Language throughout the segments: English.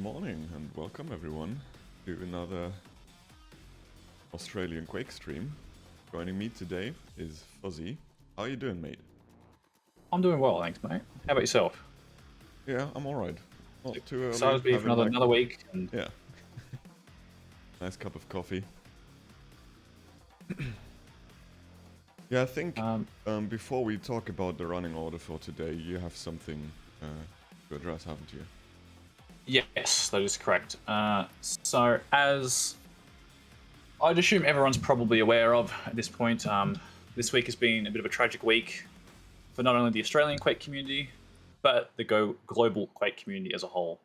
morning and welcome everyone to another Australian Quake stream. Joining me today is Fuzzy. How are you doing, mate? I'm doing well, thanks, mate. How about yourself? Yeah, I'm alright. Not too early. Excited to be for another week. And... Yeah. Nice cup of coffee. Yeah, I think before we talk about the running order for today, you have something to address, haven't you? Yes, that is correct. So, as I'd assume everyone's probably aware of at this point, this week has been a bit of a tragic week for not only the Australian Quake community, but the global Quake community as a whole,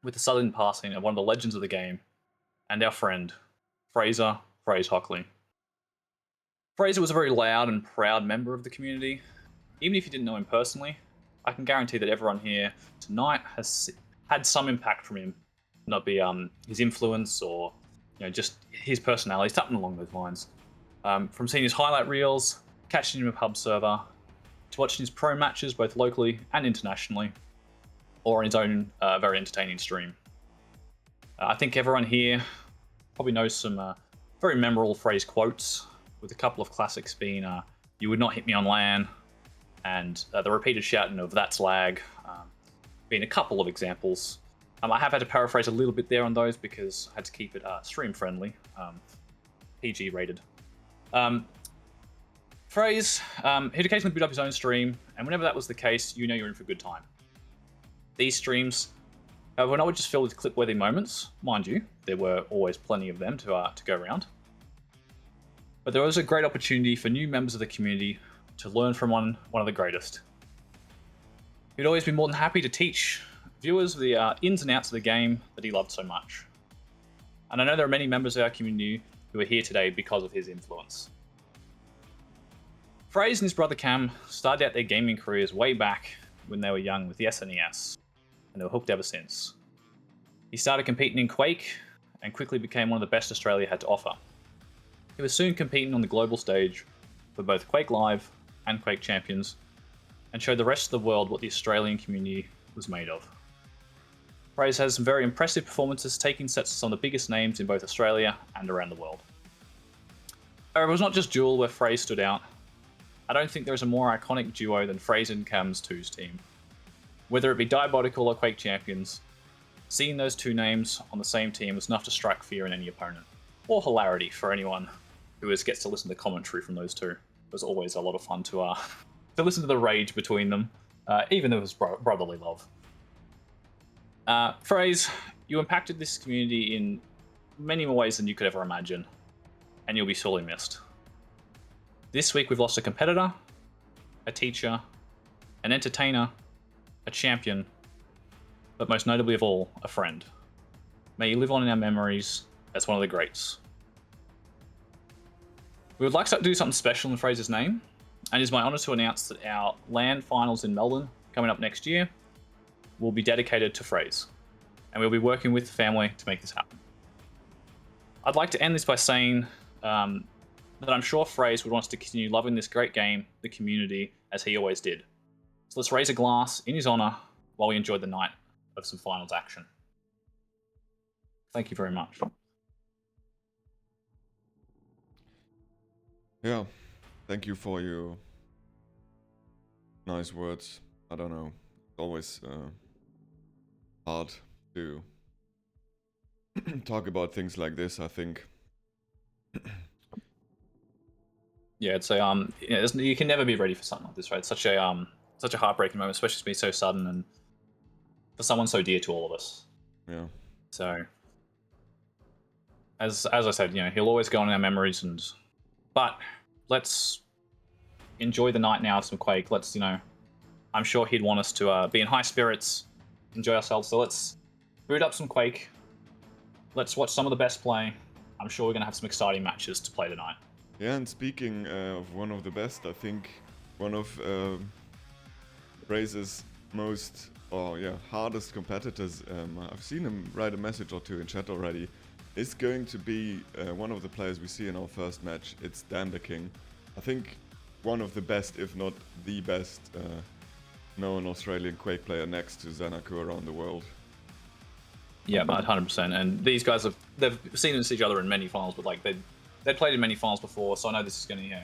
with the sudden passing of one of the legends of the game and our friend, Frazer Hockley. Frazer was a very loud and proud member of the community. Even if you didn't know him personally, I can guarantee that everyone here tonight has had some impact from him, not be his influence or just his personality, something along those lines. From seeing his highlight reels, catching him in a pub server, to watching his pro matches both locally and internationally, or on his own very entertaining stream. I think everyone here probably knows some very memorable Fraze quotes, with a couple of classics being "You would not hit me on LAN," and the repeated shouting of "That's lag," being a couple of examples. I have had to paraphrase a little bit there on those because I had to keep it stream friendly, PG rated. Fraze, he'd occasionally boot up his own stream, and whenever that was the case, you know you're in for a good time. These streams were not just filled with clip-worthy moments, mind you, there were always plenty of them to go around. But there was a great opportunity for new members of the community to learn from one of the greatest. He'd always be more than happy to teach viewers the ins and outs of the game that he loved so much. And I know there are many members of our community who are here today because of his influence. Fraze and his brother Cam started out their gaming careers way back when they were young with the SNES, and they were hooked ever since. He started competing in Quake and quickly became one of the best Australia had to offer. He was soon competing on the global stage for both Quake Live and Quake Champions, and showed the rest of the world what the Australian community was made of. Fraze has some very impressive performances, taking sets to some of the biggest names in both Australia and around the world. However, it was not just Duel where Fraze stood out. I don't think there is a more iconic duo than Frazer and Cam's twos team. Whether it be Diabolical or Quake Champions, seeing those two names on the same team was enough to strike fear in any opponent, or hilarity for anyone who gets to listen to commentary from those two. It was always a lot of fun to listen to the rage between them, even though it was brotherly love. Fraze, you impacted this community in many more ways than you could ever imagine, and you'll be sorely missed. This week we've lost a competitor, a teacher, an entertainer, a champion, but most notably of all, a friend. May you live on in our memories as one of the greats. We would like to do something special in Frazer's name, and it is my honour to announce that our LAN finals in Melbourne, coming up next year, will be dedicated to Fraze, and we'll be working with the family to make this happen. I'd like to end this by saying that I'm sure Fraze would want us to continue loving this great game, the community, as he always did. So let's raise a glass in his honour while we enjoy the night of some finals action. Thank you very much. Yeah, thank you for your nice words. I don't know, it's always hard to talk about things like this, I think. Yeah, it's you can never be ready for something like this, right? It's such a heartbreaking moment, especially to be so sudden and for someone so dear to all of us. Yeah. So, as I said, he'll always go on in our memories, but let's enjoy the night now of some Quake. Let's, I'm sure he'd want us to be in high spirits, enjoy ourselves. So let's boot up some Quake. Let's watch some of the best play. I'm sure we're gonna have some exciting matches to play tonight. Yeah, and speaking of one of the best, I think one of Fraze's most, hardest competitors, I've seen him write a message or two in chat already, is going to be one of the players we see in our first match. It's Dandaking. I think one of the best, if not the best, known Australian Quake player next to Xanaku around the world. Yeah, 100%. And these guys they've seen each other in many finals, but like they'd played in many finals before, so I know this is going to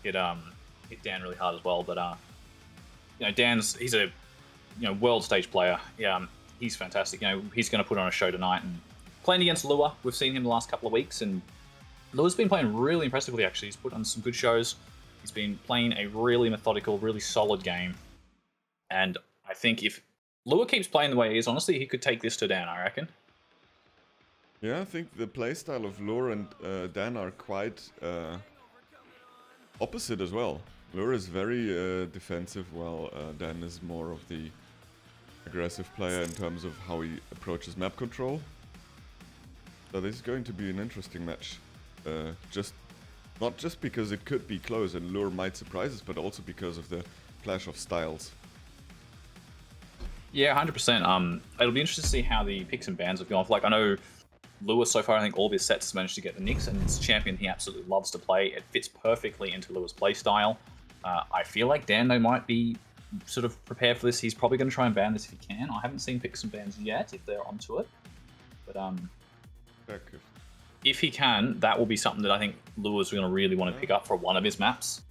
hit Dan really hard as well. But he's a world stage player. Yeah, he's fantastic. He's going to put on a show tonight and playing against Lua. We've seen him the last couple of weeks, and Lua's been playing really impressively. Actually, he's put on some good shows. He's been playing a really methodical, really solid game, and I think if Lua keeps playing the way he is, honestly, he could take this to Dan, I reckon. Yeah, I think the playstyle of Lure and Dan are quite opposite as well. Lure is very defensive, while Dan is more of the aggressive player in terms of how he approaches map control. So this is going to be an interesting match. Not just because it could be close and Lure might surprise us, but also because of the clash of styles. Yeah, 100%. It'll be interesting to see how the picks and bans have gone. Like, I know Lewis so far, I think all of his sets has managed to get the Nyx, and it's a champion he absolutely loves to play. It fits perfectly into Lewis' playstyle. I feel like Dan, they might be sort of prepared for this. He's probably going to try and ban this if he can. I haven't seen picks and bans yet, if they're onto it. But if he can, that will be something that I think Lewis is going to really want to pick up for one of his maps.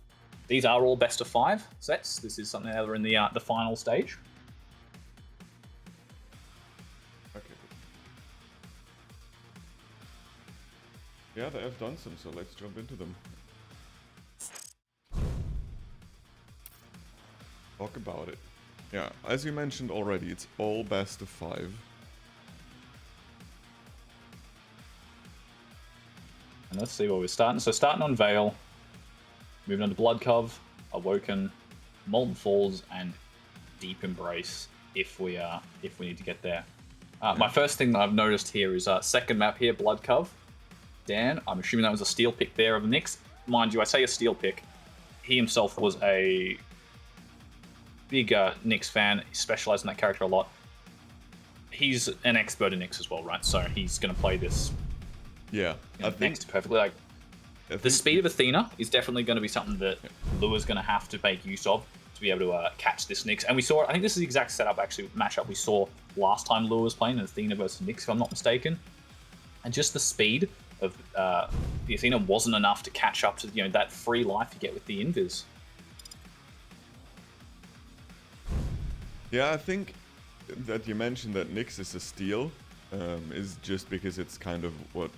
These are all best of 5 sets. This is something that are in the final stage. Yeah, they have done some, so let's jump into them. Talk about it. Yeah, as you mentioned already, it's all best of 5. And let's see where we're starting. So starting on Veil, moving on to Blood Cove, Awoken, Molten Falls, and Deep Embrace if we need to get there. My first thing that I've noticed here is second map here, Blood Cove. Dan, I'm assuming that was a steal pick there of Nyx. Mind you, I say a steal pick. He himself was a big Nyx fan. He specialized in that character a lot. He's an expert in Nyx as well, right? So he's going to play this Nyx perfectly. Like, the speed of Athena is definitely going to be something that Lua's going to have to make use of to be able to catch this Nyx. And we saw, I think this is the exact setup, actually, matchup we saw last time Lua was playing, Athena versus Nyx, if I'm not mistaken. And just the speed of the Athena wasn't enough to catch up to that free life you get with the invis. Yeah, I think that you mentioned that Nyx is a steal is just because it's kind of what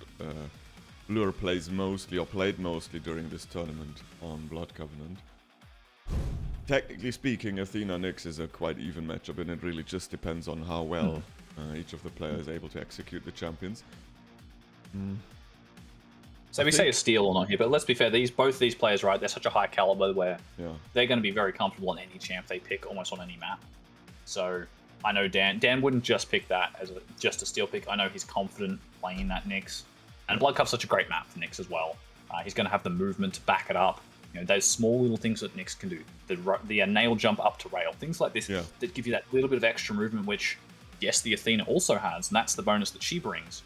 Lure plays mostly, or played mostly during this tournament on Blood Covenant. Technically speaking, Athena Nyx is a quite even matchup, and it really just depends on how well each of the players is able to execute the champions. So we say a steal or not here, but let's be fair, both these players, right, they're such a high caliber where they're going to be very comfortable on any champ they pick, almost on any map. So I know Dan wouldn't just pick that as just a steal pick. I know he's confident playing that Nyx. And Blood Cove's such a great map for Nyx as well. He's going to have the movement to back it up. Those small little things that Nyx can do. The nail jump up to rail. Things like this that give you that little bit of extra movement, which, yes, the Athena also has, and that's the bonus that she brings.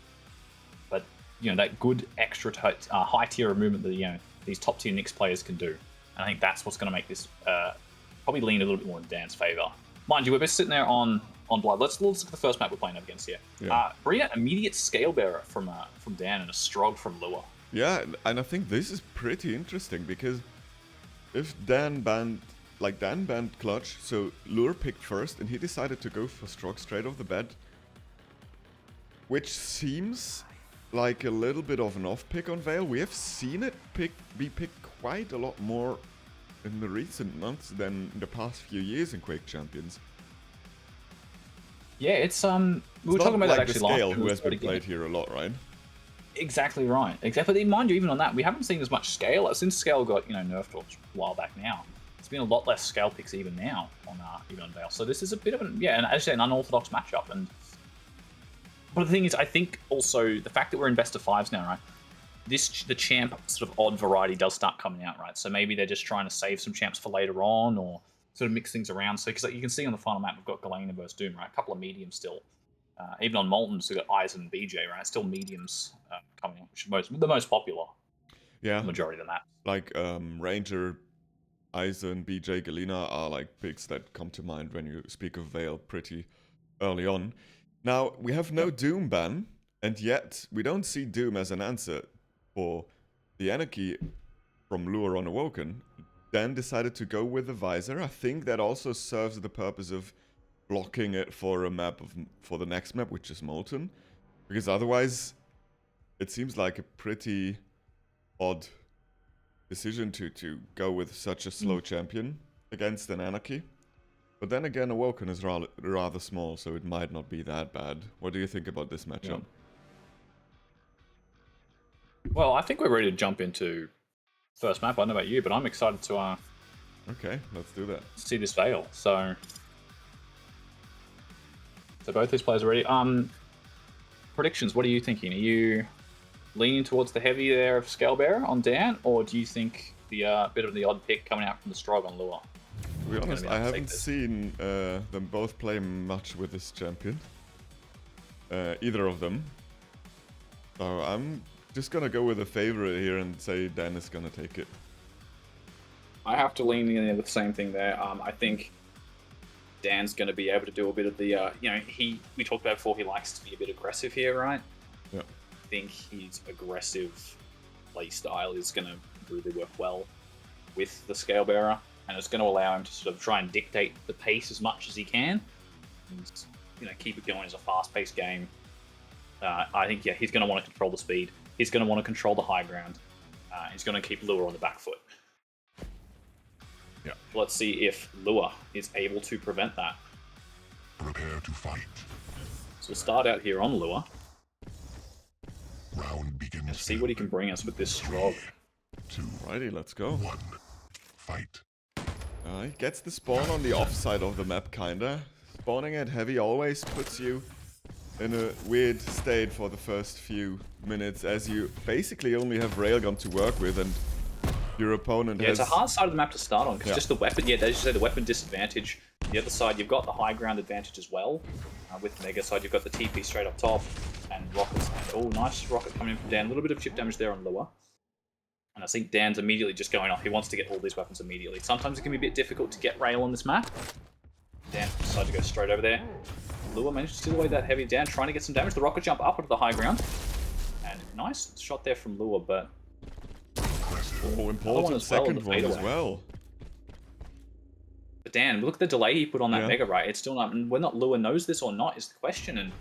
But that good extra high tier of movement that these top tier Nyx players can do. And I think that's what's going to make this probably lean a little bit more in Dan's favor. Mind you, we're just sitting there on Blood. Let's look at the first map we're playing up against here. Bria, immediate scale bearer from Dan and a Strog from Lua. Yeah, and I think this is pretty interesting because if Dan banned Clutch, so Lure picked first and he decided to go for Strog straight off the bat, which seems like a little bit of an off pick on Veil. We have seen it be picked quite a lot more in the recent months than in the past few years in Quake Champions. Yeah, it's we were talking about that actually last Scale, who has been played here a lot, right? Exactly right. Exactly. Mind you, even on that, we haven't seen as much Scale since Scale got nerfed a while back. Now it's been a lot less Scale picks even now on Veil. So this is a bit of and as you say, an unorthodox matchup. But the thing is, I think also the fact that we're in best of 5s now, right? The champ sort of odd variety does start coming out, right? So maybe they're just trying to save some champs for later on, or sort of mix things around. So because you can see on the final map, we've got Galena versus Doom, right? A couple of mediums still. Even on Molten, so we've got Eisen and BJ, right? Still mediums coming in, which is the most popular. Yeah. The majority of the map. Like Ranger, Eisen, BJ, Galena are like picks that come to mind when you speak of Veil pretty early on. Now, we have no Doom ban, and yet we don't see Doom as an answer for the Anarchy from Lure on Awoken. Dan decided to go with the Visor. I think that also serves the purpose of blocking it for a map for the next map, which is Molten. Because otherwise, it seems like a pretty odd decision to go with such a slow champion against an Anarchy. But then again, Awoken is rather small, so it might not be that bad. What do you think about this matchup? Yeah. Well, I think we're ready to jump into first map. I don't know about you, but I'm excited to okay, let's do that. See this Veil. So both these players are ready. Predictions, what are you thinking? Are you leaning towards the heavy there of Scalebearer on Dan, or do you think the bit of the odd pick coming out from the Strog on Lure? To be honest, I haven't seen them both play much with this champion. Either of them. So I'm just gonna go with a favorite here and say Dan is gonna take it. I have to lean in with the same thing there. I think Dan's going to be able to do a bit of the, we talked about before, he likes to be a bit aggressive here, right? Yeah. I think his aggressive play style is going to really work well with the Scalebearer, and it's going to allow him to sort of try and dictate the pace as much as he can, and keep it going as a fast-paced game. I think, he's going to want to control the speed. He's going to want to control the high ground. He's going to keep Lure on the back foot. Yeah. Let's see if Lure is able to prevent that. Prepare to fight. So we'll start out here on Lure. Round begins. And see what he can bring us with this Strog. Alrighty, let's go. 1. Fight. He gets the spawn on the offside of the map, kinda. Spawning at heavy always puts you in a weird state for the first few minutes, as you basically only have Railgun to work with, and your opponent has... it's a hard side of the map to start on, because just the weapon, as you say, the weapon disadvantage. The other side, you've got the high ground advantage as well. With the Mega side, you've got the TP straight up top, and rockets. And, oh, nice rocket coming in from Dan. A little bit of chip damage there on Lure. And I think Dan's immediately just going off. He wants to get all these weapons immediately. Sometimes it can be a bit difficult to get rail on this map. Dan decided to go straight over there. Lure managed to steal away that heavy. Dan trying to get some damage. The rocket jump up onto the high ground. And nice shot there from Lure, but... oh, important second one as well. But Dan, look at the delay he put on that Mega, right? It's still not... Whether or not Lure knows this or not is the question, and...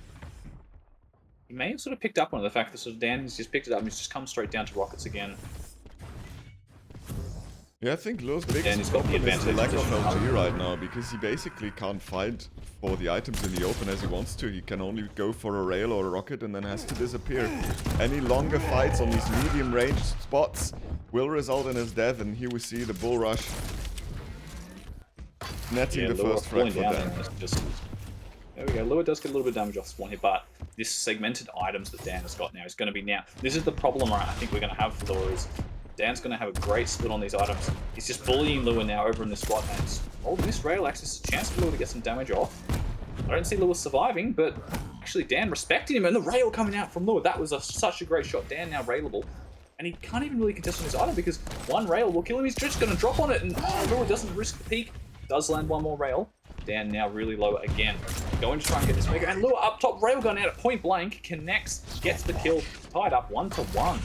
He may have sort of picked up on the fact that sort of Dan's just picked it up and he's just come straight down to rockets again. Yeah, I think Lure's biggest problem is the lack of LG right now, because he basically can't fight for the items in the open as he wants to. He can only go for a rail or a rocket and then has to disappear. Any longer fights on these medium range spots will result in his death, and here we see the bull rush netting the first frag for Dan. There we go. Lure does get a little bit of damage off spawn here, but this segmented items that Dan has got now is going to be now. This is the problem, right? I think we're going to have for Lure is Dan's going to have a great split on these items. He's just bullying Lure now over in this spot, and holding this rail access is a chance for Lure to get some damage off. I don't see Lure surviving, but actually Dan respecting him, and the rail coming out from Lure. That was such a great shot. Dan now railable, and he can't even really contest on his item because one rail will kill him. He's just going to drop on it, and Lure doesn't risk the peak. Does land one more rail. Dan now really low again. Going to try and get this Mega, and Lure up top, railgun out at point blank, connects, gets the kill, tied up 1-1.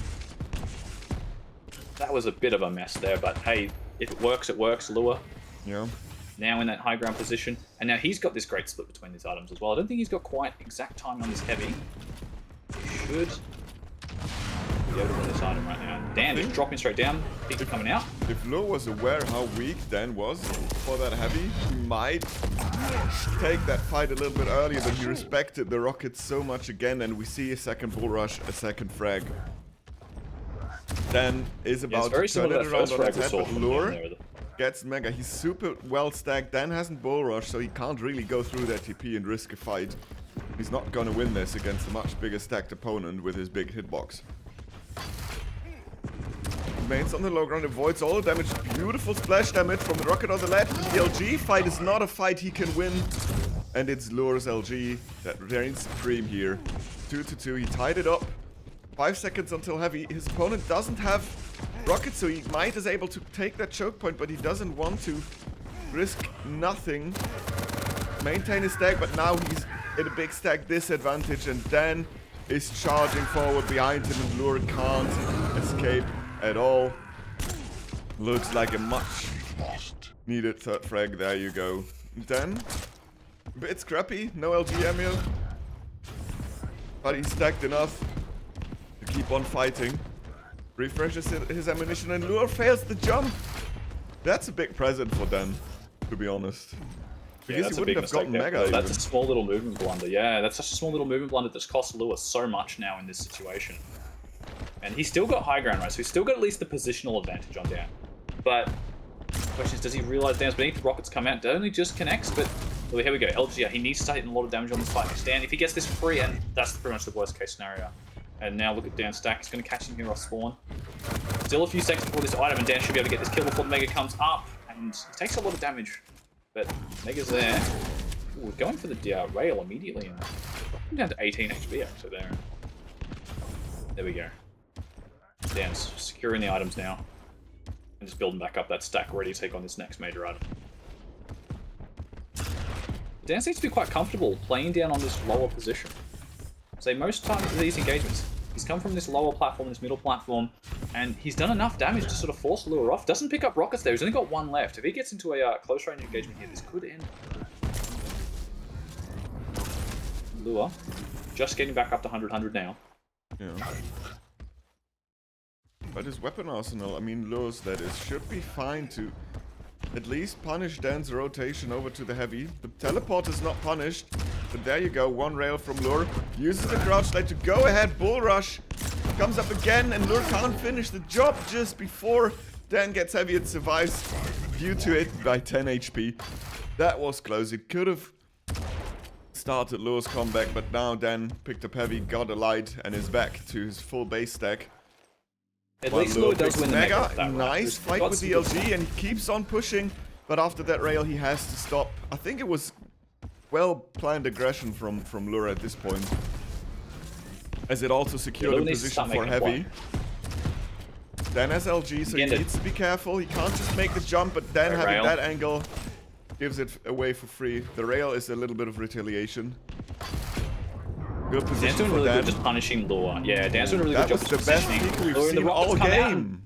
That was a bit of a mess there, but hey, if it works, it works. Lure. Yeah. Now in that high ground position, and now he's got this great split between these items as well. I don't think he's got quite exact timing on this heavy. He should be able to win this item right now. Dan just dropping straight down, peak coming out. If Lure was aware how weak Dan was for that heavy, he might take that fight a little bit earlier, but he respected the rockets so much again, and we see a second bull rush, a second frag. Dan is about to turn it around on his head, but Lure gets Mega. He's super well stacked. Dan hasn't bull rush, so he can't really go through that TP and risk a fight. He's not gonna win this against a much bigger stacked opponent with his big hitbox. Remains on the low ground, avoids all the damage. Beautiful splash damage from the rocket on the ledge. The LG fight is not a fight he can win. And it's Lure's LG that reigns supreme here. 2-2, he tied it up. 5 seconds until heavy. His opponent doesn't have rockets, so he might is able to take that choke point, but he doesn't want to risk nothing. Maintain his stack, but now he's in a big stack disadvantage, and Dan is charging forward behind him, and Lure can't escape at all. Looks like a much needed third frag. There you go. Dan, a bit scrappy, no LG Emil, but he's stacked enough to keep on fighting. Refreshes his ammunition, and Lure fails the jump. That's a big present for Dan, to be honest. Yeah, Because that's he a big wouldn't have mistake gotten there. Mega That's even. a small little movement blunder. Yeah, that's such a small little movement blunder that's cost Lewis so much now in this situation. And he's still got high ground, right? So he's still got at least the positional advantage on Dan. But the question is, does he realize Dan's beneath? The rockets come out. Only just connects, but well, here we go. LG, he needs to start hitting a lot of damage on this fight. Dan, if he gets this free, and that's pretty much the worst case scenario. And now look at Dan's stack. He's going to catch him here off spawn. Still a few seconds before this item, and Dan should be able to get this kill before the Mega comes up. And he takes a lot of damage. But Mega's there. Ooh, going for the rail immediately. And down to 18 HP actually there. There we go. Dan's securing the items now. And just building back up that stack, ready to take on this next major item. Dan seems to be quite comfortable playing down on this lower position. So most times of these engagements, he's come from this lower platform, this middle platform, and he's done enough damage to sort of force Lure off. Doesn't pick up rockets there, he's only got one left. If he gets into a close range engagement here, this could end. Lure, just getting back up to 100 now. Yeah. But his weapon arsenal, I mean Lure's that is, should be fine to at least punish Dan's rotation over to the heavy. The teleport is not punished, but there you go, one rail from Lure. Uses the crouch light to go ahead, bull rush. Comes up again, and Lure can't finish the job just before Dan gets heavy. It survives due to it by 10 HP. That was close. It could have started Lure's comeback, but now Dan picked up heavy, got a light, and is back to his full base stack. At least Lure does win the Mega. Nice fight with the LG, and he keeps on pushing, but after that rail he has to stop. I think it was well-planned aggression from Lure at this point, as it also secured a position for heavy. Dan has LG, so he needs to be careful. He can't just make the jump, but then having that angle gives it away for free. The rail is a little bit of retaliation. Good position Dan's doing for really Dan. good just punishing Lure. Yeah, Dan's doing a really good job. That was the best peek we've seen all game.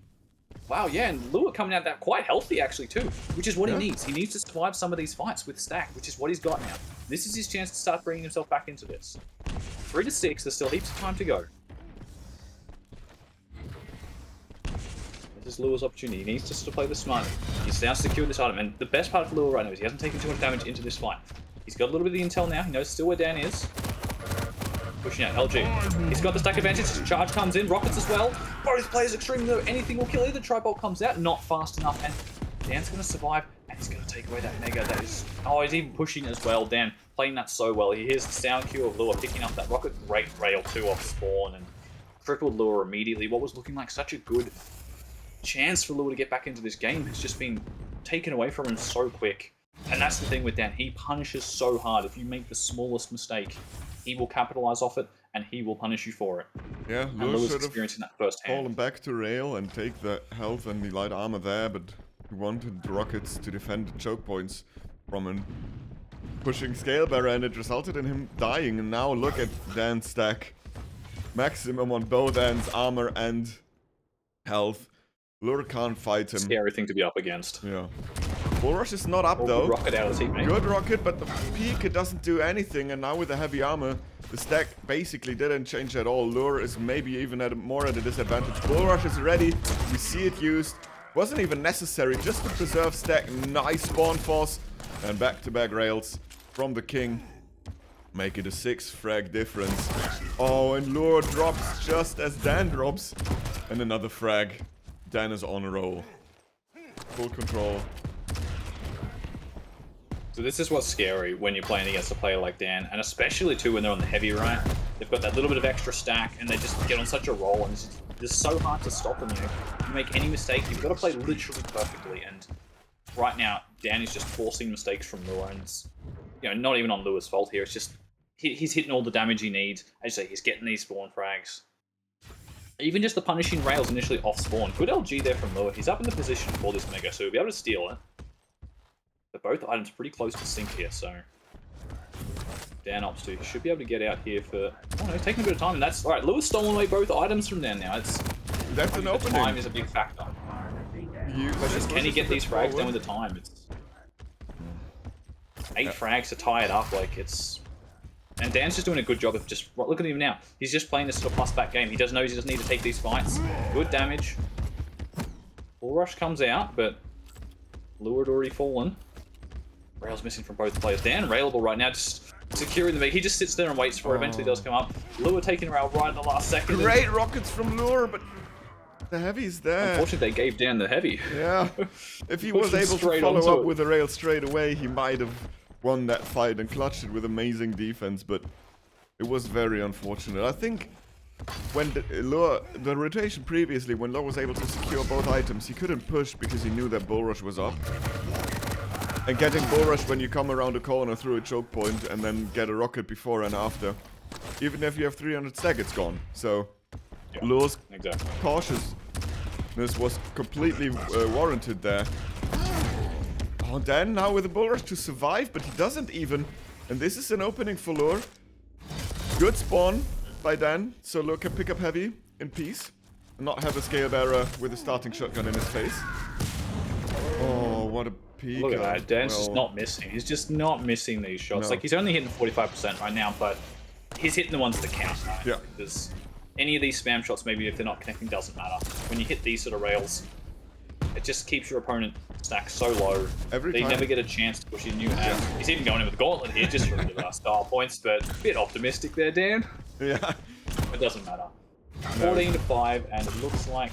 Wow, yeah, and Lure coming out that quite healthy actually too, which is what he needs. He needs to survive some of these fights with stack, which is what he's got now. This is his chance to start bringing himself back into this. 3 to 6, there's still heaps of time to go. This is Lure's opportunity. He needs to sort of play this smart. He's now secured this item, and the best part for Lure right now is he hasn't taken too much damage into this fight. He's got a little bit of the intel now. He knows still where Dan is. Pushing out LG. He's got the stack advantage. His charge comes in. Rockets as well. Both players extremely low. Anything will kill. Either Tribolt comes out. Not fast enough. And Dan's going to survive. And he's going to take away that Mega. That is... Oh, he's even pushing as well. Dan playing that so well. He hears the sound cue of Lure picking up that rocket. Great rail 2 off spawn. And crippled Lure immediately. What was looking like such a good chance for Lure to get back into this game has just been taken away from him so quick. And that's the thing with Dan. He punishes so hard. If you make the smallest mistake, he will capitalize off it, and he will punish you for it. Yeah, and Lure Lure's should have experiencing that firsthand. fallen back to rail and take the health and the light armor there, but he wanted the rockets to defend the choke points from him. Pushing scale barrier, and it resulted in him dying. And now look at Dan's stack. Maximum on both ends, armor and health. Lure can't fight him. Scary thing to be up against. Yeah. Bull rush is not up though. Good rocket out of the teammate. Good rocket, but the peak, it doesn't do anything. And now with the heavy armor, the stack basically didn't change at all. Lure is maybe even more at a disadvantage. Bull rush is ready. We see it used. Wasn't even necessary, just to preserve stack. Nice spawn force. And back-to-back rails from the king. Make it a 6 frag difference. Oh, and Lure drops just as Dan drops. And another frag. Dan is on a roll. Full control. So this is what's scary when you're playing against a player like Dan, and especially too when they're on the heavy right. They've got that little bit of extra stack, and they just get on such a roll, and it's so hard to stop them. You make any mistake, you've got to play literally perfectly. And right now, Dan is just forcing mistakes from Lure, and it's, not even on Lure's fault here. It's just he's hitting all the damage he needs. As you say, he's getting these spawn frags. Even just the punishing rails initially off spawn. Good LG there from Lure. He's up in the position for this Mega, so he'll be able to steal it. But both items pretty close to sync here, so Dan opts to. He should be able to get out here for... Oh no, he's taking a bit of time, and that's... Alright, Lewis stolen away both items from Dan now. That's an opening. Time is a big factor. Can he get these frags done with the time? It's 8 frags to tie it up, like it's... And Dan's just doing a good job of just... Look at him now. He's just playing this sort of plus-back game. He does know he doesn't need to take these fights. Good damage. Bull Rush comes out, but Lure had already fallen. Rail's missing from both players. Dan railable right now, just securing the meat. He just sits there and waits for it. Eventually does come up. Lure taking Rail right in the last second. Great rockets from Lure, but the heavy's there. Unfortunately, they gave Dan the heavy. Yeah. If he was able to follow up with a Rail straight away, he might have won that fight and clutched it with amazing defense, but it was very unfortunate. I think when the rotation previously, when Lure was able to secure both items, he couldn't push because he knew that Bull Rush was up. And getting Bull Rush when you come around a corner through a choke point and then get a rocket before and after, even if you have 300 stack, it's gone. So Lure's cautiousness was completely warranted there. Oh, Dan now with a Bull Rush to survive, but he doesn't even. And this is an opening for Lure. Good spawn by Dan, so Lure can pick up heavy in peace and not have a scale bearer with a starting shotgun in his face. Oh, what a peek. Look at that. Dan's just not missing. He's just not missing these shots. No. Like, he's only hitting 45% right now, but he's hitting the ones that count. Right? Yeah. Because any of these spam shots, maybe if they're not connecting, doesn't matter. When you hit these sort of rails, it just keeps your opponent stacked so low. They never get a chance to push in new hands. He's even going in with a gauntlet here just for the style points, but a bit optimistic there, Dan. Yeah. It doesn't matter. 14 to 5, and it looks like...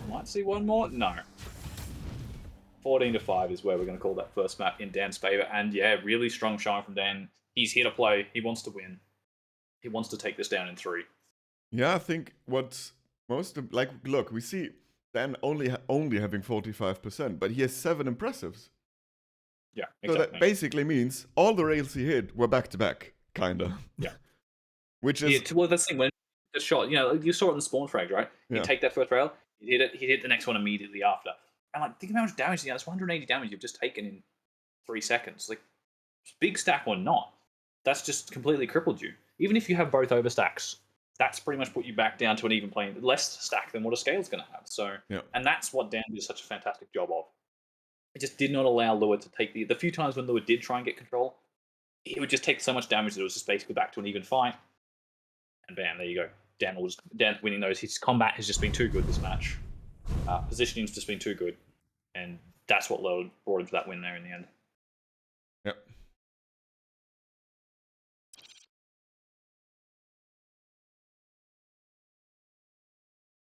Might see one more? No. 14 to 5 is where we're going to call that first map in Dan's favor. And yeah, really strong showing from Dan. He's here to play. He wants to win. He wants to take this down in 3. Yeah, I think what's most like, look, we see Dan only having 45%, but he has 7 impressives. Yeah, exactly. So that basically means all the rails he hit were back to back, kinda. Yeah. Which is well, that's the thing, when the shot, you saw it in the spawn frag, right? You take that first rail, you hit it, he hit the next one immediately after. And like, think of how much damage, that's 180 damage you've just taken in 3 seconds. Like, big stack or not, that's just completely crippled you. Even if you have both overstacks, that's pretty much put you back down to an even playing, less stack than what a scale's going to have. So, and that's what Dan did such a fantastic job of. It just did not allow Lure to take the few times when Lure did try and get control, he would just take so much damage that it was just basically back to an even fight. And bam, there you go. Dan winning those. His combat has just been too good this match. Positioning's just been too good. And that's what Lure brought him to that win there in the end. Yep.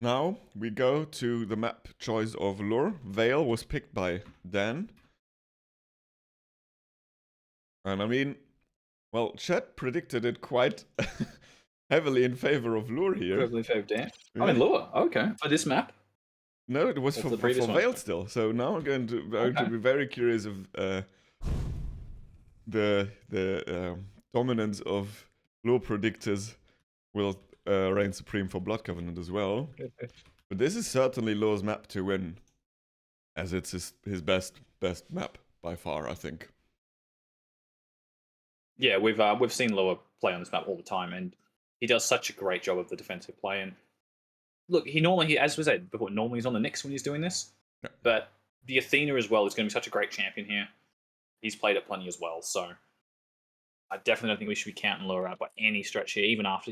Now we go to the map choice of Lure. Vale was picked by Dan. And I mean, well, Chet predicted it quite heavily in favor of Lure here. Heavily in favor of Dan? Yeah. I mean, Lure, okay. For this map? No, it was for Vale still. So now I'm going to be very curious of the dominance of Lure predictors will reign supreme for Blood Covenant as well. But this is certainly Lure's map to win, as it's his best map by far, I think. Yeah, we've seen Lure play on this map all the time, and he does such a great job of the defensive play. And look, as we said before, normally he's on the Nyx when he's doing this, but the Athena as well is going to be such a great champion here. He's played it plenty as well, so I definitely don't think we should be counting Lure out by any stretch here, even after,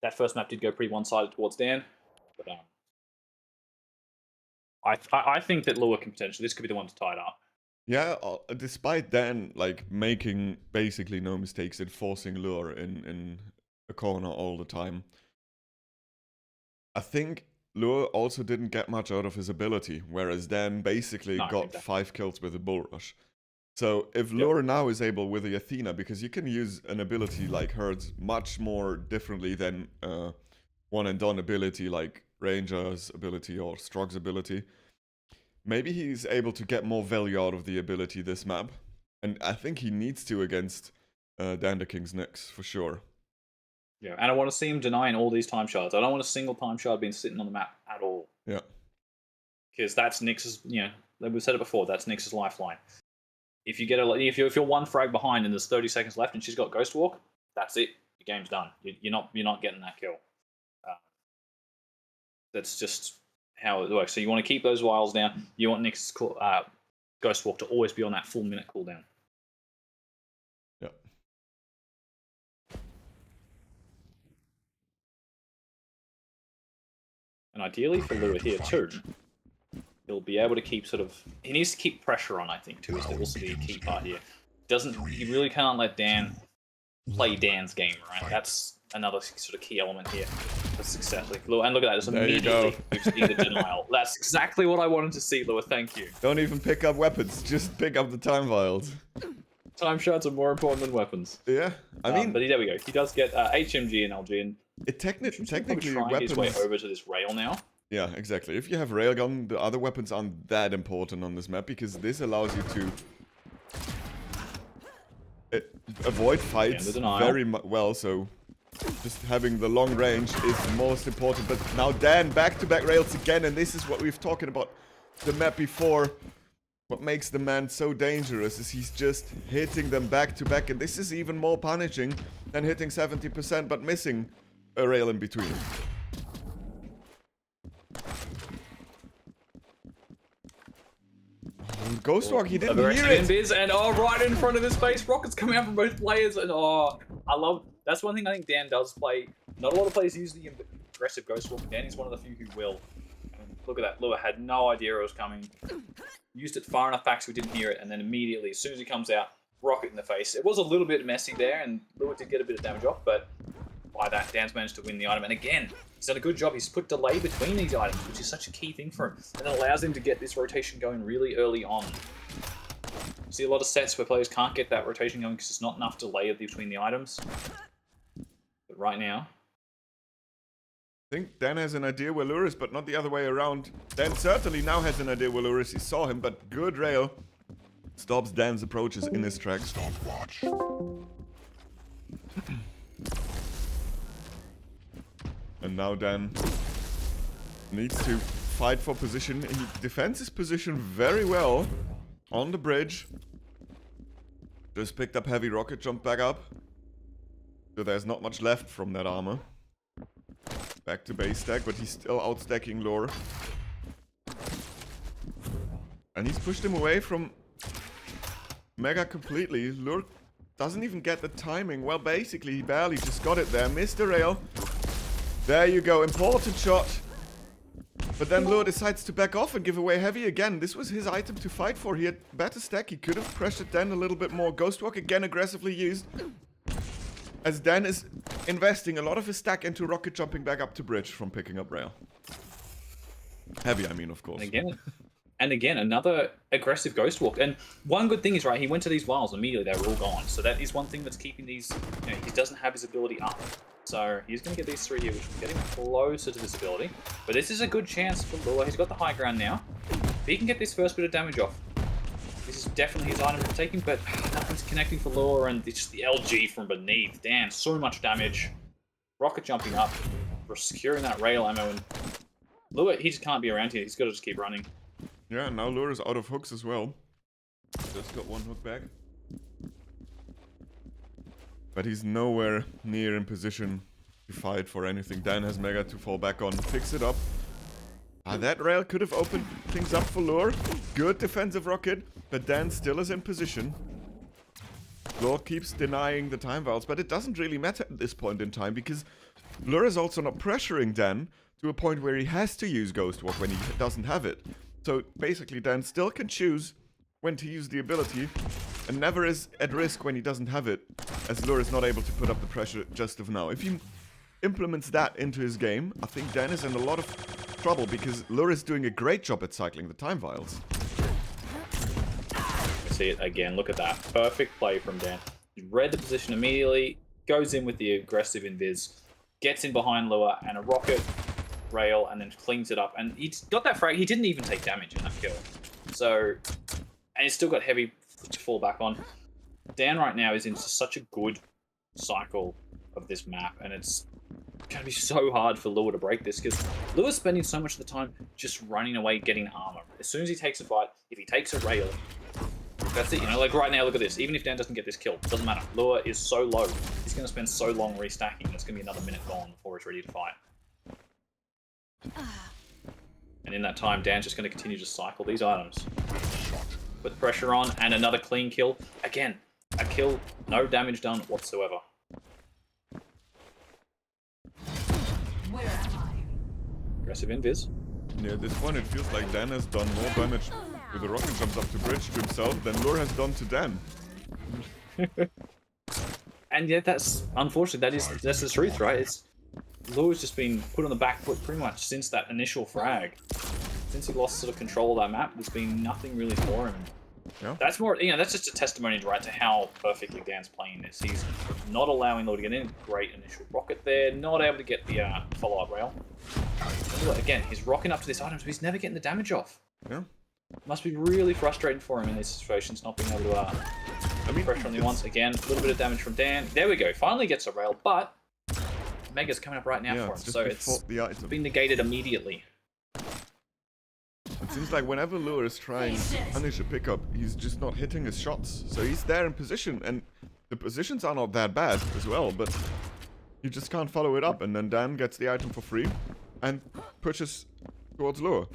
that first map did go pretty one-sided towards Dan. But I think that Lure can potentially, this could be the one to tie it up. Yeah, despite Dan making basically no mistakes and forcing Lure in a corner all the time, I think Lure also didn't get much out of his ability, whereas Dan basically got 5 kills with a Bull Rush. So if Lure now is able with the Athena, because you can use an ability like hers much more differently than one and done ability like Ranger's ability or Strog's ability, maybe he's able to get more value out of the ability this map. And I think he needs to against Dandaking's Nyx, for sure. Yeah, and I want to see him denying all these time shards. I don't want a single time shard being sitting on the map at all. Yeah. Because that's Nyx's, like we said it before, that's Nyx's lifeline. If you get if you're one frag behind and there's 30 seconds left and she's got Ghost Walk, that's it. Your game's done. You're not getting that kill. That's just how it works. So you want to keep those vials down. You want Nick's Ghost Walk to always be on that full minute cooldown. Yep. And ideally for Lua here too, he'll be able to keep he needs to keep pressure on, I think, too, is also the key part here. You really can't let Dan play Dan's game, right? That's another sort of key element here for success. And look at that, just immediately we've seen the denial. That's exactly what I wanted to see, Lua, thank you. Don't even pick up weapons, just pick up the time vials. Time shots are more important than weapons. Yeah, I mean... But there we go, he does get HMG and LG, and technically trying his way over to this rail now. Yeah, exactly. If you have railgun, the other weapons aren't that important on this map, because this allows you to avoid fights very well, so just having the long range is most important. But now Dan, back-to-back rails again, and this is what we've talking about the map before. What makes the man so dangerous is he's just hitting them back-to-back, and this is even more punishing than hitting 70% but missing a rail in between. Ghostwalk, he didn't hear it. And right in front of his face, rockets coming out from both players. And that's one thing I think Dan does play. Not a lot of players use the aggressive Ghostwalk. Dan is one of the few who will. And look at that, Lua had no idea it was coming. Used it far enough back so we didn't hear it, and then immediately, as soon as he comes out, rocket in the face. It was a little bit messy there, and Lua did get a bit of damage off, but by that, Dan's managed to win the item. And again, he's done a good job. He's put delay between these items, which is such a key thing for him. And it allows him to get this rotation going really early on. You see a lot of sets where players can't get that rotation going because there's not enough delay between the items. But right now... I think Dan has an idea where Lure is, but not the other way around. Dan certainly now has an idea where Lure is. He saw him, but good rail stops Dan's approaches in his tracks. Stopwatch. And now Dan needs to fight for position. He defends his position very well on the bridge. Just picked up heavy rocket, jumped back up. So there's not much left from that armor. Back to base stack, but he's still outstacking Lure. And he's pushed him away from Mega completely. Lure doesn't even get the timing. Well, basically, he barely just got it there. Missed the rail. There you go, important shot. But then Lure decides to back off and give away heavy again. This was his item to fight for. He had better stack. He could have pressured Dan a little bit more. Ghostwalk again aggressively used. As Dan is investing a lot of his stack into rocket jumping back up to bridge from picking up rail. Heavy, I mean, of course. And again, another aggressive Ghostwalk. And one good thing is, right, he went to these vials immediately. They were all gone. So that is one thing that's keeping these... You know, he doesn't have his ability up. So he's going to get these three here, which will get him closer to this ability. But this is a good chance for Lure. He's got the high ground now. If he can get this first bit of damage off, this is definitely his item to take him, but nothing's connecting for Lure, and it's just the LG from beneath. Damn, so much damage. Rocket jumping up, for securing that rail ammo, and Lure, he just can't be around here. He's got to just keep running. Yeah, and now Lure is out of hooks as well. Just got one hook back. But he's nowhere near in position to fight for anything. Dan has Mega to fall back on. Picks it up. That rail could have opened things up for Lure. Good defensive rocket, but Dan still is in position. Lure keeps denying the time vials, but it doesn't really matter at this point in time because Lure is also not pressuring Dan to a point where he has to use Ghostwalk when he doesn't have it. So basically Dan still can choose when to use the ability and never is at risk when he doesn't have it, as Lure is not able to put up the pressure just of now. If he implements that into his game, I think Dan is in a lot of trouble because Lure is doing a great job at cycling the time vials. See it again, look at that. Perfect play from Dan. He read the position immediately, goes in with the aggressive invis, gets in behind Lure and a rocket rail and then cleans it up. And he's got that frag, he didn't even take damage in that kill. So, and he's still got heavy to fall back on. Dan right now is in such a good cycle of this map, and it's going to be so hard for Lure to break this because Lure's spending so much of the time just running away getting armor. As soon as he takes a fight, if he takes a rail, That's it, you know, like right now, look at this. Even if Dan doesn't get this kill, doesn't matter. Lure is so low. He's going to spend so long restacking. It's going to be another minute gone before he's ready to fight. And in that time, Dan's just going to continue to cycle these items. Put the pressure on, and another clean kill. Again, a kill, no damage done whatsoever. Where am I? Aggressive invis. Yeah, at this point it feels like Dan has done more damage with the rocket jumps up to bridge to himself than Lure has done to Dan. And yeah, that's unfortunately that's the truth, right? It's Lure's just been put on the back foot pretty much since that initial frag. Since he lost sort of control of that map, there's been nothing really for him. Yeah. That's more, you know, that's just a testimony, right, to how perfectly Dan's playing this. He's not allowing Lure to get in. Great initial rocket there. Not able to get the follow-up rail. Again, he's rocking up to this item, but he's never getting the damage off. Yeah. Must be really frustrating for him in these situations, not being able to pressure on the once again. A little bit of damage from Dan. There we go. Finally gets a rail, but Mega's coming up right now for him, so it's been negated immediately. It seems like whenever Lure is trying to punish a pickup, he's just not hitting his shots. So he's there in position, and the positions are not that bad as well, but you just can't follow it up. And then Dan gets the item for free and pushes towards Lure.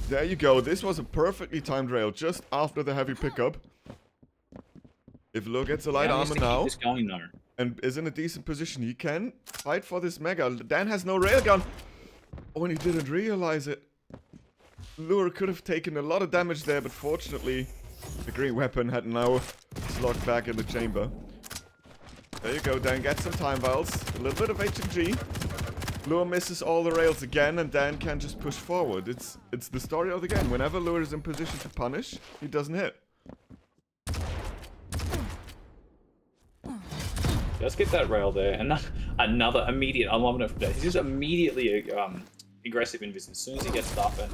There you go. This was a perfectly timed rail just after the heavy pickup. If Lure gets a light armor now and is in a decent position, he can fight for this Mega. Dan has no railgun. Oh, and he didn't realize it. Lure could have taken a lot of damage there, but fortunately, the green weapon had now slogged back in the chamber. There you go, Dan gets some time vials, a little bit of HMG. Lure misses all the rails again, and Dan can just push forward. It's the story of the game. Whenever Lure is in position to punish, he doesn't hit. Let's get that rail there, and another immediate. I'm loving it from Dan. He's just immediately aggressive invis as soon as he gets it up, and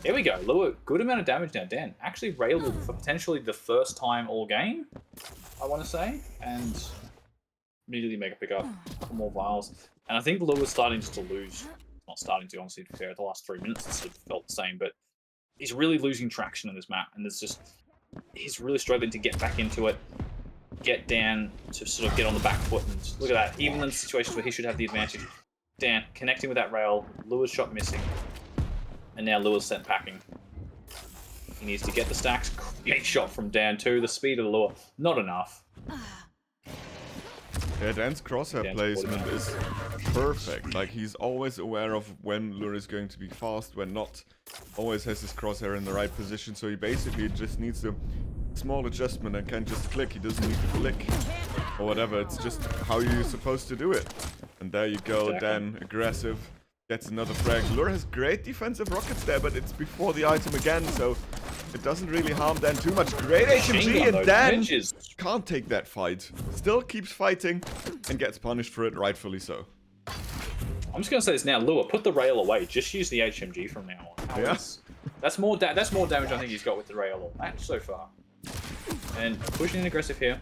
here we go. Lure, good amount of damage now. Dan actually railed for potentially the first time all game, I want to say, and immediately make a pickup, a couple more vials. And I think Lure's starting just to lose. Not starting to, honestly, to be fair. The last 3 minutes, it sort of felt the same, but he's really losing traction on this map, and he's really struggling to get back into it, get Dan to sort of get on the back foot, and look at that. Even in situations where he should have the advantage, Dan connecting with that rail, Lure's shot missing, and now Lure's sent packing. He needs to get the stacks. Great shot from Dan too. The speed of Lure, not enough. Yeah, Dan's crosshair placement is perfect. Like, he's always aware of when Lure is going to be fast, when not. Always has his crosshair in the right position, so he basically just needs a small adjustment and can just click. He doesn't need to flick or whatever. It's just how you're supposed to do it. And there you go, exactly. Dan, aggressive, gets another frag. Lure has great defensive rockets there, but it's before the item again, so it doesn't really harm Dan too much. Great HMG, and Dan can't take that fight. Still keeps fighting and gets punished for it, rightfully so. I'm just going to say this now, Lure, put the rail away. Just use the HMG from now on. Yes. That's more damage I think he's got with the rail all match so far. And pushing in aggressive here.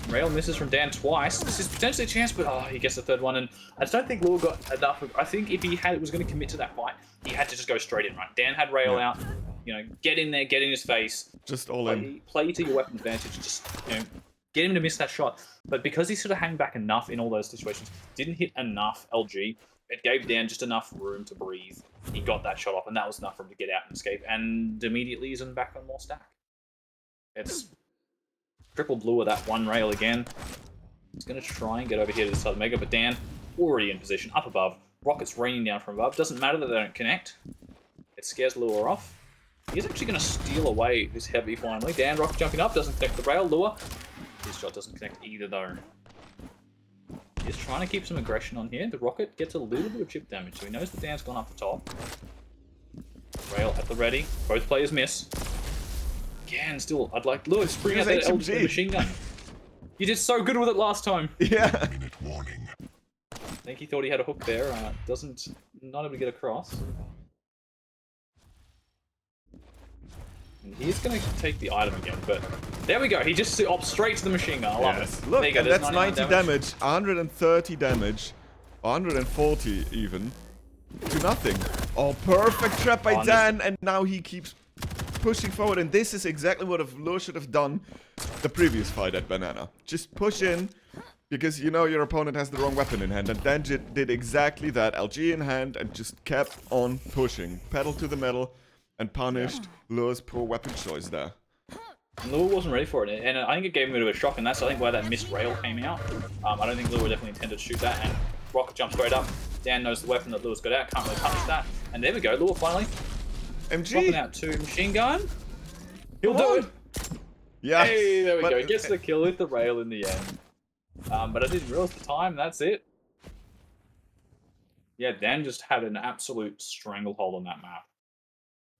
Rail misses from Dan twice. This is potentially a chance, but he gets the third one. And I just don't think Lure got enough. I think if he was going to commit to that fight, he had to just go straight in, right? Dan had rail out. You know, get in there, get in his face. Just all in. Play to your weapon advantage. Just, you know, get him to miss that shot. But because he sort of hang back enough in all those situations, didn't hit enough LG, it gave Dan just enough room to breathe. He got that shot off, and that was enough for him to get out and escape. And immediately he's back on more stack. It's triple blue of that one rail again. He's going to try and get over here to the side of Mega, but Dan already in position, up above. Rockets raining down from above. Doesn't matter that they don't connect. It scares Lure off. He's actually going to steal away this heavy finally. Dan rocket jumping up, doesn't connect the rail. Lure, his shot doesn't connect either though. He's trying to keep some aggression on here. The rocket gets a little bit of chip damage, so he knows that Dan's gone up the top. Rail at the ready. Both players miss. Again, still, I'd like Lure bring out that LG machine gun. You did so good with it last time. Yeah. Warning. I think he thought he had a hook there. Not able to get across. And he's going to take the item again, but there we go. He just opts straight to the machine gun. I love it. Look, and that's 90 damage, 130 damage, 140 even, to nothing. Oh, perfect trap by Dan, and now he keeps just pushing forward, and this is exactly what Lure should have done the previous fight at Banana. Just push in, because you know your opponent has the wrong weapon in hand, and Dan did exactly that, LG in hand, and just kept on pushing. Pedal to the metal, and punished Lure's poor weapon choice there. Lure wasn't ready for it, and I think it gave him a bit of a shock, and that's, I think, why that missed rail came out. I don't think Lure definitely intended to shoot that, and rocket jump straight up. Dan knows the weapon that Lure's got out, can't really punish that. And there we go, Lure finally dropping out to machine gun. He'll do it. Yeah. Hey, there we go. Gets the kill with the rail in the end. But I didn't realize the time. That's it. Yeah, Dan just had an absolute stranglehold on that map.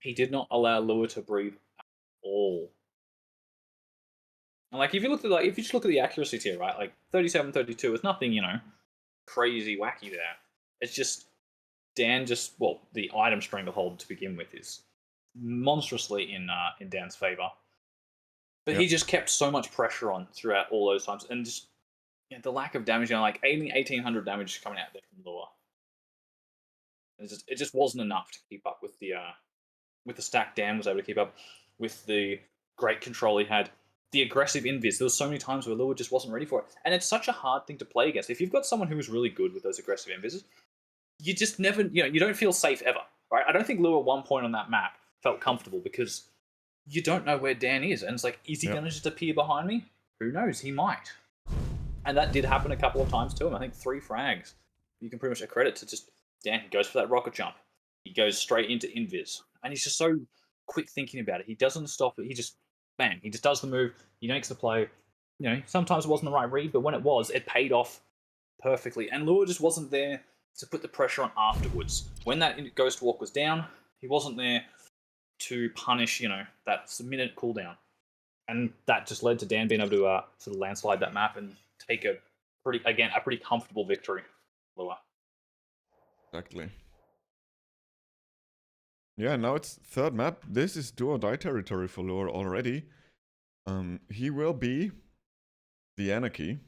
He did not allow Lure to breathe at all. And like, if you look at if you just look at the accuracies here, right? Like 37, 32 is nothing, you know, crazy wacky there. It's just Dan the item stranglehold to begin with is monstrously in Dan's favor. But he just kept so much pressure on throughout all those times, and just the lack of damage, like 1800 damage coming out there from Lure. It just wasn't enough to keep up with the stack Dan was able to keep up with, the great control he had. The aggressive invis. There was so many times where Lure just wasn't ready for it. And it's such a hard thing to play against. If you've got someone who is really good with those aggressive invises, you just never, you don't feel safe ever, right? I don't think Lure at one point on that map felt comfortable because you don't know where Dan is. And it's like, is he going to just appear behind me? Who knows? He might. And that did happen a couple of times to him. I think 3 frags. You can pretty much accredit to just Dan. He goes for that rocket jump. He goes straight into invis. And he's just so quick thinking about it. He doesn't stop it. He just, bang, he just does the move. He makes the play. You know, sometimes it wasn't the right read, but when it was, it paid off perfectly. And Lure just wasn't there to put the pressure on afterwards. When that Ghost Walk was down, he wasn't there to punish, that minute cooldown. And that just led to Dan being able to sort of landslide that map and take a pretty comfortable victory. Lure. Exactly. Yeah, now it's 3rd map. This is do or die territory for Lure already. He will be the Anarchy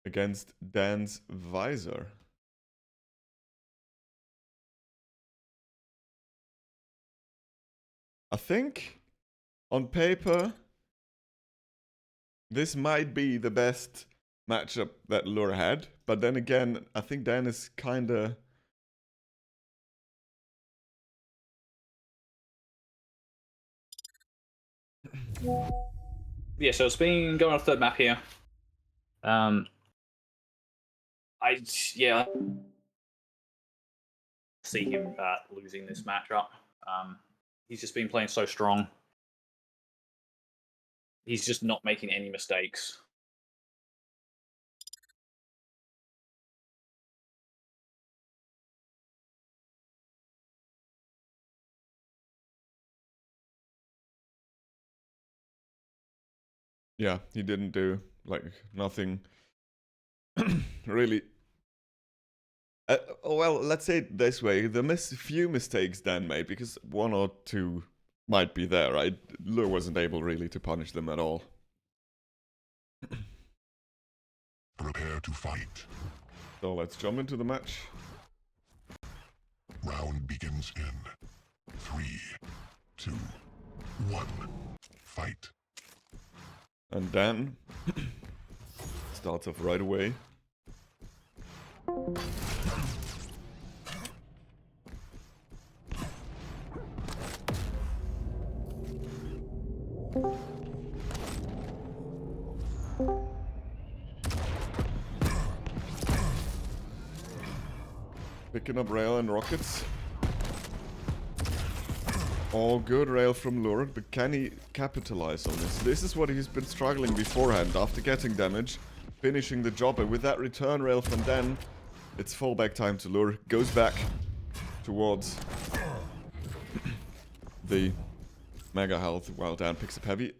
against Dan's Visor. I think, on paper, this might be the best matchup that Lure had. But then again, I think Dan is kinda... Yeah, so it's been going on a 3rd map here. I see him losing this matchup. He's just been playing so strong. He's just not making any mistakes. Yeah, he didn't do, nothing really. Well, let's say it this way. The few mistakes Dan made, because 1 or 2 might be there, right? Lure wasn't able really to punish them at all. Prepare to fight. So let's jump into the match. Round begins in 3, 2, 1. Fight. And Dan starts off right away. Picking up rail and rockets. All good rail from Lure, but can he capitalize on this? This is what he's been struggling beforehand. After getting damage, finishing the job, and with that return rail from Dan, it's fallback time to Lure. Goes back towards the mega health while Dan picks up heavy.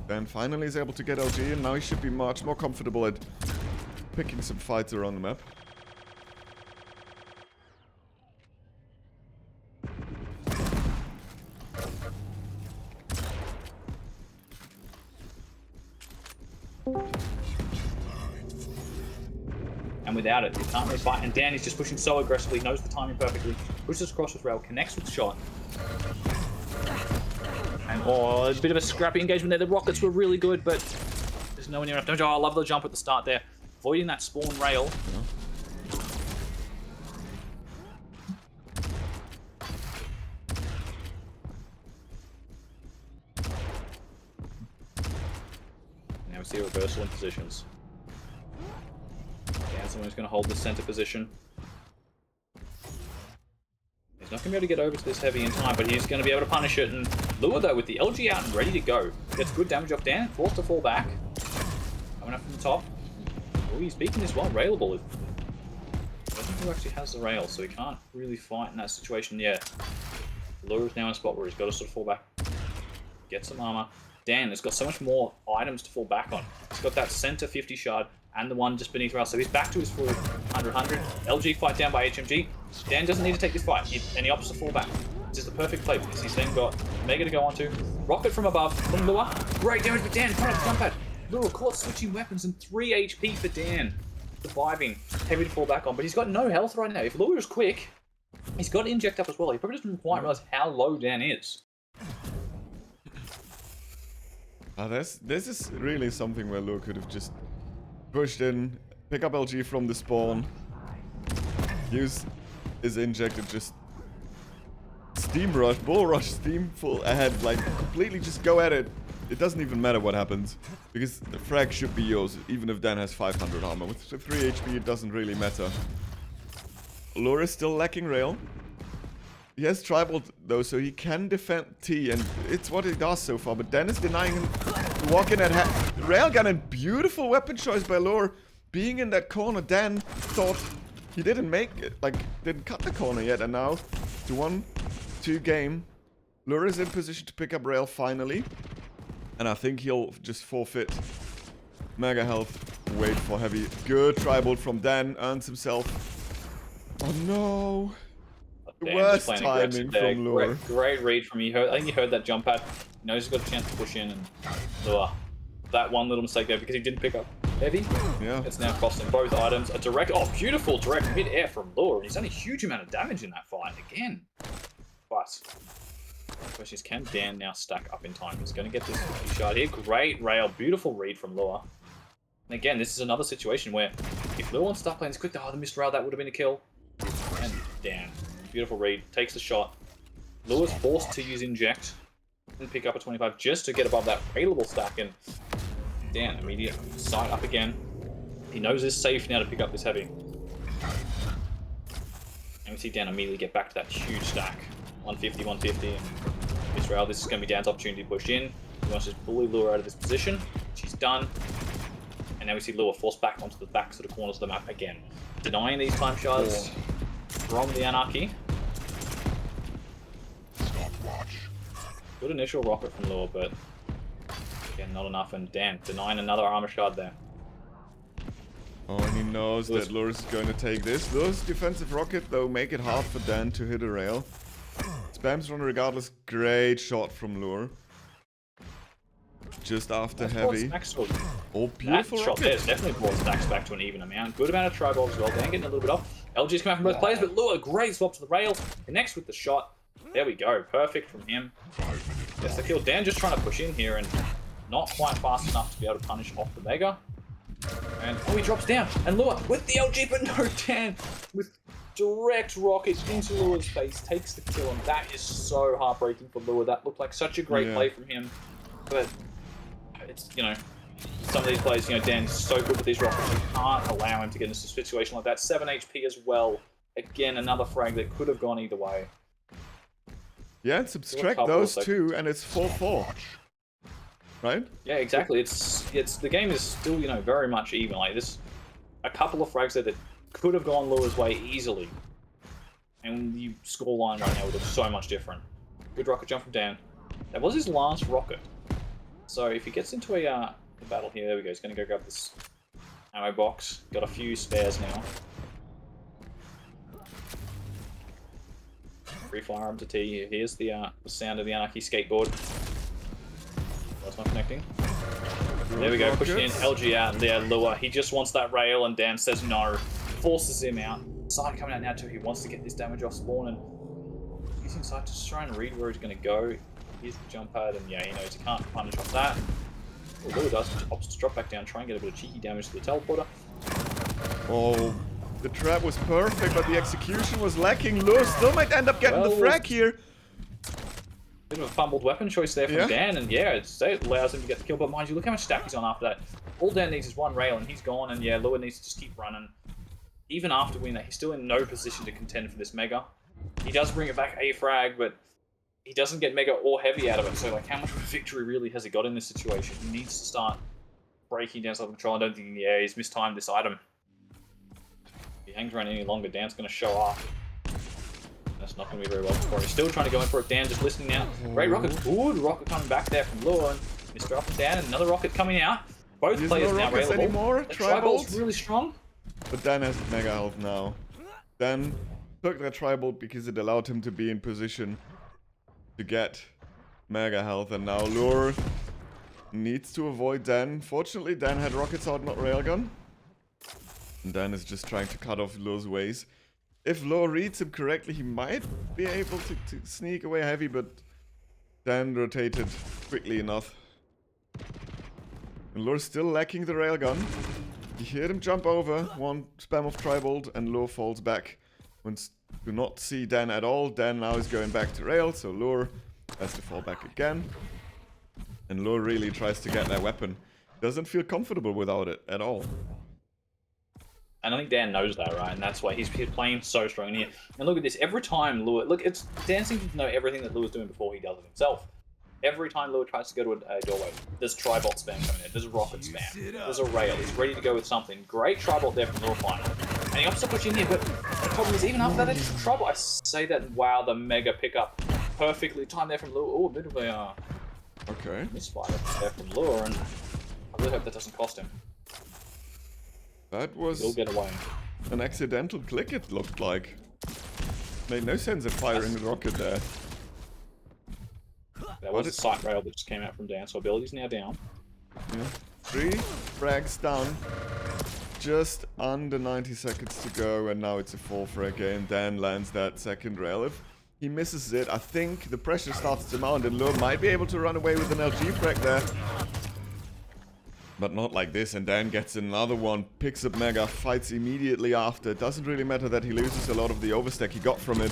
Dan finally is able to get LG, and now he should be much more comfortable at picking some fights around the map. And with without it. You can't really fight. And Dan is just pushing so aggressively, knows the timing perfectly, pushes across with rail, connects with shot. And a bit of a scrappy engagement there. The rockets were really good, but there's no one near enough. Oh, I love the jump at the start there. Avoiding that spawn rail. Now we see a reversal in positions. Yeah, someone's going to hold the center position. He's not going to be able to get over to this heavy in time, but he's going to be able to punish it. And Lure, though, with the LG out and ready to go. Gets good damage off Dan, forced to fall back. Coming up from the top. Oh, he's beating this well, railable. I don't think he actually has the rail, so he can't really fight in that situation yet. Lure is now in a spot where he's got to sort of fall back. Get some armor. Dan has got so much more items to fall back on. He's got that center 50 shard and the one just beneath rail, so he's back to his full 100. LG fight down by HMG. Dan doesn't need to take this fight, and he opts to fall back. This is the perfect play because he's then got Mega to go onto. Rocket from above from Lure. Great damage for Dan. Front of the jump pad. Lure caught switching weapons and 3 HP for Dan. Surviving. Heavy to fall back on, but he's got no health right now. If Lure is quick, he's got to inject up as well. He probably doesn't quite realize how low Dan is. This is really something where Lure could have just pushed in, pick up LG from the spawn, use his inject and just steam rush, bull rush, steam full ahead, like completely just go at it. It doesn't even matter what happens, because the frag should be yours, even if Dan has 500 armor. With 3 HP, it doesn't really matter. Lure is still lacking rail. He has tribal though, so he can defend T, and it's what he does so far. But Dan is denying him to walk in at railgun, and beautiful weapon choice by Lure. Being in that corner, Dan thought he didn't make it, like didn't cut the corner yet, and now the 1-2 game. Lure is in position to pick up rail finally, and I think he'll just forfeit mega health. Wait for heavy. Good tribal from Dan, earns himself. Oh no. The worst timing from Lure. Great read from you. I think he heard that jump pad. He knows he's got a chance to push in, and Lure. That one little mistake there because he didn't pick up heavy. Yeah. It's now costing both items a direct. Oh, beautiful direct mid-air from Lure, and he's done a huge amount of damage in that fight again. But the question is, can Dan now stack up in time? He's going to get this 50 shot here. Great rail, beautiful read from Lure. And again, this is another situation where if Lure wants to start playing this quick, oh, the missed rail, that would have been a kill. And Dan. Beautiful read, takes the shot. Lure's forced to use inject and pick up a 25 just to get above that railable stack, and Dan immediate sight up again. He knows it's safe now to pick up this heavy. And we see Dan immediately get back to that huge stack. 150, 150, and this rail, this is going to be Dan's opportunity to push in. He wants to just bully Lure out of this position, which he's done. And now we see Lure forced back onto the back sort of corners of the map again. Denying these time shards from the Anarchy. Good initial rocket from Lure, but again, not enough. And Dan denying another armor shard there. Oh, and he knows that Lure is going to take this. Lure's defensive rocket, though, make it hard for Dan to hit a rail. Spams run regardless. Great shot from Lure. Just after heavy. Oh, beautiful that shot rocket. There has definitely brought stacks back to an even amount. Good amount of tri-balls as well. Dan getting a little bit off. LG's come out from both players, but Lure, great swap to the rail. Connects with the shot. There we go. Perfect from him. Gets the kill. Dan just trying to push in here and not quite fast enough to be able to punish off the Mega. And oh, he drops down. And Lure with the LG, but no, Dan with direct rocket into Lure's face takes the kill. And that is so heartbreaking for Lure. That looked like such a great play from him. But it's, you know, some of these plays, you know, Dan's so good with these rockets. You can't allow him to get into a situation like that. 7 HP as well. Again, another frag that could have gone either way. Yeah, and subtract those two, and it's 4-4, right? Yeah, exactly. It's the game is still, you know, very much even. Like this, a couple of frags there that could have gone Lure's way easily, and the score line right now would look so much different. Good rocket jump from Dan. That was his last rocket. So if he gets into a battle here, there we go. He's going to go grab this ammo box. Got a few spares now. Free firearm to T. Here's the sound of the Anarchy skateboard. That's not connecting. There we go, pushing in LG out, and there Lure. He just wants that rail, and Dan says no. forces him out. Side coming out now too. He wants to get this damage off spawn and using side to try and read where he's going to go. Here's the jump pad, and yeah, he knows he can't punish off that. All he does opts to drop back down, try and get a bit of cheeky damage to the teleporter. Oh, the trap was perfect, but the execution was lacking. Lure still might end up getting the frag here. Bit of a fumbled weapon choice there from Dan, and yeah, it allows him to get the kill. But mind you, look how much stack he's on after that. All Dan needs is one rail, and he's gone. And yeah, Lure needs to just keep running. Even after winning that, he's still in no position to contend for this Mega. He does bring it back a frag, but he doesn't get Mega or Heavy out of it. So like, how much of a victory really has he got in this situation? He needs to start breaking down self-control. I don't think, yeah, he's mistimed this item. If he hangs around any longer, Dan's going to show up. That's not going to be very well for him. He's still trying to go in for it. Dan just listening now. Great rocket. Good rocket coming back there from Lure. And Mr. Up and down. Another rocket coming out. Both players now available. Anymore. The Tribolt's really strong. But Dan has Mega health now. Dan took that Tribolt because it allowed him to be in position to get Mega health. And now Lure needs to avoid Dan. Fortunately, Dan had rockets out, not railgun. And Dan is just trying to cut off Lure's ways. If Lure reads him correctly, he might be able to sneak away Heavy, but Dan rotated quickly enough. And Lure's still lacking the railgun. You hear him jump over, one spam of Tribolt, and Lure falls back. Once do not see Dan at all. Dan now is going back to rail, so Lure has to fall back again. And Lure really tries to get that weapon. Doesn't feel comfortable without it at all. And I think Dan knows that, right? And that's why he's playing so strong here. And look at this. Every time Lure... Look, Dan seems to know everything that Lure's doing before he does it himself. Every time Lure tries to go to a doorway, there's Tribolt spam coming in. There's a rocket spam. There's a rail. He's ready to go with something. Great Tribolt there from Lure finally. And he opts to push in here, but the problem is even after that, it's trouble. I say that, wow, the Mega pickup. Perfectly timed there from Lure. Oh, a bit of a misfire there from Lure, and I really hope that doesn't cost him. That was He'll get away. An accidental click, it looked like. Made no sense of firing the rocket there. That was a sight rail that just came out from Dan, so ability's now down. Yeah. 3 frags down. Just under 90 seconds to go, and now it's a 4 frag game. Dan lands that second rail. If he misses it, I think the pressure starts to mount, and Lure might be able to run away with an LG frag there. But not like this, and Dan gets another one, picks up Mega, fights immediately after. It doesn't really matter that he loses a lot of the overstack he got from it,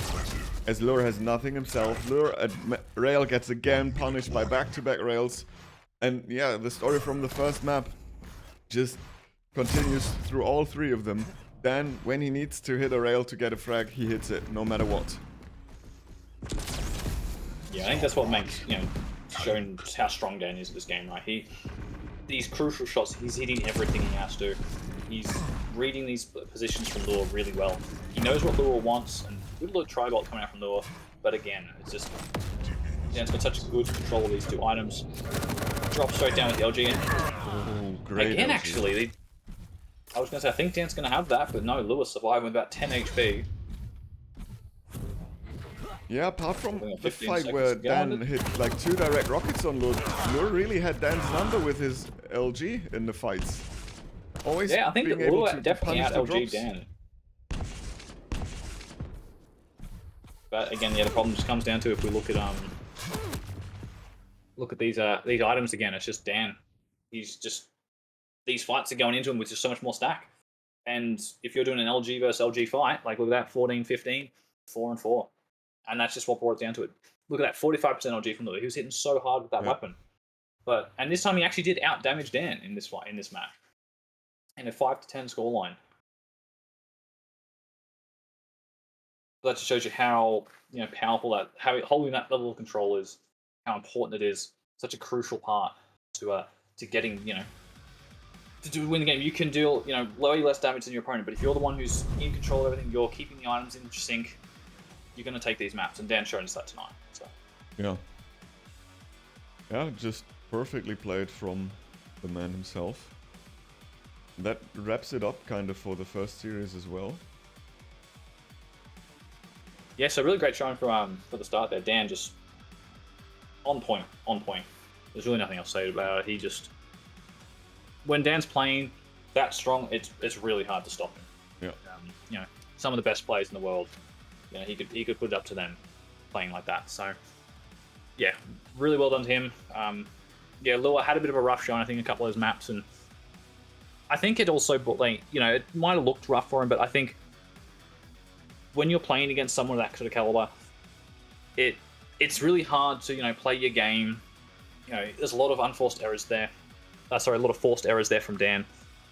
as Lure has nothing himself. Lure at rail gets again punished by back-to-back rails. And yeah, the story from the first map just continues through all 3 of them. Dan, when he needs to hit a rail to get a frag, he hits it, no matter what. Yeah, I think that's what makes, showing how strong Dan is at this game, right? These crucial shots, he's hitting everything he has to. He's reading these positions from Lure really well. He knows what Lure wants, and good little Tribolt coming out from Lure. But again, it's just... Dan's got such good control of these 2 items. Drop straight down with the LG. And great again, LG. actually, I was going to say, I think Dan's going to have that, but no, Lure surviving with about 10 HP. Yeah, apart from the 15 fight where seconds Dan hit like 2 direct rockets on Lure, Lure really had Dan's number with his LG in the fights. Always I think being that able Lure to definitely punish out the LG drops. Dan. But again, the problem just comes down to if we look at these items again, it's just Dan. He's just, these fights are going into him with just so much more stack. And if you're doing an LG versus LG fight, like look at that, 14-15, 4-4. And that's just what brought it down to it. Look at that, 45% LG from Lure. He was hitting so hard with that weapon. And this time he actually did out-damage Dan in this fight, in this match. In a 5-10 scoreline. That just shows you how powerful how holding that level of control is, how important it is. Such a crucial part to getting, to win the game. You can deal, way less damage than your opponent, but if you're the one who's in control of everything, you're keeping the items in sync, you're going to take these maps, and Dan's shown us that tonight. So. Yeah, just perfectly played from the man himself. That wraps it up kind of for the first series as well. Yeah, so really great showing for the start there. Dan just on point. There's really nothing else to say about it. He just, when Dan's playing that strong, it's really hard to stop him. Yeah. You know, some of the best players in the world, you know, he could put it up to them playing like that. So, yeah, really well done to him. Yeah, Lua had a bit of a rough showing, I think, a couple of those maps, and I think it also, like, you know, it might have looked rough for him, but I think when you're playing against someone of that sort of caliber, it's really hard to, you know, play your game. You know, there's a lot of unforced errors there. A lot of forced errors there from Dan,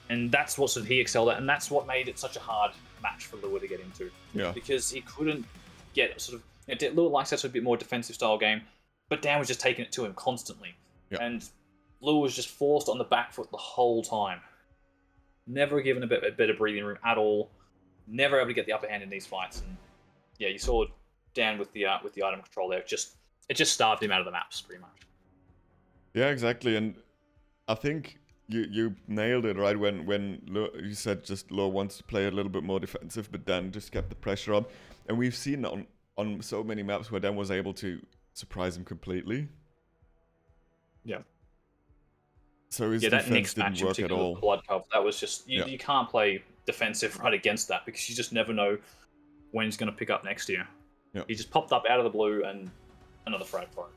and that's what sort of he excelled at, and that's what made it such a hard match for Lua to get into. Yeah. Because he couldn't get sort of, you know, Lua likes that sort of bit more defensive style game, but Dan was just taking it to him constantly, and Lua was just forced on the back foot the whole time. Never given a bit of breathing room at all. Never able to get the upper hand in these fights, and yeah, you saw Dan with the item control there. It just starved him out of the maps pretty much. Yeah, exactly, and I think you nailed it right when you said just Lua wants to play a little bit more defensive, but Dan just kept the pressure on, and we've seen on so many maps where Dan was able to surprise him completely. Yeah. So his that defense next didn't match work in at particular all. with Blood Cup, that was just you can't play defensive right against that because you just never know when he's going to pick up next to you. Yeah. He just popped up out of the blue and another frag for him.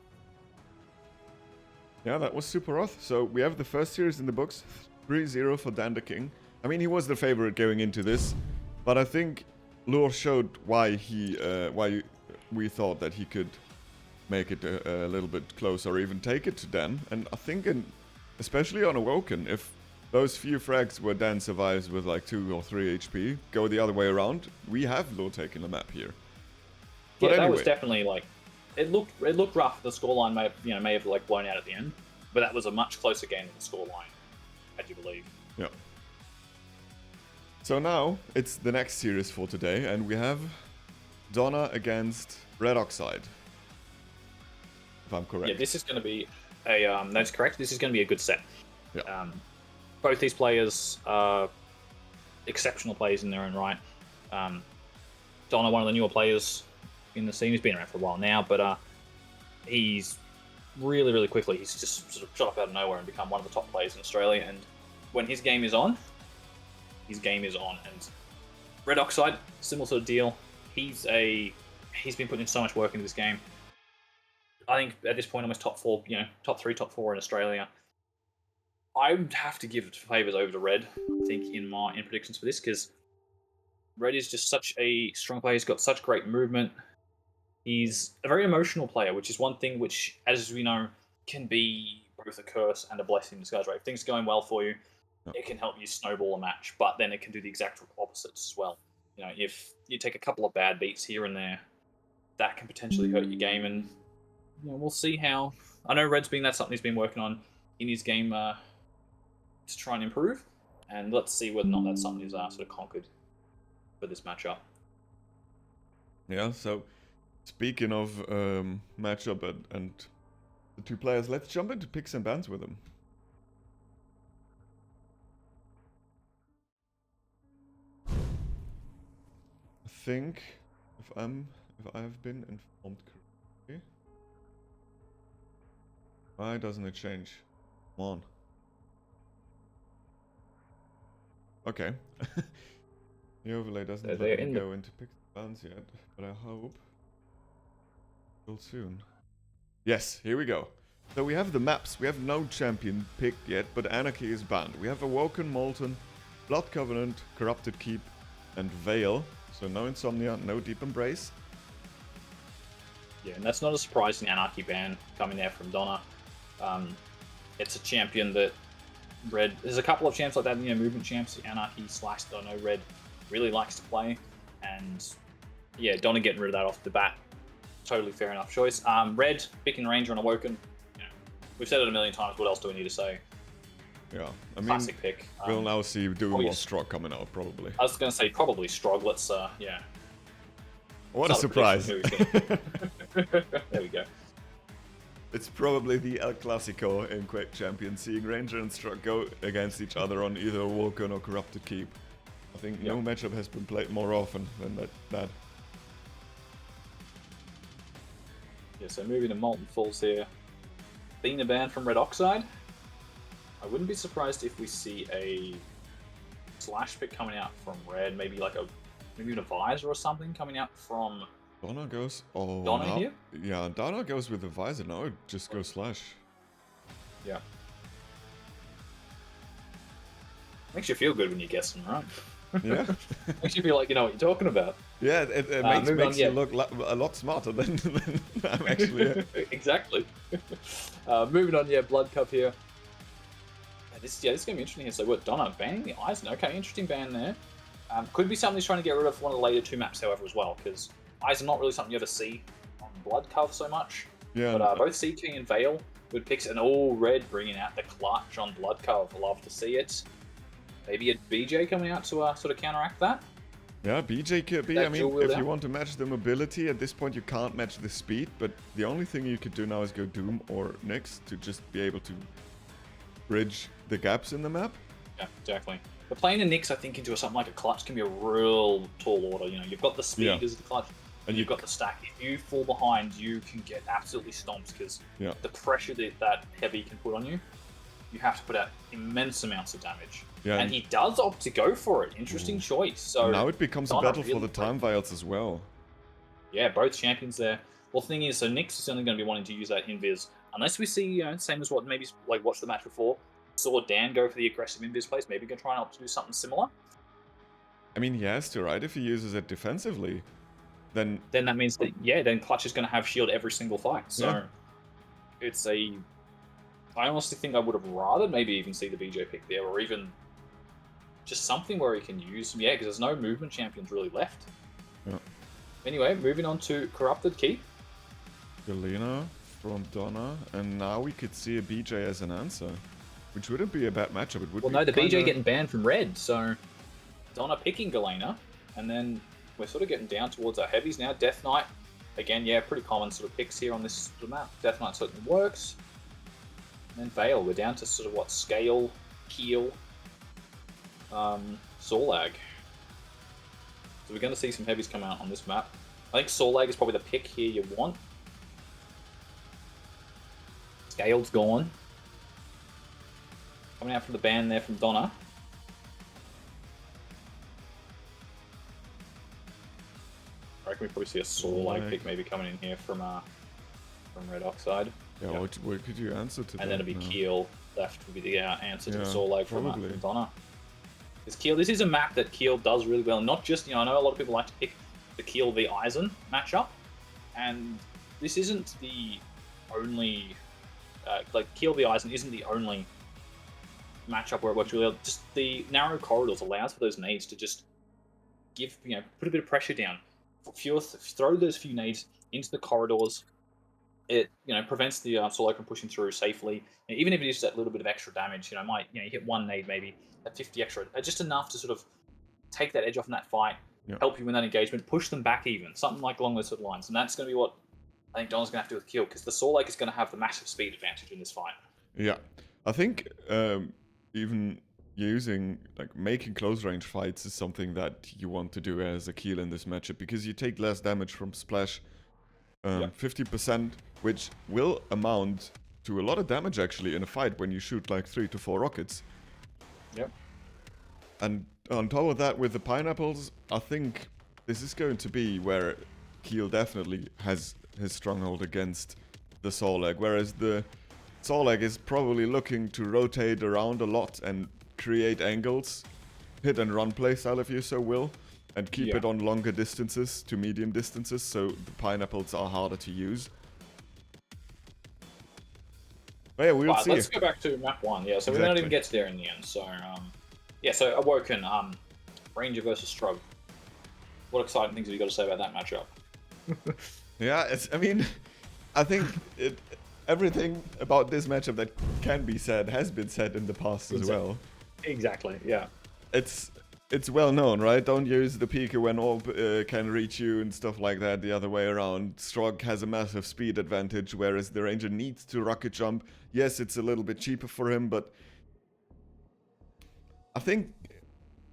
Yeah, that was super rough. So we have the first series in the books, 3-0 for Dandaking. I mean, he was the favorite going into this, but I think Lure showed why we thought that he could make it a little bit closer or even take it to Dan. And I think, especially on Awoken, if those few frags where Dan survives with like 2 or 3 HP go the other way around, we have Lure taking the map here. But That anyway, was definitely like it looked rough. The scoreline may have like blown out at the end, but that was a much closer game than the scoreline, had you believe. Yeah. So now it's the next series for today, and we have Donna against Redoxide. If I'm correct. Yeah, this is going to be that's correct. This is going to be a good set. Yeah. Both these players are exceptional players in their own right. Donna, one of the newer players in the scene, he's been around for a while now, but he's really quickly, he's just sort of shot up out of nowhere and become one of the top players in Australia. And when his game is on, his game is on. And Redoxide, similar sort of deal. He's been putting in so much work into this game. I think at this point, almost top 4, top 3, top 4 in Australia. I would have to give favours over to Red, I think, in predictions for this, because Red is just such a strong player. He's got such great movement. He's a very emotional player, which is one thing which, as we know, can be both a curse and a blessing in disguise. Right? If things are going well for you, it can help you snowball a match, but then it can do the exact opposites as well. If you take a couple of bad beats here and there, that can potentially hurt your game, and we'll see how. I know Red's that's something he's been working on in his game to try and improve, and let's see whether or not that's something he's sort of conquered for this matchup. Yeah, so speaking of matchup and the two players, let's jump into picks and bans with them. I think if I have been informed correctly, why doesn't it change? Come on. Okay. The overlay doesn't let me go into picks and bans yet, but I hope will soon. Yes, here we go. So we have the maps. We have no champion picked yet, but Anarchy is banned. We have Awoken, Molten, Blood Covenant, Corrupted Keep, and Veil. So no Insomnia, no Deep Embrace. Yeah, and that's not a surprising Anarchy ban coming there from Donna. It's a champion that Red... There's a couple of champs like that, movement champs, Anarchy / that I know Red really likes to play. And yeah, Donna getting rid of that off the bat, totally fair enough choice. Red, picking Ranger on Awoken. We've said it a million times, what else do we need to say? Yeah, I mean, classic pick. We'll now see doing more Strog coming out, probably. I was going to say probably Strog. Let's, yeah. What a surprise. There we go. It's probably the El Clasico in Quake Champions, seeing Ranger and Strog go against each other on either Awoken or Corrupted Keep. I think no matchup has been played more often than that. Yeah, so moving to Molten Falls here. Being a ban from Redoxide, I wouldn't be surprised if we see a slash pick coming out from Red, maybe like a maybe even a visor or something coming out from Donna goes. Oh, Donna no. here. Yeah, Donna goes with the visor. No, it just goes slash. Yeah. Makes you feel good when you guess them right. Yeah. Makes you feel like you know what you're talking about. Yeah, it makes you look a lot smarter than I'm actually. Exactly. Moving on, yeah, Blood Cup here. This is going to be interesting here. So what, Donna banning the Eisen? Okay, interesting ban there. Could be something he's trying to get rid of one of the later 2 maps, however, as well, because Eisen not really something you ever see on Blood Cup so much. Yeah. But both Sea King and Veil would pick an all red, bringing out the clutch on Blood Cup. Love to see it. Maybe a BJ coming out to sort of counteract that. Yeah, BJ could be. That I mean, dual if wield you out. want to match the mobility, at this point you can't match the speed, but the only thing you could do now is go Doom or Nyx to just be able to bridge the gaps in the map. Yeah, exactly. But playing a Nyx, I think, into something like a clutch can be a real tall order. You know, you've got the speed Yeah. as the clutch, And you've got the stack. If you fall behind, you can get absolutely stomped because Yeah. the pressure that heavy can put on you, you have to put out immense amounts of damage. Yeah, And he does opt to go for it. Interesting choice. So now it becomes a Donna battle for really the time vials as well. Yeah, both champions there. Well, the thing is, so Nyx is only going to be wanting to use that invis unless we see, you know, same as what maybe like watch the match before. Saw Dan go for the aggressive invis plays. Maybe going to try and opt to do something similar. I mean, he has to, right? If he uses it defensively, then Then that means that then Clutch is going to have shield every single fight. So Yeah. it's a. I honestly think I would have rather maybe even see the BJ pick there, or even just something where he can use. Yeah, because there's no movement champions really left. Yeah. Anyway, moving on to Corrupted Keep. Galena from Donna, and now we could see a BJ as an answer, which wouldn't be a bad matchup. It would. Well, be no, the BJ kinda- getting banned from red, so Donna picking Galena, and then we're sort of getting down towards our heavies now. Death Knight, again, yeah, pretty common sort of picks here on this sort of map. Death Knight certainly works. And then Veil, we're down to sort of what, Scale, Keel, Sorlag. So we're going to see some heavies come out on this map. I think Sorlag is probably the pick here you want. Scale's gone. Coming out from the ban there from Donna. I reckon we probably see a Sorlag pick maybe coming in here from Redoxide. Yeah, Yep. what could you answer to that? And then it'll be now? Keel left would be the answer to Yeah, the Sorlag from probably. Donna. Because Keel, this is a map that Keel does really well. Not just, you know, I know a lot of people like to pick the Keel v Eisen matchup, and this isn't the only, like Keel v Eisen isn't the only matchup where it works really well. Just the narrow corridors allows for those nades to just give, you know, put a bit of pressure down. Throw those few nades into the corridors. It, you know, prevents the solo from pushing through safely. And even if it is that little bit of extra damage, you know, you hit one nade maybe, at 50 extra, just enough to sort of take that edge off in that fight, Yeah. help you win that engagement, push them back even, something like along those sort of lines. And that's going to be what I think Donna's going to have to do with Kill, because the Sorlake is going to have the massive speed advantage in this fight. Yeah, I think even using, like, making close range fights is something that you want to do as a Keel in this matchup, because you take less damage from splash, 50%, which will amount to a lot of damage actually in a fight when you shoot like 3 to 4 rockets. Yep. And on top of that, with the pineapples, I think this is going to be where Keel definitely has his stronghold against the Sorlag, whereas the Sorlag is probably looking to rotate around a lot and create angles, hit and run playstyle if you so will, and keep it on longer distances to medium distances, so the pineapples are harder to use. But yeah, we'll see. Let's go back to map 1. Yeah, so we don't even get to there in the end. So, yeah, so Awoken, Ranger versus Strug. What exciting things have you got to say about that matchup? Yeah, I mean, I think everything about this matchup that can be said has been said in the past as well. Exactly, yeah. It's well known, right? Don't use the Pika when Orb can reach you and stuff like that. The other way around. Strog has a massive speed advantage, whereas the Ranger needs to rocket jump. Yes, it's a little bit cheaper for him, but I think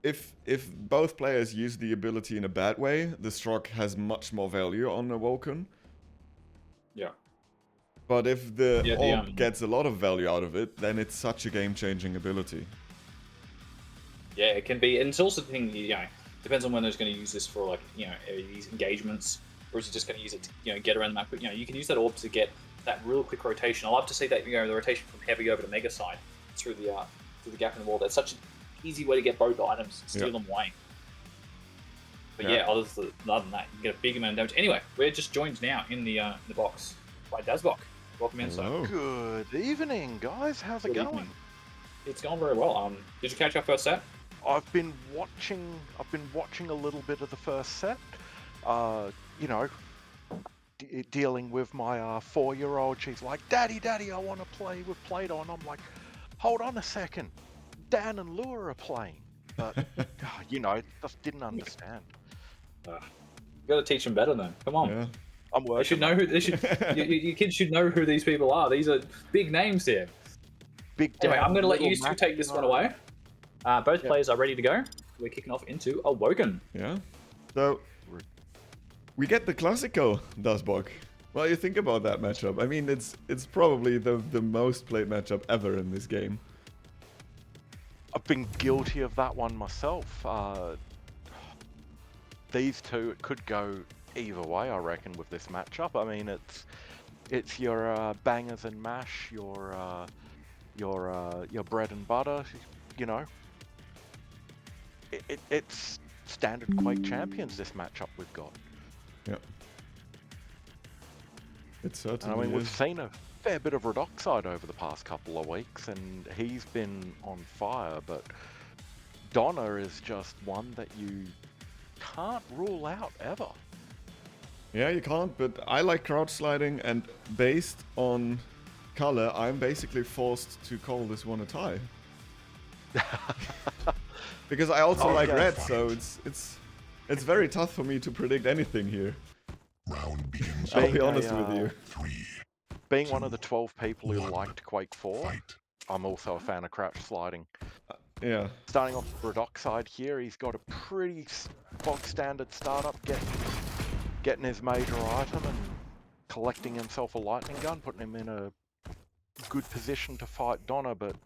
if both players use the ability in a bad way, the Strog has much more value on Awoken. Yeah. But if the Orb gets a lot of value out of it, then it's such a game-changing ability. Yeah, it can be, and it's also the thing, you know, Depends on when he's going to use this for, like, you know, these engagements, or is he just going to use it to, you know, get around the map. But, you know, you can use that orb to get that real quick rotation. I love to see that, you know, the rotation from heavy over to mega side through the gap in the wall. That's such an easy way to get both items and steal them away. But yeah, other than that, you get a big amount of damage. Anyway, we're just joined now in the box by Dazbok. Welcome in, sir. Good evening, guys. How's it Good going? evening. It's going very well. Did you catch our first set? I've been watching a little bit of the first set. You know, dealing with my 4-year-old. She's like, Daddy, I want to play with Play-Doh. And I'm like, hold on a second. Dan and Lua are playing. But, you know, just didn't understand. You got to teach them better, then. Come on. Yeah. I'm working. They should know who. They should. your kids should know who these people are. These are big names here. Big. Anyway, I'm going to let you two Little take this one away. Both players are ready to go. We're kicking off into Awoken. Yeah. So we get the classical Dazbok. Well, you think about that matchup. I mean, it's probably the most played matchup ever in this game. I've been guilty of that one myself. These two, it could go either way, I reckon, with this matchup. I mean, it's your bangers and mash, your bread and butter. You know, it's standard Quake Champions. This matchup we've got. Yeah. It certainly And I mean, we've is. seen a fair bit of Redoxide over the past couple of weeks, and he's been on fire. But Donna is just one that you can't rule out ever. Yeah, you can't, but I like crouch sliding, and based on color, I'm basically forced to call this one a tie. Because I also like red, so it's very tough for me to predict anything here. Round begins. I'll be honest with you. 3. Being one of the 12 people who liked Quake 4, Fight. I'm also a fan of crouch sliding. Yeah. Starting off with Redoxide here, he's got a pretty bog standard startup, getting his major item and collecting himself a lightning gun, putting him in a good position to fight Donna, but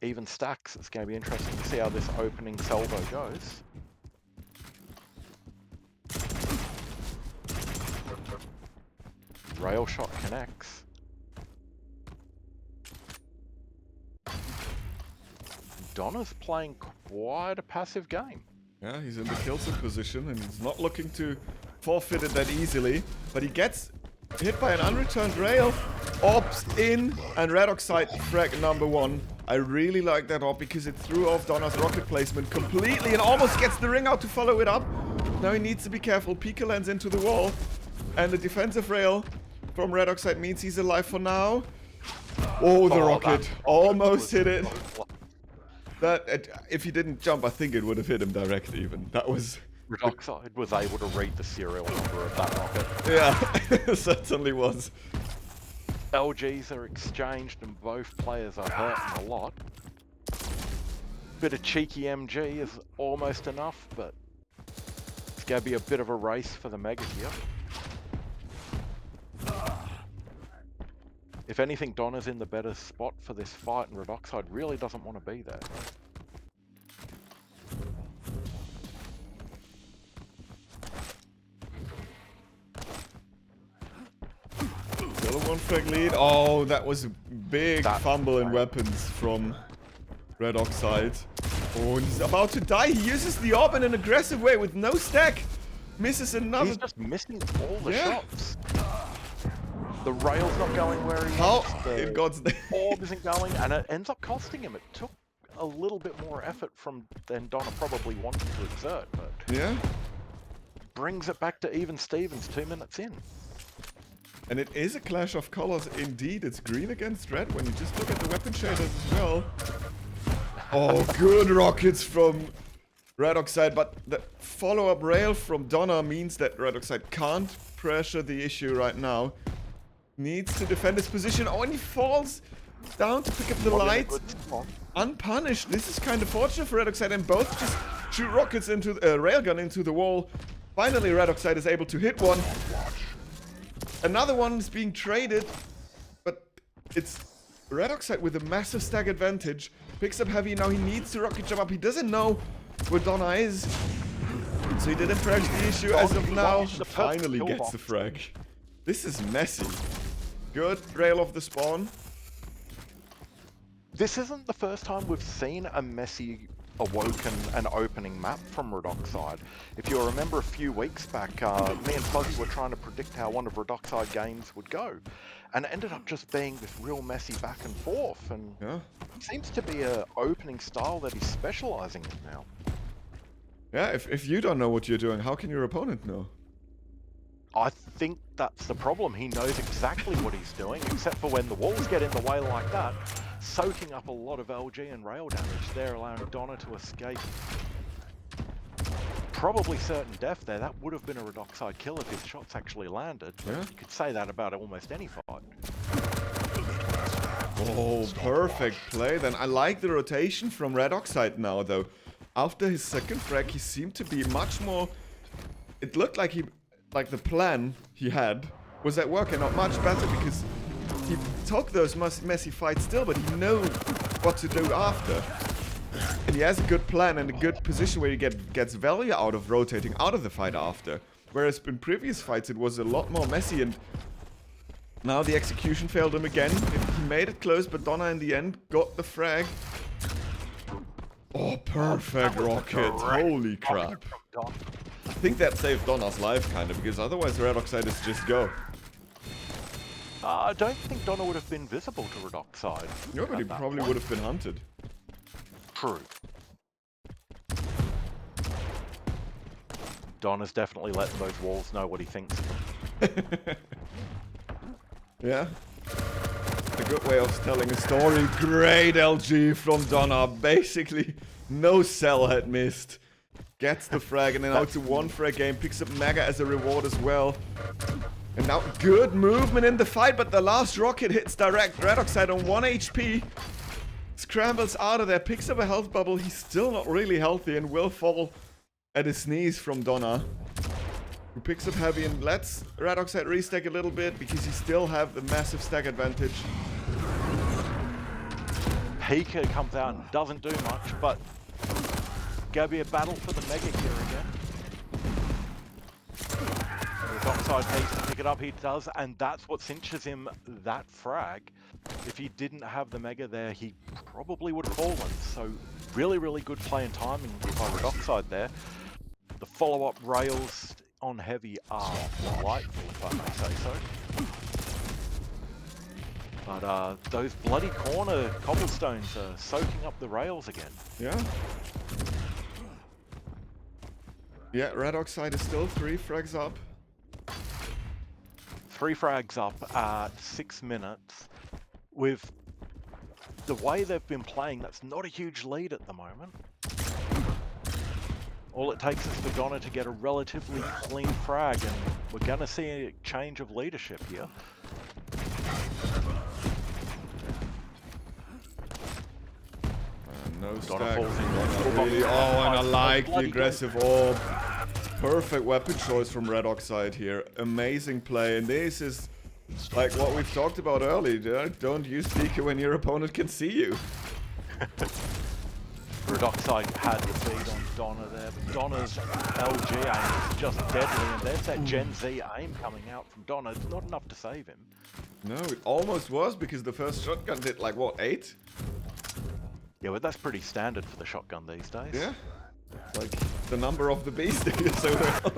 even stacks, it's going to be interesting to see how this opening salvo goes. Rail shot connects. Donna's playing quite a passive game. Yeah, he's in the kill sit position, and he's not looking to forfeit it that easily. But he gets hit by an unreturned rail, ops in, and Redoxide frag #1. I really like that op because it threw off Donna's rocket placement completely and almost gets the ring out to follow it up. Now he needs to be careful. Pika lands into the wall, and the defensive rail from Redoxide means he's alive for now. Oh, the rocket almost hit it. That if he didn't jump, I think it would have hit him directly. Even that was. Redoxide was able to read the serial number of that rocket. Yeah, it certainly was. LGs are exchanged and both players are hurting a lot. Bit of cheeky MG is almost enough, but it's going to be a bit of a race for the Mega here. If anything, Donna's in the better spot for this fight, and Redoxide really doesn't want to be there. Still a 1 frag lead. Oh, that was a big fumble in weapons from Redoxide. Oh, and he's about to die. He uses the orb in an aggressive way with no stack. Misses another. He's just missing all the shots. The rail's not going where he How wants. in God's name? Orb isn't going, and it ends up costing him. It took a little bit more effort than Donna probably wanted to exert, but Yeah. brings it back to even Stevens 2 minutes in. And it is a clash of colors indeed. It's green against red when you just look at the weapon shaders as well. Oh, good rockets from Redoxide, but the follow-up rail from Donna means that Redoxide can't pressure the issue right now. Needs to defend his position. Oh, and he falls down to pick up the light. Unpunished. This is kind of fortunate for Redoxide, and both just shoot rockets into railgun into the wall. Finally, Redoxide is able to hit one. Another one is being traded, but it's Redoxide with a massive stack advantage. Picks up heavy, now he needs to rocket jump up. He doesn't know where Donna is. So he didn't frag the issue as of now. Finally gets the frag. This is messy. Good rail off the spawn. This isn't the first time we've seen a messy Awoken and opening map from Redoxide. If you remember a few weeks back, me and Fuzzy were trying to predict how one of Redoxide games would go. And it ended up just being this real messy back and forth. And it seems to be an opening style that he's specializing in now. Yeah, if you don't know what you're doing, how can your opponent know? I think that's the problem. He knows exactly what he's doing, except for when the walls get in the way like that, soaking up a lot of LG and rail damage there, allowing Donna to escape. Probably certain death there. That would have been a Redoxide kill if his shots actually landed. Yeah. You could say that about almost any fight. Oh, perfect play then. I like the rotation from Redoxide now, though. After his second frag, he seemed to be much more... It looked like the plan he had was at work and not much better because he took those messy fights still, but he knows what to do after. And he has a good plan and a good position where he gets value out of rotating out of the fight after. Whereas in previous fights it was a lot more messy, and now the execution failed him again. He made it close, but Donna in the end got the frag. Oh, perfect rocket. Holy crap. I think that saved Donna's life, kind of, because otherwise Redoxide is just go. I don't think Donna would have been visible to Redoxide. No, but he probably would have been hunted. True. Donna's definitely letting those walls know what he thinks of them. Yeah. A good way of telling a story. Great LG from Donna. Basically, no cell had missed. Gets the frag and then out to one frag game. Picks up Mega as a reward as well. And now good movement in the fight, but the last rocket hits direct. Redoxide on 1 HP. Scrambles out of there, picks up a health bubble. He's still not really healthy and will fall at his knees from Donna, who picks up heavy and lets Redoxide restack a little bit because he still have the massive stack advantage. Pika comes out and doesn't do much, but gonna be a battle for the Mega here again. Redoxide needs to pick it up, he does, and that's what cinches him that frag. If he didn't have the Mega there, he probably would have fallen. So really, really good play and timing by Redoxide there. The follow-up rails on heavy are delightful, if I may say so. But those bloody corner cobblestones are soaking up the rails again. Yeah. Yeah, Redoxide is still 3 frags up. 3 frags up at 6 minutes. With the way they've been playing, that's not a huge lead at the moment. All it takes is for Donna to get a relatively clean frag, and we're going to see a change of leadership here. No Donna stack. falls in. Really, oh, and I like the aggressive orb. Perfect weapon choice from Redoxide here. Amazing play, and this is like what we've talked about earlier. Don't use Pika when your opponent can see you. Redoxide had the lead on Donna there, but Donna's LG aim is just deadly, and there's that Gen Z aim coming out from Donna. It's not enough to save him. No, it almost was, because the first shotgun did like, what, 8? Yeah, but that's pretty standard for the shotgun these days. Yeah. Like the number of the beast. So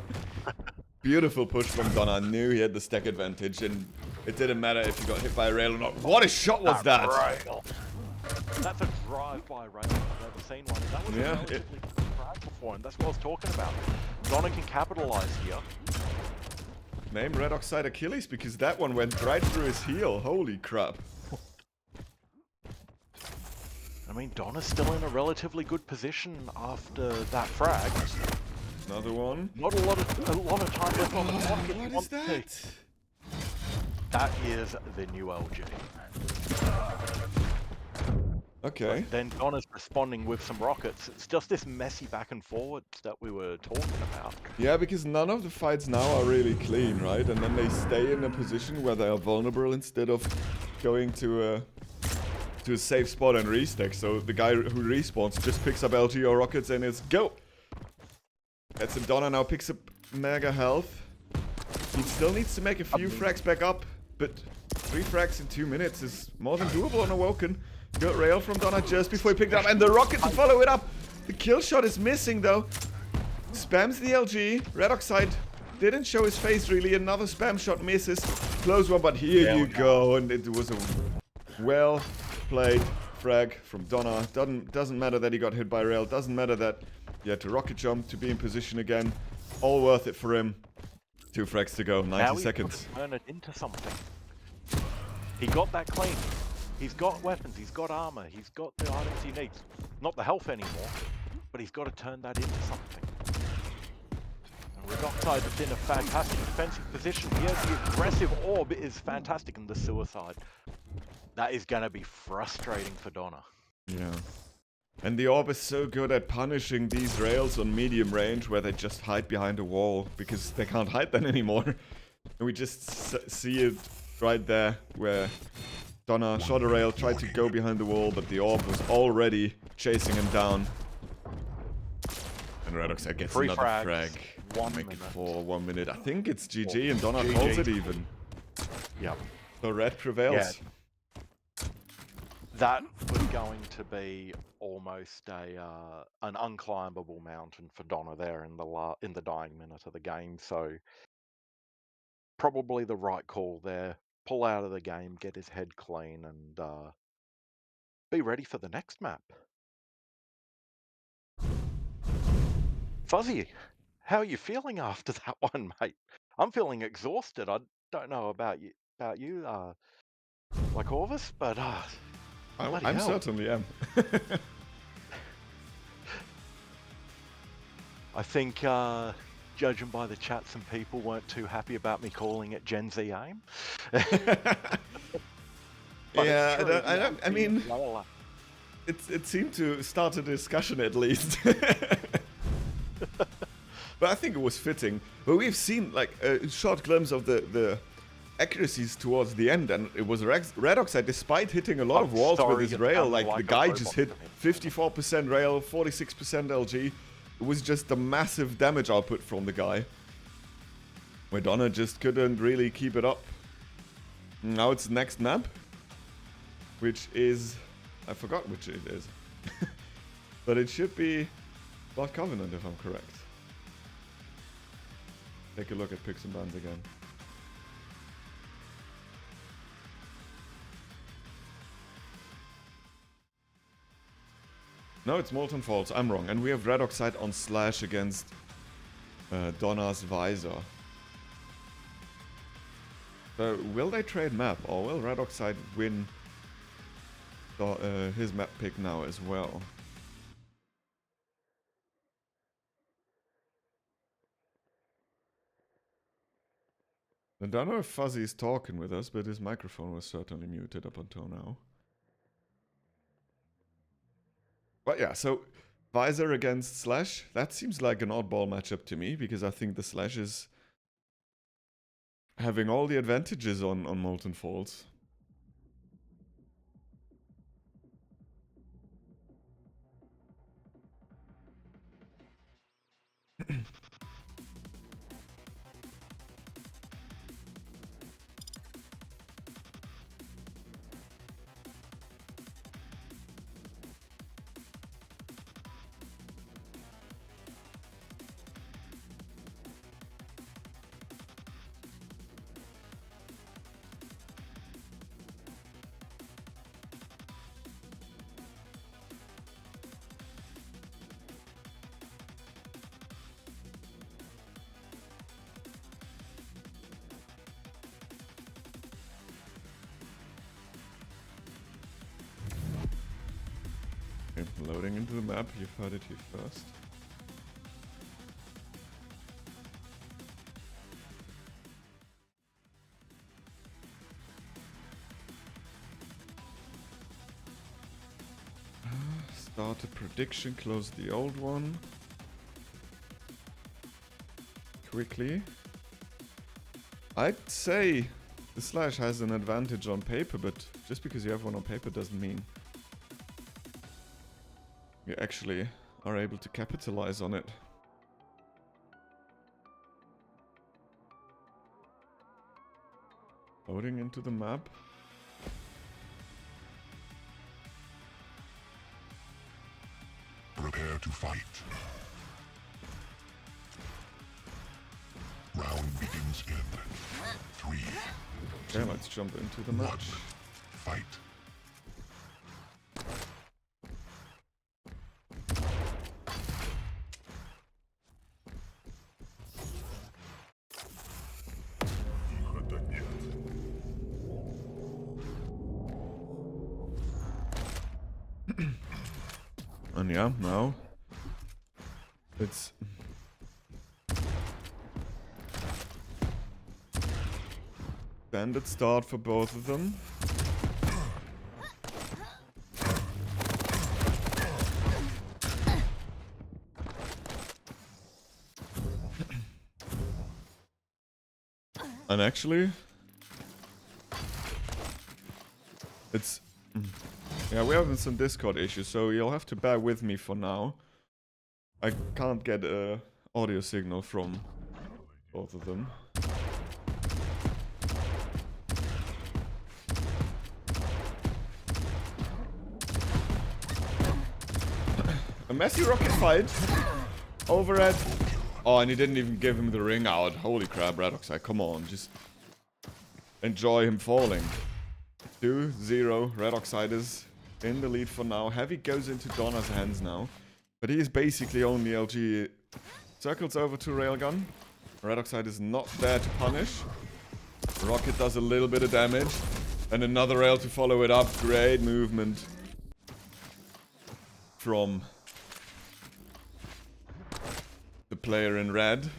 beautiful push from Donna. I knew he had the stack advantage, and it didn't matter if you got hit by a rail or not. What a shot was that? Rail. That's a drive-by rail I've never seen one. And that was a relatively good frag before, and that's what I was talking about. Donna can capitalize here. Name Redoxide Achilles, because that one went right through his heel. Holy crap. I mean, Donna's still in a relatively good position after that frag. Another one. Not a lot of time left on the clock. What is that? That is the new LG. Okay. But then Donna's responding with some rockets. It's just this messy back and forward that we were talking about. Yeah, because none of the fights now are really clean, right? And then they stay in a position where they are vulnerable instead of going to to a safe spot and restack. So the guy who respawns just picks up LG or rockets and it's go. That's a Donna now picks up mega health. He still needs to make a few frags back up, but 3 frags in 2 minutes is more than doable on Awoken. Good rail from Donna just before he picked up, and the rocket to follow it up. The kill shot is missing though. Spams the LG. Redoxide didn't show his face really. Another spam shot misses. Close one, but here you go, and it was a well played frag from Donna. Doesn't matter that he got hit by rail. Doesn't matter that he had to rocket jump to be in position again. All worth it for him. 2 frags to go, 90 seconds. Turn it into something. He got that clean. He's got weapons, he's got armor, he's got the items he needs. Not the health anymore, but he's got to turn that into something. And Redoxide is in a fantastic defensive position. Here, the aggressive orb is fantastic, and the suicide. That is going to be frustrating for Donna. Yeah. And the orb is so good at punishing these rails on medium range where they just hide behind a wall because they can't hide then anymore. And we just see it right there where Donna shot a rail, tried to go behind the wall, but the orb was already chasing him down. And Redoxide gets another frag. 1 Make it minute. for 1 minute. I think it's GG and Donna calls it even. Yep. So red prevails. Yeah. That was going to be almost an unclimbable mountain for Donna there in the dying minute of the game. So probably the right call there. Pull out of the game, get his head clean, and be ready for the next map. Fuzzy, how are you feeling after that one, mate? I'm feeling exhausted. I don't know about you, like Orvis, but I certainly am. I think, judging by the chat, some people weren't too happy about me calling it Gen Z AIM. Yeah, I mean, it seemed to start a discussion at least. But I think it was fitting. But we've seen like a short glimpse of the accuracies towards the end, and it was Redoxide, despite hitting a lot of walls with his rail, like the guy just hit 54% rail, 46% LG. It was just a massive damage output from the guy. Where Donna just couldn't really keep it up. Now it's next map, which is... I forgot which it is. But it should be Blood Covenant, if I'm correct. Take a look at picks and bans again. No, it's Molten Falls. I'm wrong. And we have Redoxide on Slash against Donna's Visor. So, will they trade map, or will Redoxide win his map pick now as well? I don't know if Fuzzy is talking with us, but his microphone was certainly muted up until now. But yeah, so Visor against Slash, that seems like an oddball matchup to me, because I think the Slash is having all the advantages on Molten Falls. Loading into the map, you've heard it here first. Start a prediction, close the old one. Quickly. I'd say the Slash has an advantage on paper, but just because you have one on paper doesn't mean we actually are able to capitalize on it. Loading into the map. Prepare to fight. Round begins in 3, Okay, let's jump into the 1. match. Fight. And yeah, now it's standard start for both of them. And actually, it's yeah, we're having some Discord issues, so you'll have to bear with me for now. I can't get a audio signal from both of them. A messy rocket fight over at... Oh, and he didn't even give him the ring out. Holy crap, Redoxide, come on, just enjoy him falling. 2-0, Redoxide is in the lead for now. Heavy goes into Donna's hands now, but he is basically only LG. Circles over to Railgun. Redoxide is not there to punish. Rocket does a little bit of damage, and another rail to follow it up. Great movement from the player in red.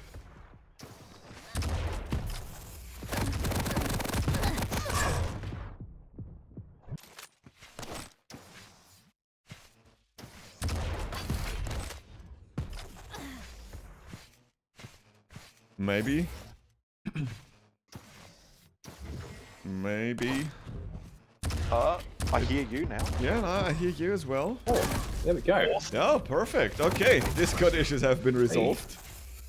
Maybe. Maybe. I hear you now. Yeah, no, I hear you as well. Oh, there we go. Oh, perfect. Okay, Discord issues have been resolved.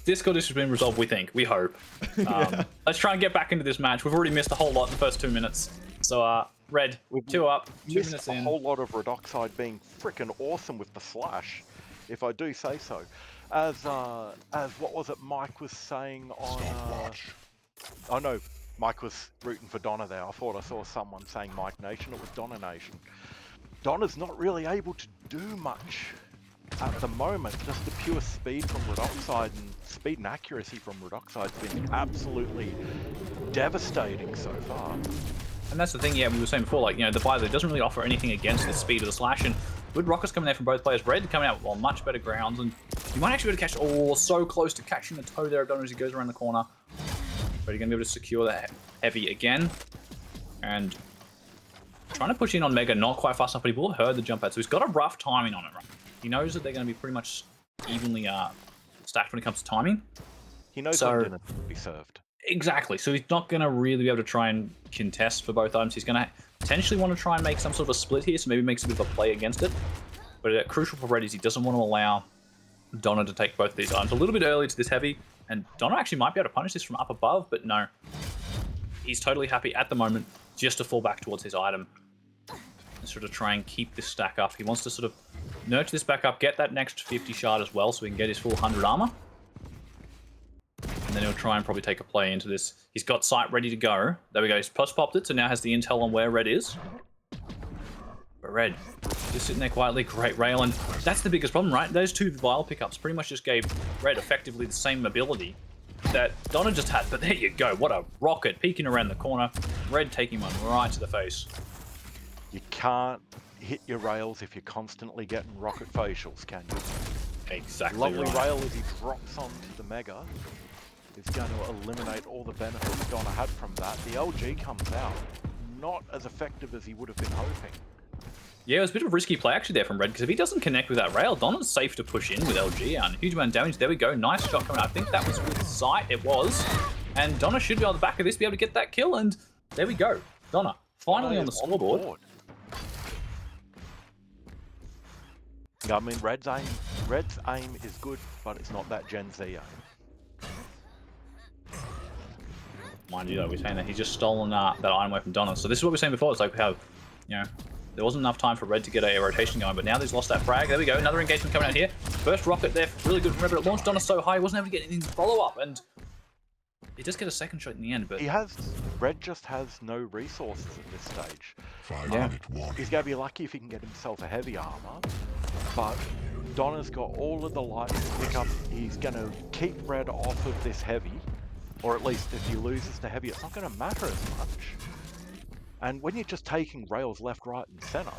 Discord issue has been resolved, we think. We hope. Let's try and get back into this match. We've already missed a whole lot in the first 2 minutes. So, Red, 2 up, 2 Missed minutes a in. whole lot of Redoxide being freaking awesome with the slash, if I do say so. As what was it Mike was saying on... Stopwatch. Oh no, Mike was rooting for Donna there. I thought I saw someone saying Mike Nation. It was Donna Nation. Donna's not really able to do much at the moment. Just the pure speed from Redoxide and speed and accuracy from Redoxide's been absolutely devastating so far. And that's the thing, yeah, we were saying before, like, you know, the Visor doesn't really offer anything against the speed of the slash, and good rockets coming there from both players. Red coming out on much better grounds, and you might actually be able to catch, oh, so close to catching the toe there of Donna as he goes around the corner. But you're going to be able to secure that Heavy again, and trying to push in on Mega, not quite fast enough, but he will have heard the jump out, so he's got a rough timing on it, right? He knows that they're going to be pretty much evenly stacked when it comes to timing. He knows So- when dinner to be served. Exactly, so he's not going to really be able to try and contest for both items. He's going to potentially want to try and make some sort of a split here, so maybe makes a bit of a play against it. But crucial for Red is he doesn't want to allow Donna to take both of these items. A little bit early to this Heavy, and Donna actually might be able to punish this from up above, but no. He's totally happy at the moment just to fall back towards his item and sort of try and keep this stack up. He wants to sort of nurture this back up, get that next 50 shard as well so he can get his full 100 armor. And then he'll try and probably take a play into this. He's got sight ready to go. There we go. He's popped it, so now has the intel on where Red is. But Red, just sitting there quietly. Great rail, and that's the biggest problem, right? Those two vial pickups pretty much just gave Red effectively the same ability that Donna just had. But there you go. What a rocket peeking around the corner. Red taking one right to the face. You can't hit your rails if you're constantly getting rocket facials, can you? Exactly Lovely right. rail as he drops onto the Mega is going to eliminate all the benefits Donna had from that. The LG comes out not as effective as he would have been hoping. Yeah, it was a bit of a risky play actually there from Red, because if he doesn't connect with that rail, Donna's safe to push in with LG, and huge amount of damage. There we go. Nice shot coming out. I think that was with sight. It was. And Donna should be on the back of this, be able to get that kill, and there we go. Donna finally on the scoreboard. Yeah, I mean, Red's aim is good, but it's not that Gen Z aim. Mind you, though, we're saying that he's just stolen that item away from Donna. So this is what we were saying before. It's like how, you know, there wasn't enough time for Red to get a rotation going, but now he's lost that frag. There we go. Another engagement coming out here. First rocket there, really good from Red, but it launched Donna so high, he wasn't able to get anything follow-up, and he does get a second shot in the end, but... Red just has no resources at this stage. 5-minute warning. He's going to be lucky if he can get himself a heavy armor, but Donna's got all of the light to pick up. He's going to keep Red off of this heavy, or at least if he loses to heavy, it's not going to matter as much. And when you're just taking rails left, right, and center...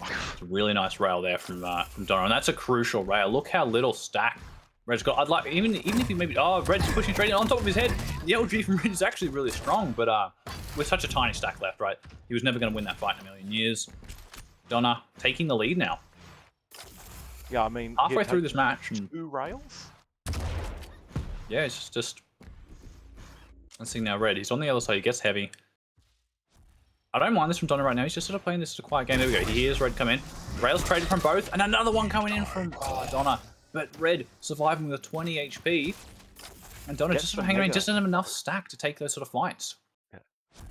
It's a really nice rail there from Donna, and that's a crucial rail. Look how little stack Red's got. I'd like, even if he maybe... Oh, Red's pushing straight in on top of his head. The LG from Red is actually really strong, but with such a tiny stack left, right, he was never going to win that fight in a million years. Donna taking the lead now. Yeah, I mean... Halfway through this match. And, 2 rails? yeah, it's just... Let's see now, Red. He's on the other side. He gets heavy. I don't mind this from Donna right now. He's just sort of playing this as a quiet game. There we go. He hears Red come in. Rails traded from both, and another one coming in from Donna. But Red surviving with a 20 HP. And Donna just sort of hanging around. Just doesn't have enough stack to take those sort of fights. Yeah.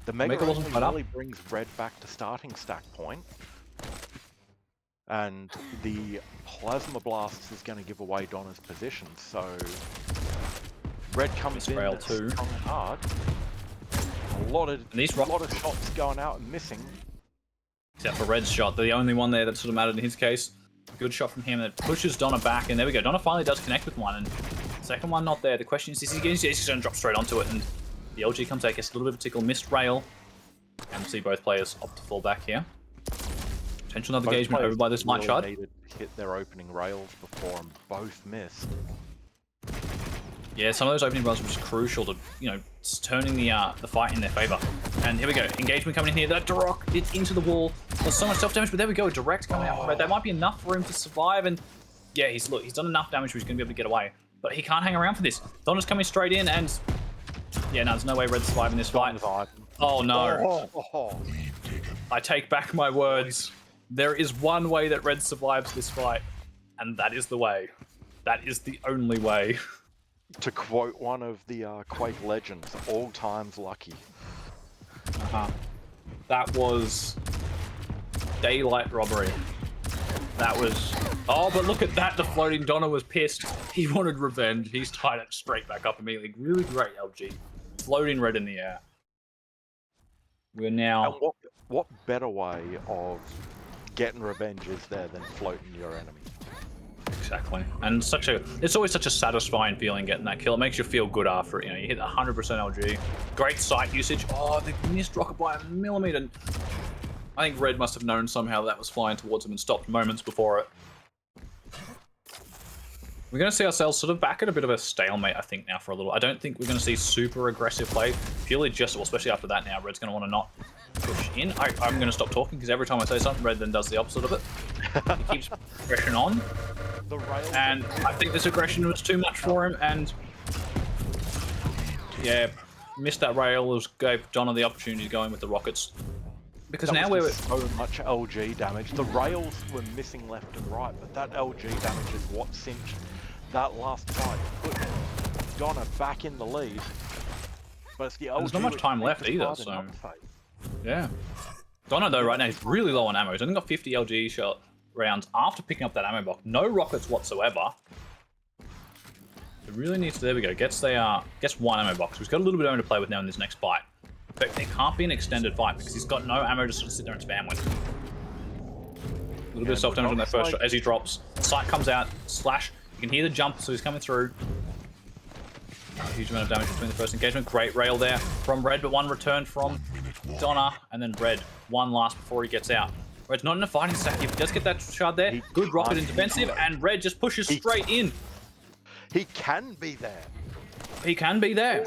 The Mega wasn't put up. really brings Red back to starting stack point. And the Plasma Blast is going to give away Donna's position. So Red comes in rail too. strong and hard. A lot of shots going out and missing. Except for Red's shot, the only one there that sort of mattered in his case. Good shot from him that pushes Donna back, and there we go. Donna finally does connect with one, and second one not there. The question is he going to drop straight onto it? And the LG comes out, gets a little bit of a tickle, missed rail, and we see both players opt to fall back here. Potential another engagement over by this light shard. Needed to hit their opening rails before, and both missed. Yeah, some of those opening rails was crucial to, you know, turning the fight in their favor. And here we go, engagement coming in here. That Darok, it's into the wall. There's so much self damage, but there we go, a direct coming out from Red. That might be enough for him to survive. And yeah, he's done enough damage where he's going to be able to get away. But he can't hang around for this. Donna's coming straight in, and yeah, no, there's no way Red's surviving this fight. Oh no! I take back my words. There is one way that Red survives this fight, and that is the way. That is the only way. To quote one of the Quake legends, all times lucky. That was daylight robbery. That was... Oh, but look at that, the floating Donna was pissed. He wanted revenge. He's tied it straight back up immediately. Really great LG. Floating Red in the air. We're now... And what better way of getting revenge is there than floating your enemy? Exactly, and it's always such a satisfying feeling getting that kill. It makes you feel good after it. You know, you hit 100% LG, great sight usage. Oh, they missed rocket by a millimeter. I think Red must have known somehow that was flying towards him and stopped moments before it. We're going to see ourselves sort of back at a bit of a stalemate, I think, now for a little. I don't think we're going to see super aggressive play, purely just, well, especially after that now, Red's going to want to not push in. I'm going to stop talking, because every time I say something, Red then does the opposite of it. He keeps aggression on. And I think this aggression was too much for him, and yeah, missed that rail, gave Donna the opportunity to go in with the rockets. Because now we're so much LG damage. The rails were missing left and right, but that LG damage is what cinched that last fight, put Donna back in the lead. But it's the LG. There's not much time left either, so yeah. Donna though right now is really low on ammo. He's only got 50 LG shot rounds after picking up that ammo box. No rockets whatsoever. It really needs to, there we go, gets one ammo box. He's got a little bit of ammo to play with now in this next fight. But it can't be an extended fight because he's got no ammo to sort of sit there and spam with. A little bit of self-damage on that first shot as he drops. Sight comes out, slash. You can hear the jump, so he's coming through. A huge amount of damage between the first engagement. Great rail there from Red, but one return from Donna, and then Red, one last before he gets out. Red's not in a fighting stack. If he does get that shard there, good rocket in defensive, and Red just pushes straight in. He can be there. He can be there.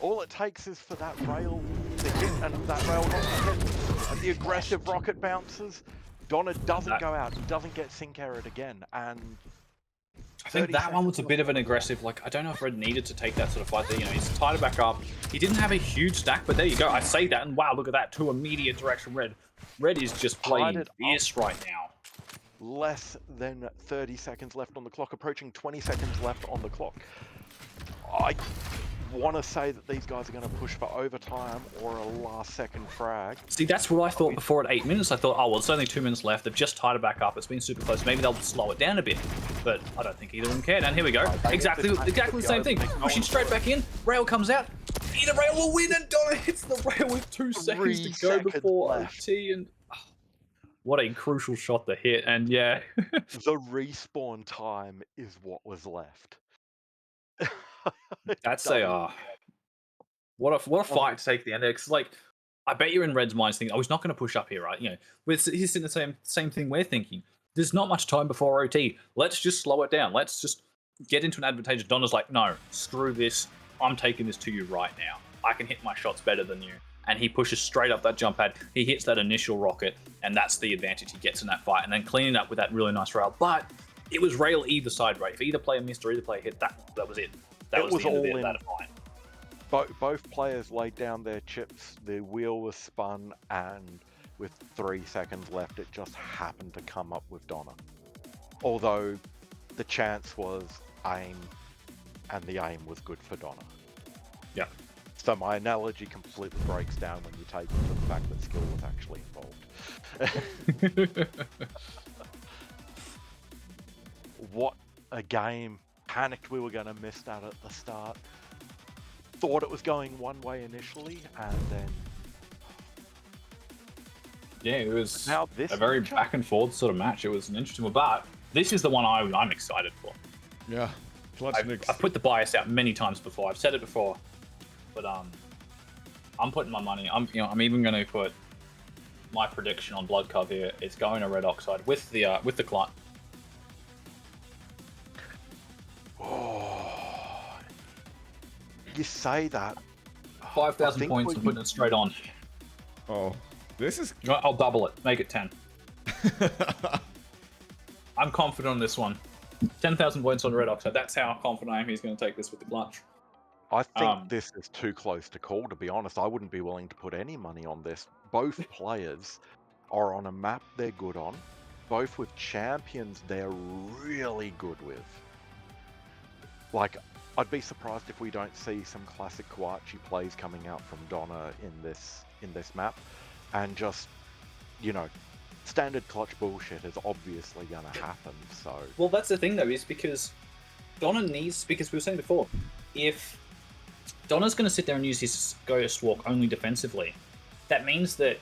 All it takes is for that rail to hit, and that rail not to hit, and the aggressive rocket bounces. Donna doesn't go out. He doesn't get sync errored again, and I think that one was a bit of an aggressive, like, I don't know if Red needed to take that sort of fight there. You know, he's tied it back up. He didn't have a huge stack, but there you go. I say that, and wow, look at that. 2 immediate direction Red. Red is just Tied playing it up. fierce right now. Less than 30 seconds left on the clock, approaching 20 seconds left on the clock. I want to say that these guys are going to push for overtime or a last-second frag. See, that's what I thought before at 8 minutes. I thought, oh, well, it's only 2 minutes left. They've just tied it back up. It's been super close. Maybe they'll slow it down a bit. But I don't think either of them cared. And here we go. Exactly the same thing. Pushing straight back in. Rail comes out. Either Rail will win, and Donna hits the rail with 2 seconds to go before OT. And what a crucial shot to hit. And yeah. The respawn time is what was left. That's what a fight to take the end there. Because like, I bet you're in Red's minds thinking, oh, he's not going to push up here, right? You know, he's thinking the same thing we're thinking. There's not much time before OT. Let's just slow it down. Let's just get into an advantage. Donna's like, no, screw this. I'm taking this to you right now. I can hit my shots better than you. And he pushes straight up that jump pad. He hits that initial rocket, and that's the advantage he gets in that fight. And then cleaning up with that really nice rail. But it was rail either side, right? If either player missed or either player hit, that was it. That was the end of that fight. Both players laid down their chips, the wheel was spun, and with 3 seconds left, it just happened to come up with Donna. Although the chance was aim, and the aim was good for Donna. Yeah. So my analogy completely breaks down when you take into the fact that skill was actually involved. What a game. Panicked we were going to miss that at the start. Thought it was going one way initially, and then... Yeah, it was now a very back and forth sort of match. It was an interesting one, but this is the one I'm excited for. Yeah, I've put the bias out many times before. I've said it before, but I'm putting my money. I'm even going to put my prediction on Blood Cove here. It's going to Redoxide with the clutch. Oh, you say that. 5,000 points and putting it straight on. Oh, this is... I'll double it. Make it 10. I'm confident on this one. 10,000 points on Redoxide. That's how confident I am he's going to take this with the clutch. I think this is too close to call, to be honest. I wouldn't be willing to put any money on this. Both players are on a map they're good on. Both with champions they're really good with. Like, I'd be surprised if we don't see some classic Kuachi plays coming out from Donna in this map. And just, you know, standard clutch bullshit is obviously going to happen, so... Well, that's the thing, though, is because Donna needs... Because we were saying before, if Donna's going to sit there and use his Ghost Walk only defensively, that means that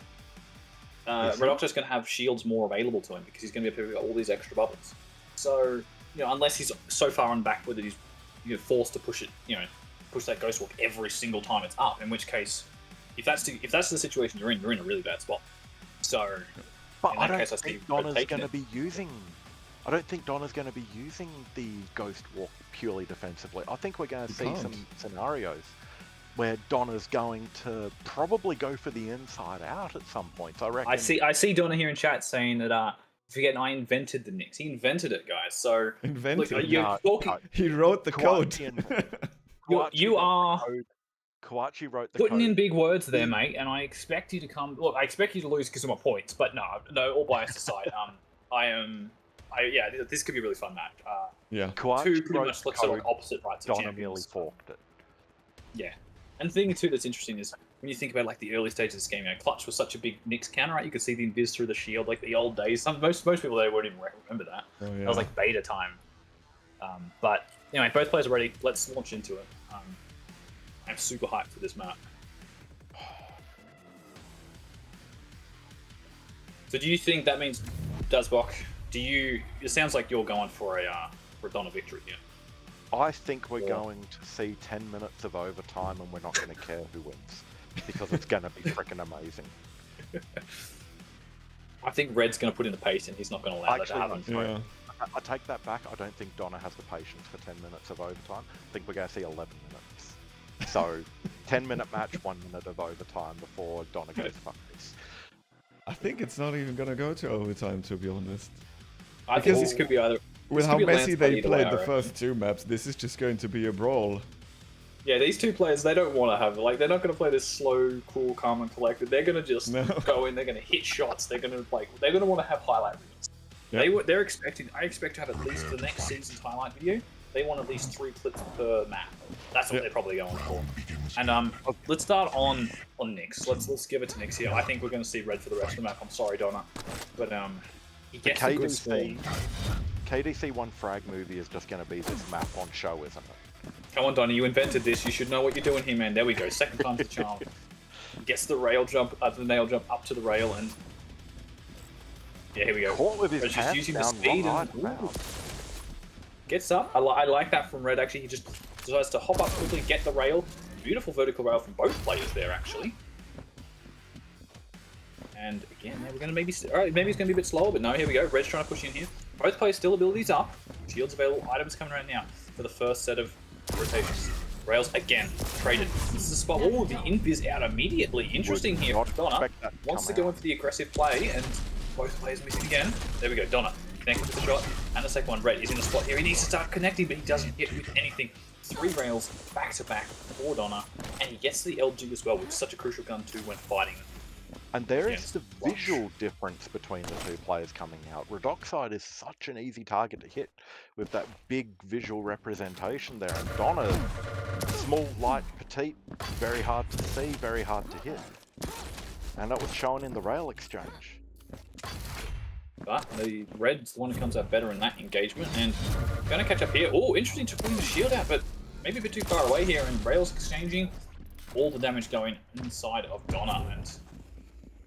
Redoxo's going to have shields more available to him because he's going to be able to get all these extra bubbles. So, you know, unless he's so far on backward that he's forced to push it, push that Ghost Walk every single time it's up, in which case... If that's the situation you're in a really bad spot. So, but I don't think Donna's going to be using. I don't think Donna's going to be using the Ghost Walk purely defensively. I think we're going to see some scenarios where Donna's going to probably go for the inside out at some point. I reckon. I see Donna here in chat saying that. Forget I invented the Nix. He invented it, guys. So invented. Look, he wrote the code. You are. Kuachi wrote the putting code. In big words there, mate, and I expect you to come. Look, I expect you to lose because of my points, but no, all bias aside, this could be a really fun match. Yeah, Kuachi two pretty much sort of opposite rights of Donna champions. nearly forked it. Yeah, and the thing too that's interesting is when you think about like the early stages of this game, Clutch was such a big Nix counter, right? You could see the invis through the shield, like the old days. Most people there wouldn't even remember that. Oh, yeah. That was like beta time. But anyway, both players are ready. Let's launch into it. I'm super hyped for this map. So do you think that means, Dazbok, it sounds like you're going for a Donna victory here. I think we're going to see 10 minutes of overtime and we're not going to care who wins. Because it's going to be freaking amazing. I think Red's going to put in the pace and he's not going to allow that to happen. Yeah. I take that back. I don't think Donna has the patience for 10 minutes of overtime. I think we're going to see 11 minutes. So, 10-minute match, 1 minute of overtime before Donna goes fuck this. I think it's not even gonna go to overtime, to be honest. I think this could be either... With how messy they played the first two maps, this is just going to be a brawl. Yeah, these two players, they don't want to have, like, they're not going to play this slow, cool, calm, and collected. They're going to just go in, they're going to hit shots, they're going to, like, they're going to want to have highlight videos. Yep. They're expecting, I expect to have at least the next season's highlight video, they want at least 3 clips per map. That's what they're probably going for. And let's start on Nyx. Let's give it to Nyx here. I think we're going to see Red for the rest of the map. I'm sorry, Donna. But, he gets a good swarm. KDC 1 frag movie is just going to be this map on show, isn't it? Come on, Donna, you invented this. You should know what you're doing here, man. There we go. Second time's the charm. Gets the rail jump, the nail jump up to the rail, and yeah, here we go. Caught with his Red's just pants using the down, speed and gets up. I like that from Red. Actually, he just decides to hop up quickly, get the rail. Beautiful vertical rail from both players there, actually. And again, we're going to maybe it's going to be a bit slower, but no, here we go. Red's trying to push in here. Both players still abilities up. Shields available. Items coming around now for the first set of rotations. Rails again, traded. This is a spot. Oh, the invis out immediately. Interesting here. Donna wants to go in for the aggressive play, and both players missing again. There we go. Donna connected with the shot, and the second one. Red is in the spot here. He needs to start connecting, but he doesn't hit with anything. 3 rails back to back for Donna, and he gets the LG as well, which is such a crucial gun too when fighting. And there is the visual difference between the two players coming out. Redoxide is such an easy target to hit with that big visual representation there. And Donna, small, light, petite, very hard to see, very hard to hit. And that was shown in the rail exchange. But the Red's the one who comes out better in that engagement, and going to catch up here. Oh, interesting to putting the shield out, but maybe a bit too far away here, and rails exchanging. All the damage going inside of Donna, and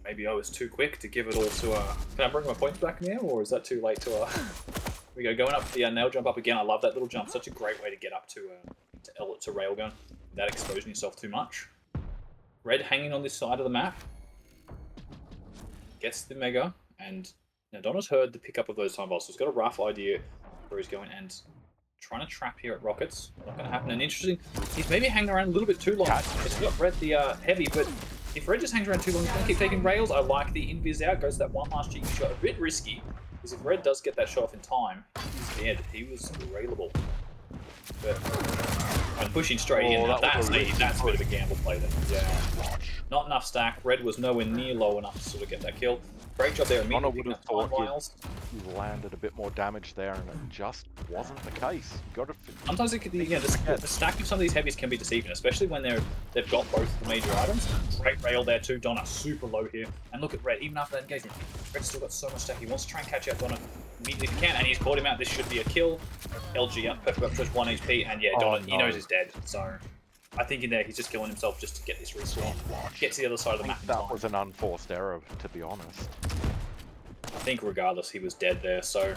maybe I was too quick to give it all to can I bring my points back now, or is that too late to Here we go, going up the nail jump up again. I love that little jump. Such a great way to get up to railgun without exposing yourself too much. Red hanging on this side of the map. Gets the mega, and now Donna's heard the pickup of those time bombs, so he's got a rough idea where he's going, and trying to trap here at Rockets. Not going to happen. And interesting, he's maybe hanging around a little bit too long. It's got Red the heavy, but if Red just hangs around too long, he's going to keep taking rails. I like the invis out. Goes that one last cheeky shot. A bit risky, because if Red does get that shot off in time, he's dead. He was railable. But and pushing straight in, that's a bit of a gamble play there. Yeah. Not enough stack. Red was nowhere near low enough to sort of get that kill. Great job there. Donna would have thought he landed a bit more damage there, and it just wasn't the case. You got to. Sometimes it could be, the stack of some of these heavies can be deceiving, especially when they've got both the major items. Great rail there too. Donna super low here, and look at Red. Even after that engagement, Red's still got so much stack. He wants to try and catch out Donna immediately if he can, and he's caught him out. This should be a kill. LG up, perfect up, just 1 HP, and yeah, Donna, he knows he's dead. So I think in there he's just killing himself just to get this respawn. Get to the other side of the map. That was an unforced error, to be honest. I think regardless he was dead there, so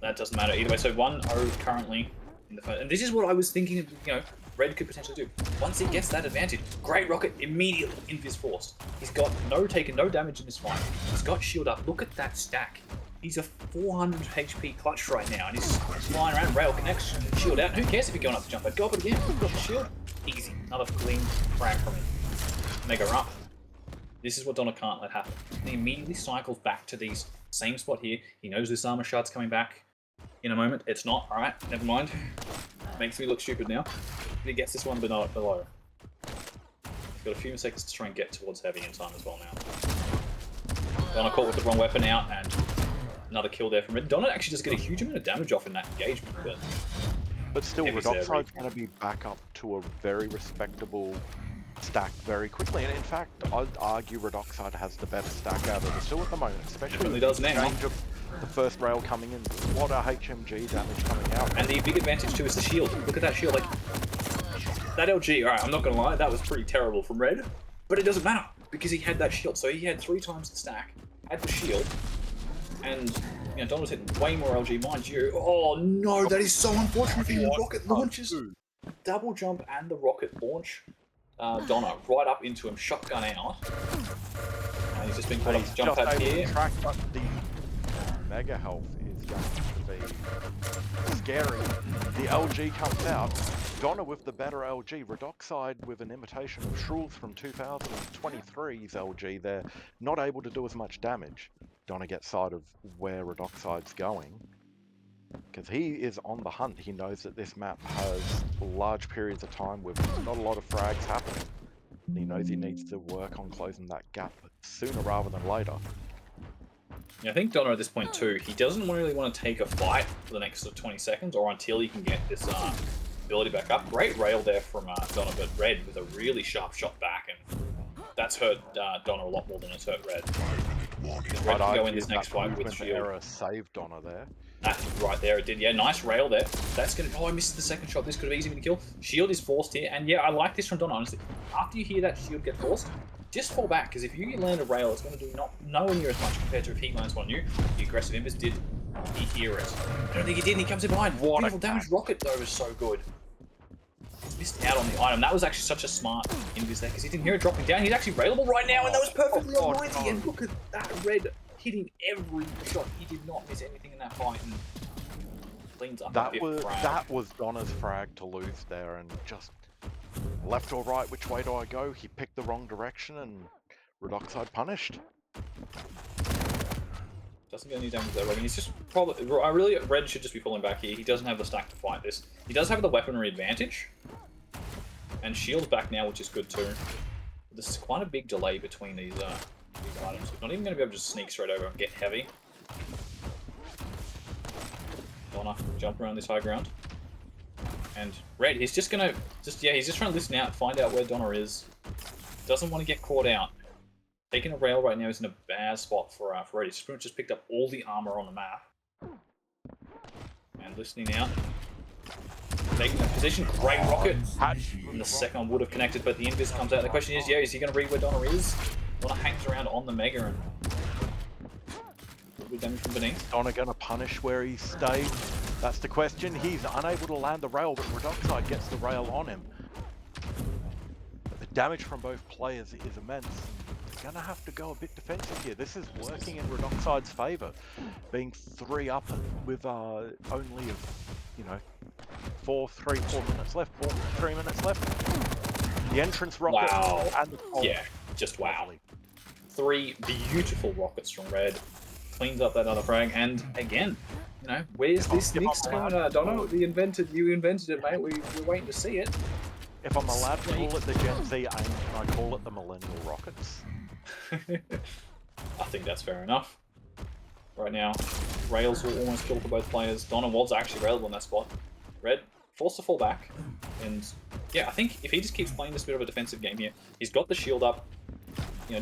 that doesn't matter either way. So 1-0 currently in the first, and this is what I was thinking. Red could potentially do once he gets that advantage. Great rocket immediately invis forced. He's got taken no damage in this fight. He's got shield up. Look at that stack. He's a 400 HP clutch right now, and he's flying around, rail connection, shield out. Who cares if you're going up the jump pad? Go up it again. Got the shield. Easy. Another clean frag from him. Mega up. This is what Donna can't let happen. He immediately cycles back to these same spot here. He knows this armor shard's coming back in a moment. It's not. All right, never mind. Makes me look stupid now. He gets this one, but not below. He's got a few seconds to try and get towards heavy in time as well now. Donna caught with the wrong weapon out, and another kill there from Red. Donna actually just get a huge amount of damage off in that engagement, but still, Redoxide's going to be back up to a very respectable stack very quickly. And in fact, I'd argue Redoxide has the better stack out of the two at the moment, especially with does now. The first rail coming in. What a HMG damage coming out. And the big advantage too is the shield. Look at that shield. Like that LG. All right, I'm not going to lie, that was pretty terrible from Red, but it doesn't matter because he had that shield. So he had 3 times the stack, had the shield, and Don was hitting way more LG, mind you. Oh no, that is so unfortunate for him. The rocket launches, double jump and the rocket launch. Donna right up into him, shotgun out. And he's just been caught up to jump pad here. The mega health is going to be scary. The LG comes out. Donna with the better LG. Redoxide with an imitation of Shruls from 2023's LG. They're not able to do as much damage. Donna gets sight of where Redoxide's going. Because he is on the hunt. He knows that this map has large periods of time with not a lot of frags happening. And he knows he needs to work on closing that gap sooner rather than later. Yeah, I think Donna at this point too, he doesn't really want to take a fight for the next sort of 20 seconds or until he can get this ability back up. Great rail there from Donna, but Red with a really sharp shot back, and that's hurt Donna a lot more than it's hurt Red. Red can go in this next fight with shield. Error saved Donna there. That right there, it did. Yeah, nice rail there. That's gonna. Oh, I missed the second shot. This could have easily been a kill. Shield is forced here, and yeah, I like this from Donna. Honestly, after you hear that shield get forced, just fall back, because if you land a rail, it's going to do nowhere near as much compared to if he lands one you. The aggressive Invis did he hear it? I don't think he did, and he comes in behind. What beautiful damage rocket though was so good. Missed out on the item. That was actually such a smart Invis there, because he didn't hear it dropping down. He's actually railable right now, and that was perfectly on 90. And look at that Red hitting every shot. He did not miss anything in that fight. And cleans up that was Donna's frag to lose there, and just left or right, which way do I go? He picked the wrong direction, and Redoxide punished. Doesn't get any damage there. I mean, he's just probably. Red should just be pulling back here. He doesn't have the stack to fight this. He does have the weaponry advantage, and shield's back now, which is good too. But there's quite a big delay between these items. We're not even going to be able to just sneak straight over and get heavy. Donna jump around this high ground. And Red, he's just gonna he's just trying to listen out, find out where Donna is. Doesn't want to get caught out. Taking a rail right now is in a bad spot for Red. He's pretty much just picked up all the armor on the map. And listening out. Taking the position, great rocket. And the second one would have connected, but the Invis comes out. The question is, is he gonna read where Donna is? Donna hangs around on the Mega and with damage from beneath. Donna gonna punish where he stayed? That's the question. He's unable to land the rail, but Redoxide gets the rail on him. But the damage from both players is immense. They're gonna have to go a bit defensive here. This is working in Redoxide's favour, being 3 up with only 4 minutes left. 3 minutes left. The entrance rocket and the pole. Yeah, just wow. 3 beautiful rockets from Red. Cleans up that other frag, and again, where's this next one? Donna, you invented it, mate. We're waiting to see it. If I'm allowed to call it the Gen Z aim, can I call it the Millennial Rockets? I think that's fair enough. Right now, rails will almost kill for both players. Donna was actually railable in that spot. Red forced to fall back, and yeah, I think if he just keeps playing this bit of a defensive game here, he's got the shield up.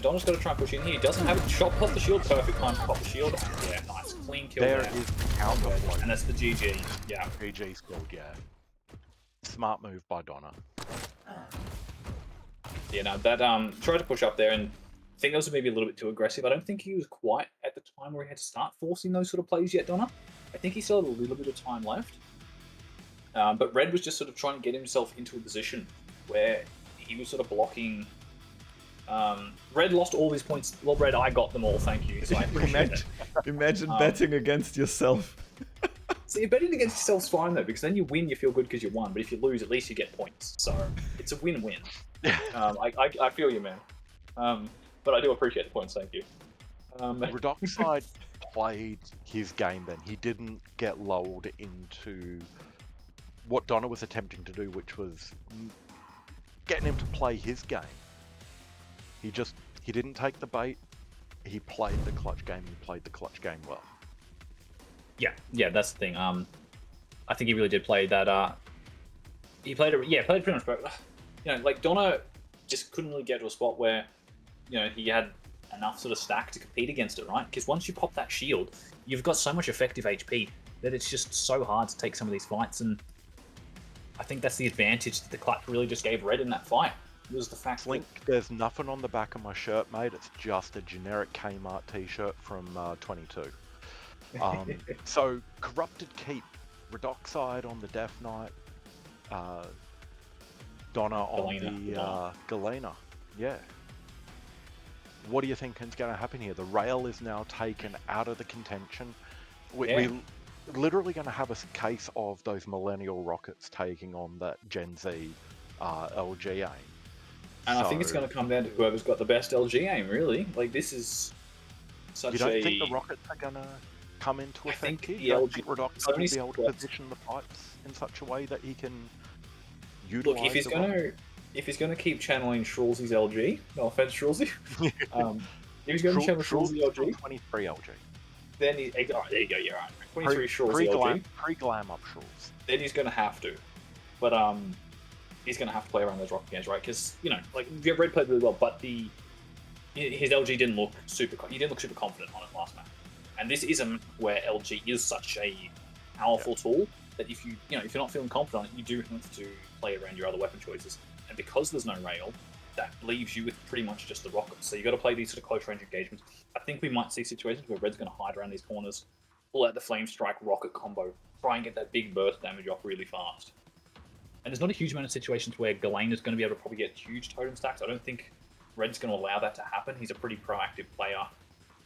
Donna's got to try and push in here. He doesn't have a shot plus the shield. Perfect time to pop the shield. Yeah, nice. Clean kill there. There is the counter. And that's the GG. Yeah. GG scored, yeah. Smart move by Donna. Yeah, no, that tried to push up there, and I think that was maybe a little bit too aggressive. I don't think he was quite at the time where he had to start forcing those sort of plays yet, Donna. I think he still had a little bit of time left. But Red was just sort of trying to get himself into a position where he was sort of blocking. Red lost all his points. Well, Red, I got them all, thank you. So I appreciate it. Imagine betting against yourself. See, betting against yourself's fine though, because then you win, you feel good because you won. But if you lose, at least you get points. So it's a win-win. I feel you, man. But I do appreciate the points, thank you. Redoxide played his game then. He didn't get lulled into what Donna was attempting to do, which was getting him to play his game. He didn't take the bait. He played the clutch game. He played the clutch game well. Yeah, that's the thing. I think he really did play that. He played it. Yeah, played pretty much. But like Donna just couldn't really get to a spot where he had enough sort of stack to compete against it, right? Because once you pop that shield, you've got so much effective HP that it's just so hard to take some of these fights. And I think that's the advantage that the clutch really just gave Red in that fight. Was the fact Link, there's nothing on the back of my shirt, mate. It's just a generic Kmart t-shirt from 22. So, Corrupted Keep, Redoxide on the Death Knight, Donna on the Galena. Yeah. What do you think is going to happen here? The rail is now taken out of the contention. We're literally going to have a case of those Millennial Rockets taking on that Gen Z LG aim. And I think it's going to come down to whoever's got the best LG aim, really. Like, this is such a... You don't think the Rockets are going to come into I effect think here? the Do you LG think Redoxide only will be able to squats. position the pipes in such a way that he can Look, utilize if he's gonna keep channeling Shrawlsy's LG, no offense, Shrawlsy, if he's gonna channel Shrawlsy LG, 23 LG. then oh, there you go, you're right. 23 Shrawlsy LG. Pre-glam up Shrawls. Then he's gonna have to, but he's gonna have to play around those rocket games, right? Because like Red played really well, but his LG didn't look super. He didn't look super confident on it last match. And this is a map where LG is such a powerful tool that if if you're not feeling confident on it, you do have to play around your other weapon choices. And because there's no rail, that leaves you with pretty much just the rockets. So you got to play these sort of close range engagements. I think we might see situations where Red's going to hide around these corners, pull out the flame strike rocket combo, try and get that big burst damage off really fast. And there's not a huge amount of situations where Ghislaine is going to be able to probably get huge totem stacks. I don't think Red's going to allow that to happen. He's a pretty proactive player.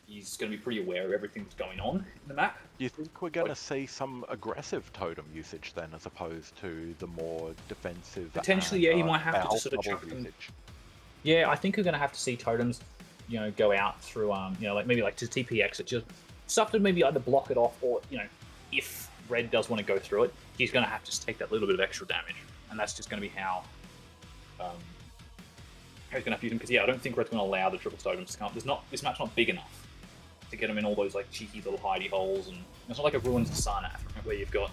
He's going to be pretty aware of everything that's going on in the map. Do you think we're going to see some aggressive totem usage then, as opposed to the more defensive? Potentially, yeah, he might have to just sort of chuck them. Yeah, I think we're going to have to see totems, go out through, like maybe like to TP exit, just stuff to maybe either block it off or, if Red does want to go through it, he's going to have to just take that little bit of extra damage, and that's just going to be how he's going to have to use him. Because I don't think Red's going to allow the triple totems to come. This map's not big enough to get them in all those like cheeky little hidey holes, and it's not like a Ruins of Sarnath, right, where you've got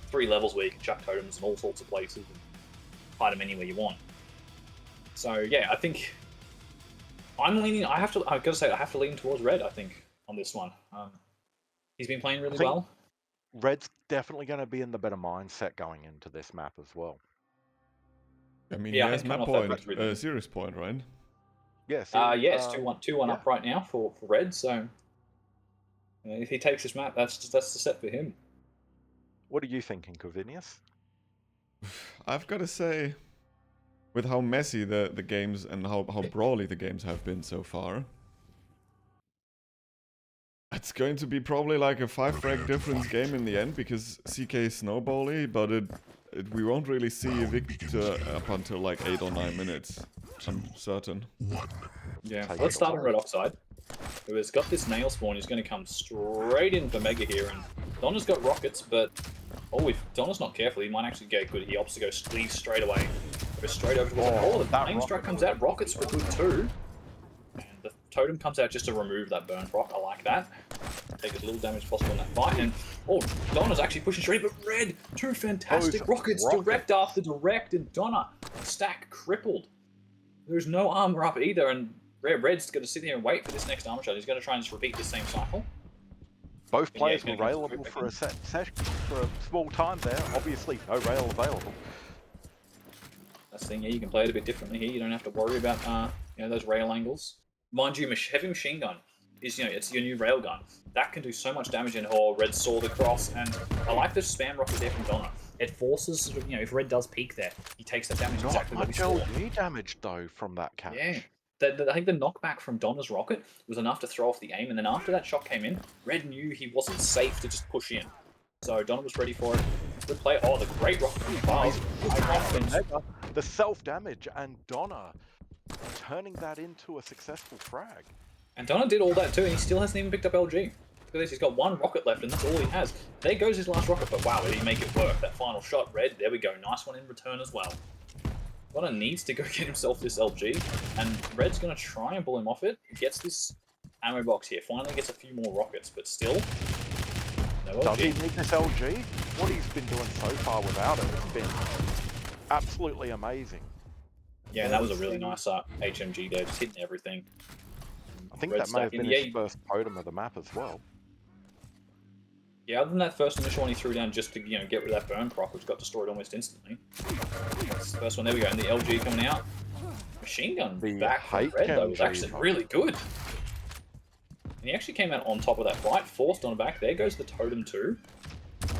3 levels where you can chuck totems in all sorts of places and hide them anywhere you want. So yeah, I think I'm leaning. I've got to say, I have to lean towards Red. I think on this one, he's been playing really well. Red's definitely going to be in the better mindset going into this map as well. I mean, Yeah, he has map point, serious point, right? Yes. It's 2-1 up right now for Red. So if he takes this map, that's the set for him. What are you thinking, Corvinius? I've got to say, with how messy the games and how brawly the games have been so far, it's going to be probably like a 5-frag difference game in the end, because CK is snowbally, but we won't really see a victor up until like 8 or 9 minutes. I'm certain. Yeah, let's start on Redoxide, who has got this nail spawn. He's going to come straight in for Mega here, and Donna's got rockets, but if Donna's not careful, he might actually get good. He opts to go leave straight away. Goes straight over to the flame strike comes out, rockets for good too. And the totem comes out just to remove that burn proc. I like that. Take as little damage as possible in that fight. And Donna's actually pushing straight, but Red, 2 fantastic rockets, direct after direct, and Donna stack crippled. There's no armor up either, and Red's going to sit here and wait for this next armor shot. He's going to try and just repeat the same cycle. Both players were railable for a for a small time there. Obviously, no rail available. That's the thing. Yeah, you can play it a bit differently here. You don't have to worry about those rail angles. Mind you, heavy machine gun is it's your new rail gun that can do so much damage. And Red saw the cross, and I like the spam rocket there from Donna. It forces sort of, if Red does peek there, he takes that damage exactly what he saw. Not much LG damage though from that catch. Yeah. I think the knockback from Donna's rocket was enough to throw off the aim, and then after that shot came in, Red knew he wasn't safe to just push in. So Donna was ready for it. Good play. Oh, the great rocket from above. The self-damage, and Donna turning that into a successful frag. And Donna did all that too, and he still hasn't even picked up LG. Look at this, he's got 1 rocket left, and that's all he has. There goes his last rocket, but wow, did he make it work? That final shot, Red, there we go. Nice one in return as well. Donna needs to go get himself this LG, and Red's going to try and pull him off it. He gets this ammo box here, finally gets a few more rockets, but still, no LG. Does he need this LG? What he's been doing so far without it has been absolutely amazing. Yeah, and that was a really nice HMG there, just hitting everything. I think that may have been his first totem of the map as well. Yeah, other than that first initial one he threw down just to get rid of that burn proc, which got destroyed almost instantly. That's the first one, there we go, and the LG coming out. Machine gun back from Red though was actually really good. And he actually came out on top of that fight, forced on back. There goes the totem too.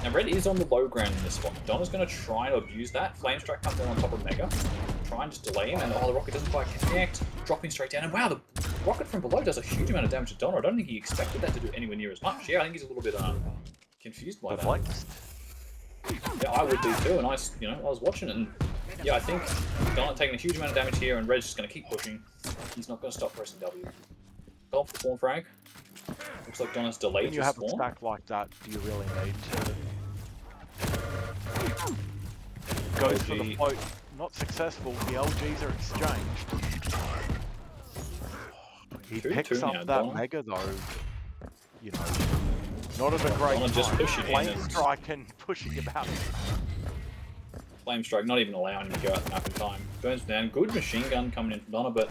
Now Red is on the low ground in this spot. Donna's going to try and abuse that. Flame strike comes down on top of Mega. Try and just delay him, and the rocket doesn't quite connect. Dropping straight down, and wow, the rocket from below does a huge amount of damage to Donna. I don't think he expected that to do anywhere near as much. Yeah, I think he's a little bit confused by that. Yeah, I would be too, and I was watching it, and yeah, I think Donna taking a huge amount of damage here, and Red's just going to keep pushing. He's not going to stop pressing W. Off the spawn frag. Looks like Donna's delayed When you his have a spawn. stack like that, do you really need to... Goes for the LG. float, not successful, the LGs are exchanged. He 2-2 picks up now, that Donna. Mega though, you know, not at a great Donna time. just pushing in Flame and- strike and pushing him out. Flame strike, not even allowing him to go out the map in time. Burns down. Good machine gun coming in from Donna, but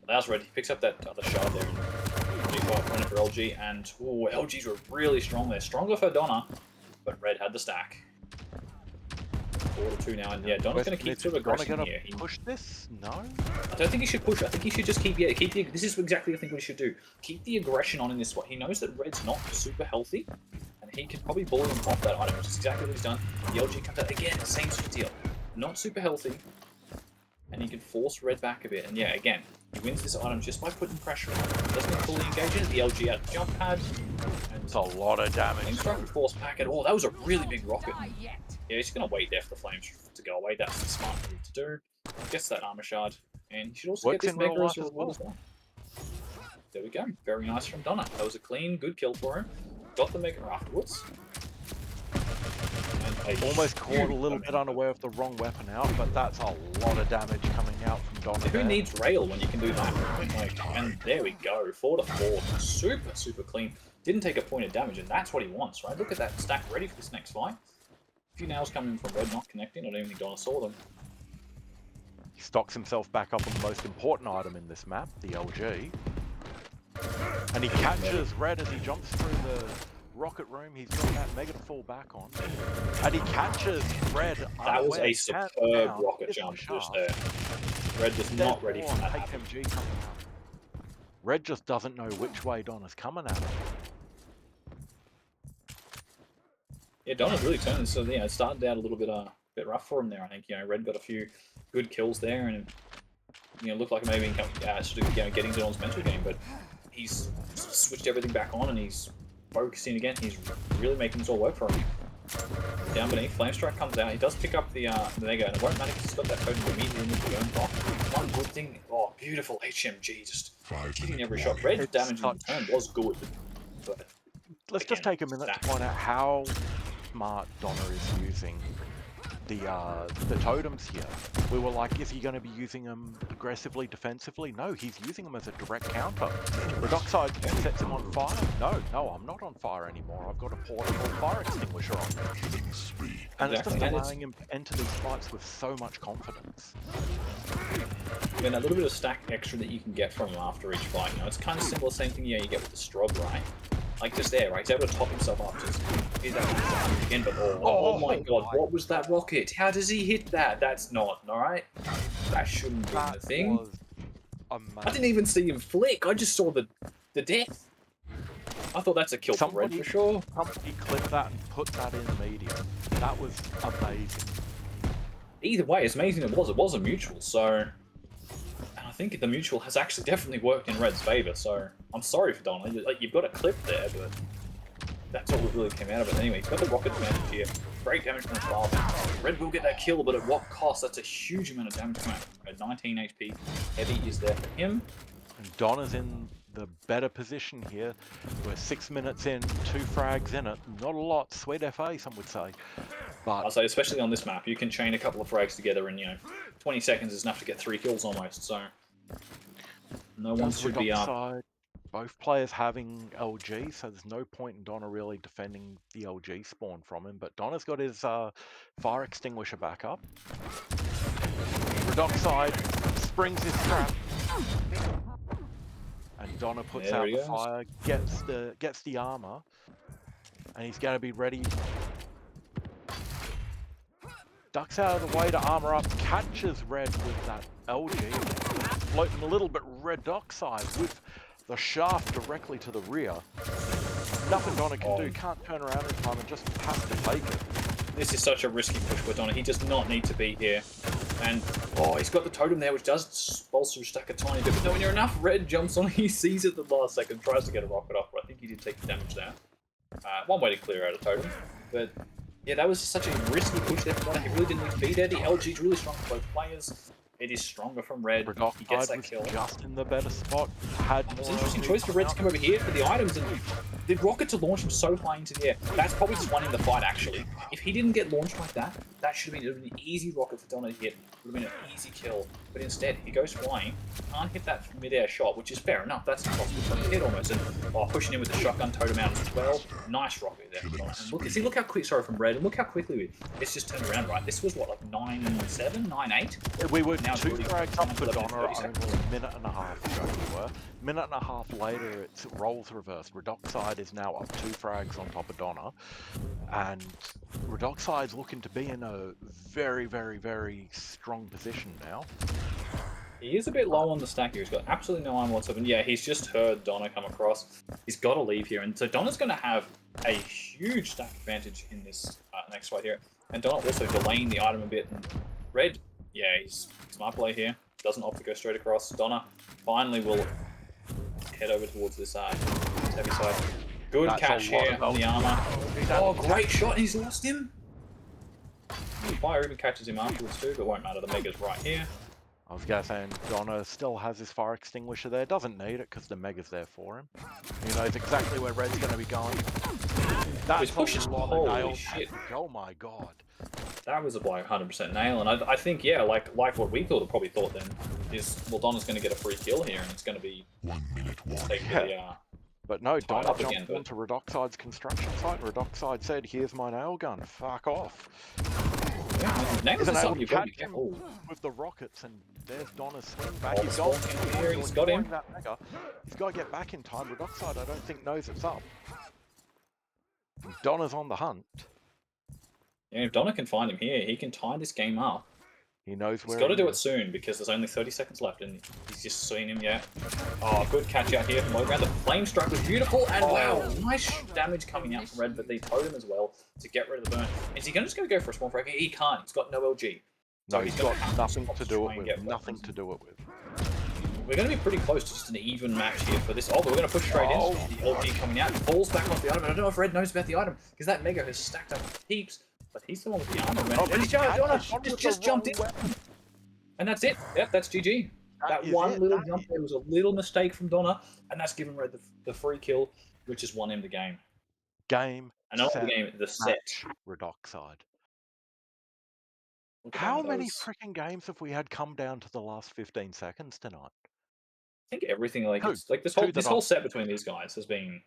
allows Red. He picks up that other shard there. G5 running for LG, and ooh, LGs were really strong there. Stronger for Donna, but Red had the stack. 4-2 now, and yeah, Donna's going to keep sort of Donna aggressing gonna here. push this? No? I don't think he should push. I think he should just keep the. This is exactly I think what he should do. Keep the aggression on in this spot. He knows that Red's not super healthy, and he can probably bully him off that item, which is exactly what he's done. The LG comes out again, same sort of deal. Not super healthy, and he can force Red back a bit. And yeah, again, he wins this item just by putting pressure on him. He doesn't fully engage it. The LG out the jump pad. And It's a lot of damage. Flame strike with force packet. Oh, that was a really big rocket. Yeah, he's going to wait there for the flames to go away. That's the smart move to do. Gets that armor shard. And he should also Works get this in real Mega as life a as reward as well. There we go. Very nice from Donna. That was a clean, good kill for him. Got the Mega afterwards. And Almost caught a little bit unaware of the wrong weapon out, but that's a lot of damage coming out from Donna. Who needs rail when you can do that? Like, and there we go. 4-4. Super, super clean. Didn't take a point of damage, and that's what he wants, right? Look at that stack ready for this next fight. A few nails coming from Red, not connecting. I don't even think Donna saw them. He stocks himself back up on the most important item in this map, the LG. And he catches Red as he jumps through the rocket room. He's got that Mega to fall back on. And he catches Red. That was unaware, a hands superb down, rocket hits the jump just shaft. there. Red just Dead not ready for ball, that. HMG coming out. Red just doesn't know which way Donna's coming at him. Yeah, Donna's really turning. So yeah, it started out a little bit rough for him there. I think Red got a few good kills there, and looked like maybe getting Donna's mental game. But he's switched everything back on, and he's focusing again. He's really making this all work for him. Down beneath, Flame Strike comes out. He does pick up the Mega, and it won't matter because he's got that totem immediately in the going block. One good thing, oh, beautiful HMG, just hitting every shot. Red's damage in turn was good, but Let's just take a minute to point out how smart Donna is using the totems here. We were like, is he going to be using them aggressively, defensively? No, he's using them as a direct counter. Redoxide sets him on fire. No, I'm not on fire anymore. I've got a portable fire extinguisher on me. And it's just allowing him to enter these fights with so much confidence. And a little bit of stack extra that you can get from him after each fight. It's kind of similar, same thing you get with the Strog, right? Like just there, right? He's able to top himself up. Just here's that again, but oh my god, what was that rocket? How does he hit that? That's not alright. That shouldn't be the thing. I didn't even see him flick. I just saw the death. I thought that's a kill for Red for sure. Somebody clipped that and put that in medium. That was amazing. Either way, as amazing as it was a mutual, so I think the mutual has actually definitely worked in Red's favour, so I'm sorry for Donna. Like, you've got a clip there, but that's all that really came out of it. Anyway, he's got the rocket advantage here. Great damage from the far back. Red will get that kill, but at what cost? That's a huge amount of damage from him. At 19 HP, Heavy is there for him. And Donna's in the better position here. We're 6 minutes in, 2 frags in it. Not a lot. Sweet FA, some would say. But I'll say, especially on this map, you can chain a couple of frags together and, 20 seconds is enough to get 3 kills almost, so no one should be up. Both players having LG, so there's no point in Donna really defending the LG spawn from him, but Donna's got his fire extinguisher back up. Redoxide springs his trap. And Donna puts out the fire, gets the armor, and he's going to be ready. Ducks out of the way to armor up, catches Red with that LG, floating a little bit Redoxide with the shaft directly to the rear. Nothing Donna can do, can't turn around in time and just has to take it. This is such a risky push for Donna. He does not need to be here. And, he's got the totem there, which does bolster his stack a tiny bit. But when you're enough, Red jumps on, he sees it at the last second, tries to get a rocket off, but I think he did take the damage there. One way to clear out a totem. But, yeah, that was such a risky push there for Donna. He really didn't need to be there. The LG's really strong for both players. It is stronger from Red. He gets Redoxide that was kill. just in the better spot. Had It's more an interesting LP choice for Red to come coming over here for the items, and the rocket to launch him so high into the air. That's probably just won him the fight, actually. If he didn't get launched like that, that should have been an easy rocket for Donna to hit. It would have been an easy kill. But instead, he goes flying, can't hit that mid-air shot, which is fair enough. That's impossible to hit almost. And pushing him with the shotgun totem out as well. Nice rocket there for Donna. And look how quick, sorry, from Red, and look how quickly it's just turned around, right? This was what, like 9-7, 9-8? We were Now 2 it's frags up for 11, Donna 30 seconds. only a minute and a half ago we were. Minute and a half later, it's roles reversed. Redoxide is now up 2 frags on top of Donna. And Redoxide's looking to be in a very, very, very strong position now. He is a bit low on the stack here. He's got absolutely no armor whatsoever. And yeah, he's just heard Donna come across. He's got to leave here. And so Donna's going to have a huge stack advantage in this next fight here. And Donna also delaying the item a bit. And Red, yeah, he's smart play here. Doesn't opt to go straight across. Donna finally will head over towards this heavy side. Good catch here on the armor. Oh, great shot. He's lost him. Fire even catches him afterwards too, but won't matter. The Mega's right here. I was going to say, Donna still has his fire extinguisher there. Doesn't need it because the Mega's there for him. He knows exactly where Red's going to be going. That's pushes. a lot Holy of nail shit. damage. Oh my god. That was a like 100% nail, and I think, yeah, like what we probably thought then is, well, Donna's going to get a free kill here, and it's going to be 1 minute warning. taking But no, Donna up jumped again, but- onto Redoxide's construction site. Redoxide said, "Here's my nail gun. Fuck off." Nails Isn't is able something to you've got to be catch him careful. with the rockets, and there's Donna's swing back. Oh, He's the going spawn came here, he's got him. That Mega. He's got to get back in time. Redoxide, I don't think, knows it's up. Donna's on the hunt. Yeah, if Donna can find him here, he can tie this game up. He knows where He's got to he do it is. soon because there's only 30 seconds left, and he's just seen him yet. Oh, good catch out here from low ground. The flame strike was beautiful, and wow, nice damage coming out from Red, but they totem as well to get rid of the burn. Is he just going to go for a small frag? He can't. He's got no LG. No, So he's gonna got have nothing stop to do try it and with. get Nothing weapons. to do it with. We're going to be pretty close to just an even match here for this. Oh, but we're going to push straight in. The LG coming out. He falls back off the item. I don't know if Red knows about the item because that Mega has stacked up heaps. But he's the one with the armor, man. And he's just jumped in. And that's it. Yep, that's GG. That one little jump there was a little mistake from Donna, and that's given Red the free kill, which has won him the game. Game. And not the set, game, the set. match, Redoxide. Look at How that, many was- freaking games have we had come down to the last 15 seconds tonight? I think everything like Two. it's like this Two whole that this are- whole set between these guys has been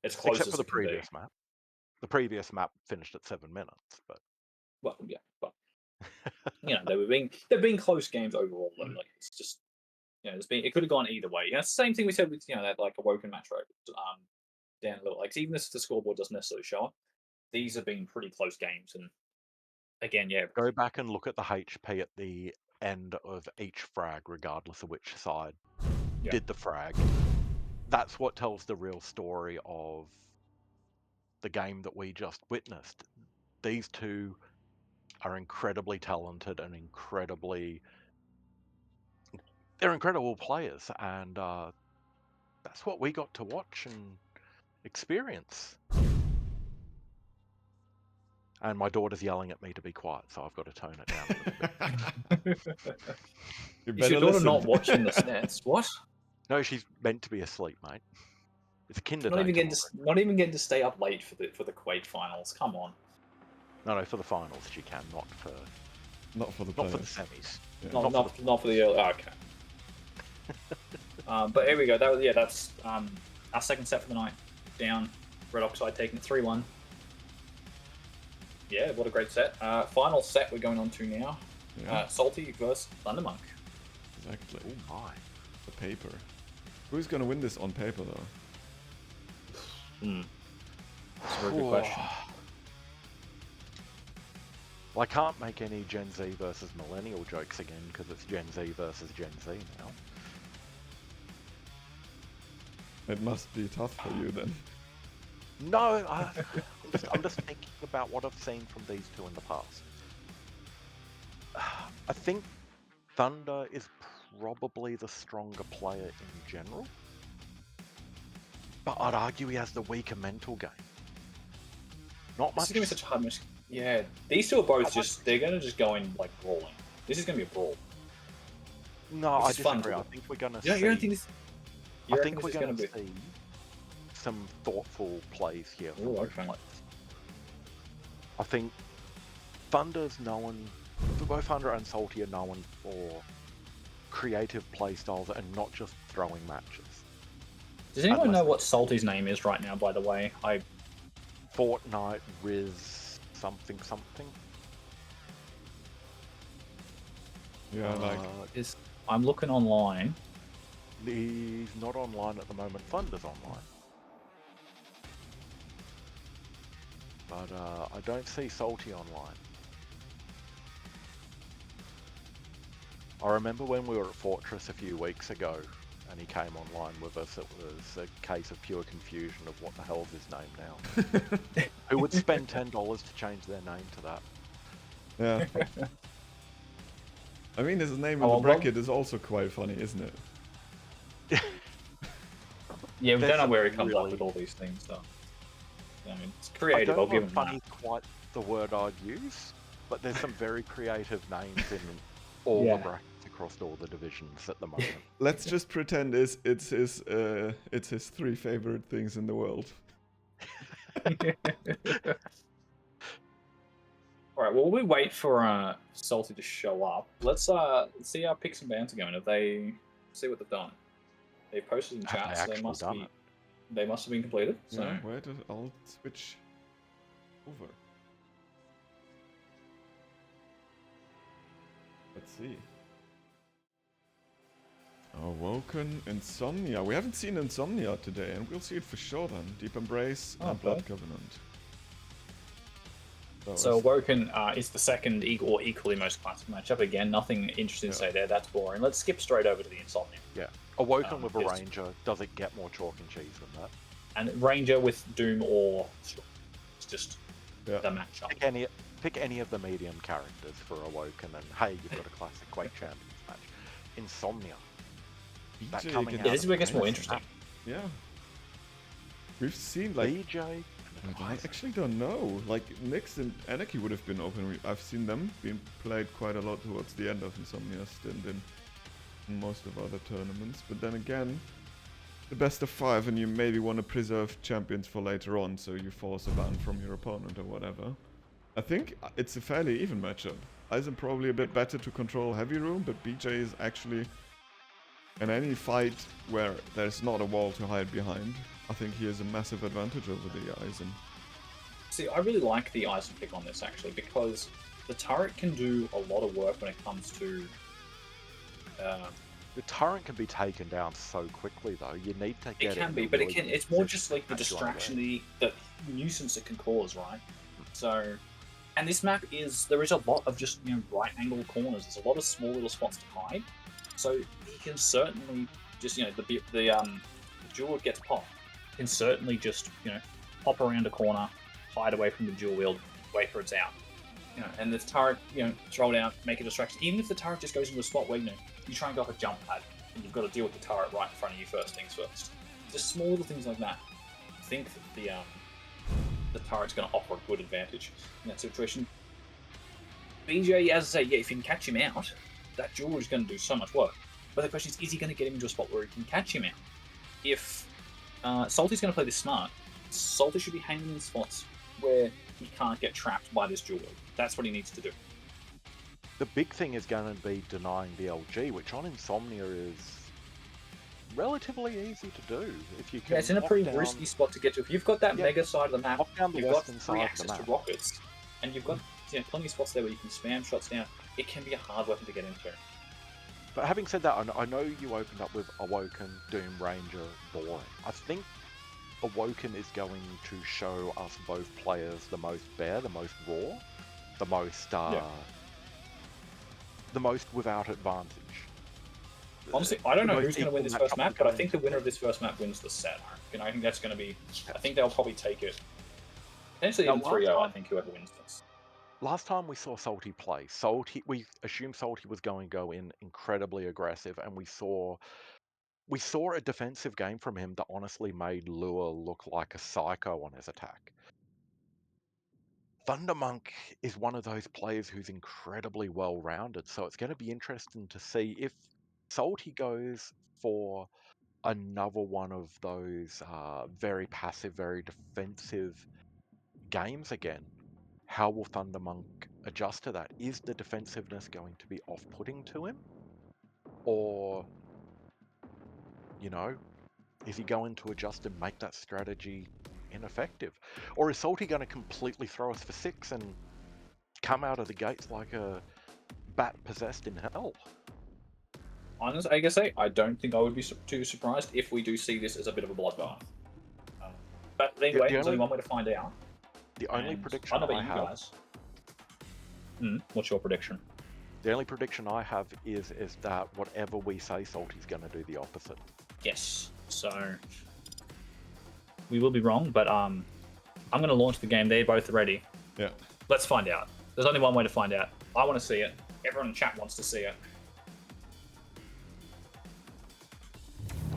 as close Except as for the it can be. previous map. The previous map finished at 7 minutes, but Well, yeah, but you know they've been close games overall. Though. Like it's just it could have gone either way. It's the same thing we said with that like Awoken match, right? Down a little. Like even if the scoreboard doesn't necessarily show it, these have been pretty close games. And again, yeah, go back and look at the HP at the end of each frag, regardless of which side did the frag. That's what tells the real story of the game that we just witnessed. These two are incredibly talented and they're incredible players, and that's what we got to watch and experience. And my daughter's yelling at me to be quiet, so I've got to tone it down a little bit. Is your daughter not watching the stats? What? No, she's meant to be asleep, mate. It's a kinder Not day even getting tomorrow. not even getting to stay up late for the Quake finals. Come on. No, for the finals she can, not for the not for the players. semis. Yeah. Not for the early. Oh, okay. But here we go. That's our second set for the night. Down. Redoxide taking it 3-1. Yeah, what a great set. Final set we're going on to now. Yeah, Salty versus Thundermonk. exactly. Oh my. The paper. Who's gonna win this on paper though? That's a very good question. Well, I can't make any Gen Z versus Millennial jokes again because it's Gen Z versus Gen Z now. It must be tough for you then. No, I'm just thinking about what I've seen from these two in the past. I think Thunder is probably the stronger player in general, but I'd argue he has the weaker mental game. Not This much. is gonna be such a hard match. Yeah, these two are both they're gonna just go in like brawling. This is gonna be a brawl. No, Which I is fun to disagree. I do. think we're gonna You don't think see. this? I You reckon think this we're is going gonna to be? see some thoughtful plays here from Ooh, both okay. players. I think Thunder's known, both Thunder and Salty are known for creative play styles and not just throwing matches. Does anyone Unless know what Salty's name is right now? By the way, Fortnite, Riz, something something. Yeah, like I'm looking online. He's not online at the moment. Thunder's online. But I don't see Salty online. I remember when we were at Fortress a few weeks ago and he came online with us, it was a case of pure confusion of what the hell's his name now. Who would spend $10 to change their name to that? yeah. I mean, his name in Oh, the well, bracket is also quite funny, isn't it? Yeah, we There's don't know some where he comes up really- with all these things, so. I mean, it's I creative, I'll don't give know him if that. funny is quite the word I'd use, but there's some very creative names in all Yeah. the brackets across all the divisions at the moment. Let's just pretend it's his 3 favorite things in the world. Alright, well, we wait for Salty to show up. Let's see how picks and bans are going. If they see what they've done. They posted in Have they chat, so actually done it? they must have been completed. So Yeah, where does I'll switch over. Let's see. Awoken Insomnia. We haven't seen Insomnia today, and we'll see it for sure then. Deep Embrace and Blood okay. Covenant. So Awoken is the second or equally most classic matchup. Again, nothing interesting to say there. That's boring. Let's skip straight over to the Insomnia. Yeah. Awoken with a yes. Ranger, does it get more chalk and cheese than that? And Ranger with Doom or Storm. It's just the matchup. Pick any of the medium characters for Awoken, and hey, you've got a classic Quake Champions match. Insomnia. That BJ coming against out Yeah, this is where it of gets more Frazer. interesting. Yeah. We've seen like BJ. I actually don't know. Like Nyx and Anarchy would have been open. I've seen them being played quite a lot towards the end of Insomnia's stint in most of other tournaments. But then again, the best of 5, and you maybe want to preserve champions for later on, so you force a ban from your opponent or whatever. I think it's a fairly even matchup. Eisen probably a bit better to control heavy room, but BJ is actually in any fight where there's not a wall to hide behind. I think he has a massive advantage over the Eisen. See, I really like the Eisen pick on this actually because the turret can do a lot of work when it comes to. The turret can be taken down so quickly, though. You need to get It can be, but it's more just like the distraction, the nuisance it can cause, right? So, and this map there is a lot of just right angle corners. There's a lot of small little spots to hide. So he can certainly just the jewel gets popped. Can certainly just pop around a corner, hide away from the jewel wield, wait for it's out. And the turret throw it out, make a distraction. Even if the turret just goes into a spot where you try and go up a jump pad, and you've got to deal with the turret right in front of you first things first. Just small little things like that. I think that the turret's going to offer a good advantage in that situation. BJ, as I say, if you can catch him out, that jewel is going to do so much work. But the question is he going to get him into a spot where he can catch him out? If Salty's going to play this smart, Salty should be hanging in spots where he can't get trapped by this jewel. That's what he needs to do. The big thing is going to be denying the LG, which on Insomnia is relatively easy to do. If you can, it's in a pretty risky spot to get to. If you've got that mega side of the map, down the you've got western free side of access the to map. rockets, and you've got plenty of spots there where you can spam shots down. It can be a hard weapon to get into. But having said that, I know you opened up with Awoken, Doom, Ranger, boring. I think Awoken is going to show us both players the most bare, the most raw, the most without advantage. Honestly, I don't know who's going to win this first map, but I think the winner of this first map wins the set. I think that's going to be. I think they'll probably take it. Potentially even 3-0. I think whoever wins this. Last time we saw Salty play, we assumed Salty was going to go in incredibly aggressive, and we saw a defensive game from him that honestly made Lua look like a psycho on his attack. Thundermonk is one of those players who's incredibly well-rounded, so it's going to be interesting to see if Salty goes for another one of those very passive, very defensive games again. How will Thundermonk adjust to that? Is the defensiveness going to be off-putting to him? Or, you know, is he going to adjust and make that strategy ineffective? Or is Salty going to completely throw us for 6 and come out of the gates like a bat possessed in hell? Honestly, I guess I don't think I would be too surprised if we do see this as a bit of a bloodbath. But anyway, there's only one way to find out. The only prediction I don't know I about you have. guys. What's your prediction? The only prediction I have is that whatever we say, Salty's going to do the opposite. Yes. So we will be wrong, but I'm going to launch the game. They're both ready. Yeah. Let's find out. There's only one way to find out. I want to see it. Everyone in chat wants to see it.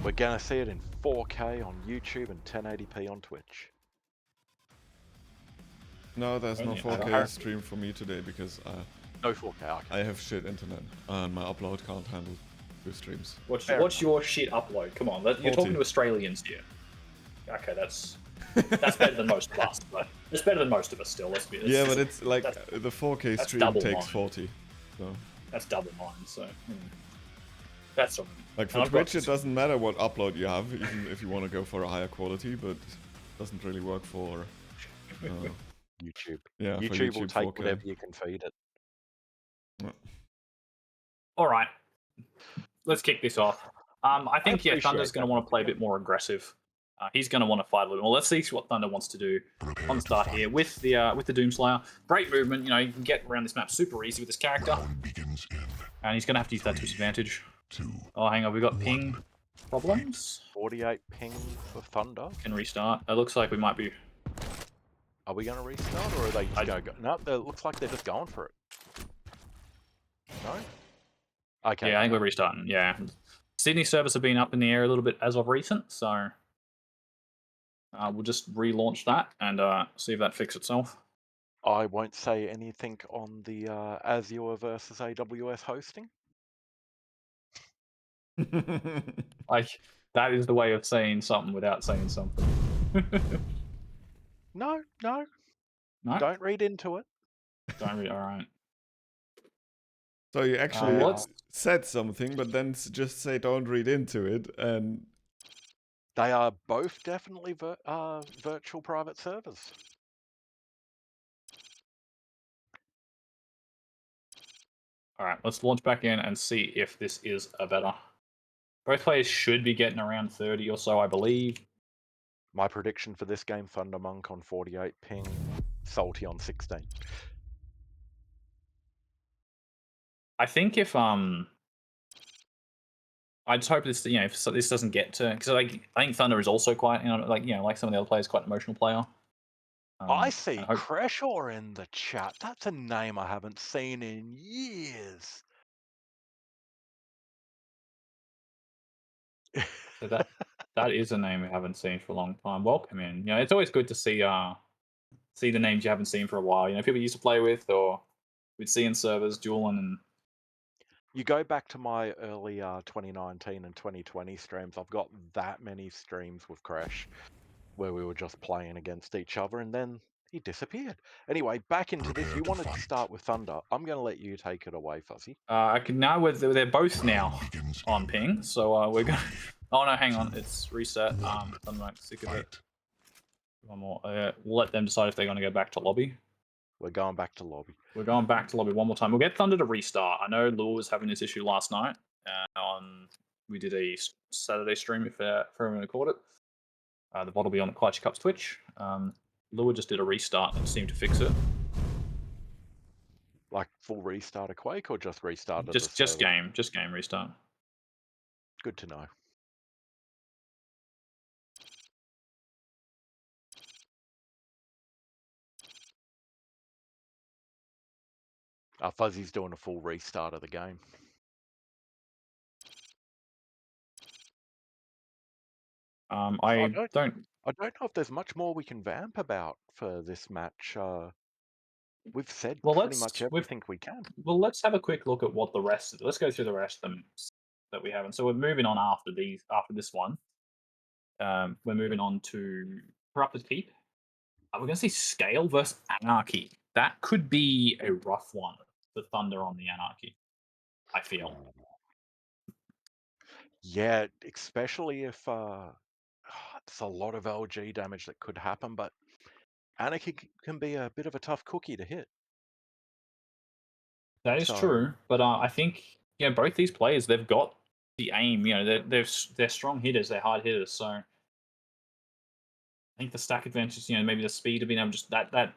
We're going to see it in 4K on YouTube and 1080p on Twitch. No, there's no Only 4K stream for me today because No 4K, okay. I have shit internet and my upload can't handle the streams. What's your shit upload? Come on, you're 40. talking to Australians here. Okay, that's better than most of us, but it's better than most of us still. Let's be. Yeah, but it's like the 4K stream double takes mine. 40. So. That's double mine, so that's something. Like for Twitch, it doesn't matter what upload you have, even if you want to go for a higher quality, but it doesn't really work for YouTube. Yeah, for YouTube will take 4K. whatever you can feed it. Yeah. All right, let's kick this off. I think Thunder's going to want to play a bit more aggressive. He's going to want to fight a little more. Let's see what Thunder wants to do on the start here with the Doomslayer. Great movement. You know, you can get around this map super easy with this character, and he's going to have to use that to his advantage. Oh, hang on, we got ping problems. 48 ping for Thunder. Can restart. It looks like we might be. Are we going to restart, or are they just going to go? No, it looks like they're just going for it. No? Okay. Yeah, I think we're restarting. Yeah. Sydney servers have been up in the air a little bit as of recent, so we'll just relaunch that and see if that fixes itself. I won't say anything on the Azure versus AWS hosting. Like, that is the way of saying something without saying something. No. No? Don't read into it. Don't read. All right. So you actually said something, but then just say don't read into it, and They are both definitely virtual private servers. All right, let's launch back in and see if this is a better. Both players should be getting around 30 or so, I believe. My prediction for this game, Thundermonk on 48 ping, Salty on 16. I think if I just hope this if this doesn't get to, because I think Thunder is also quite like some of the other players, quite an emotional player. I see Crashaw in the chat. That's a name I haven't seen in years. So that is a name we haven't seen for a long time. Welcome in. You know, it's always good to see the names you haven't seen for a while. You know, people you used to play with or we'd see in servers, dueling and. You go back to my early 2019 and 2020 streams, I've got that many streams with Crash where we were just playing against each other, and then he disappeared. Anyway, back into this. You wanted to start with Thunder. I'm going to let you take it away, Fuzzy. I can now. They're both now on ping, so we're going. Oh no, hang on, it's reset. I'm like sick of it. One more. We'll let them decide if they're going to go back to lobby. We're going back to lobby. We're going back to lobby one more time. We'll get Thunder to restart. I know Lure was having this issue last night. We did a Saturday stream if everyone caught it. The bot will be on kuachicups Twitch. Lure just did a restart and seemed to fix it. Like full restart of Quake or just restart of just game restart. Good to know. Fuzzy's doing a full restart of the game. I don't know if there's much more we can vamp about for this match. We've said pretty much everything we can. Well, let's have a quick look at what the rest. Let's go through the rest of them. that we have. And so we're moving on after this one. We're moving on to Corrupted Keep. We're going to see Scale versus Anarchy. That could be a rough one for Thunder on the Anarchy, I feel. Yeah, especially if there's a lot of LG damage that could happen, but Anarchy can be a bit of a tough cookie to hit. That is So- true, but I think both these players, they've got the aim. They're strong hitters, they're hard hitters. So I think the stack advantage, maybe the speed of being able to just that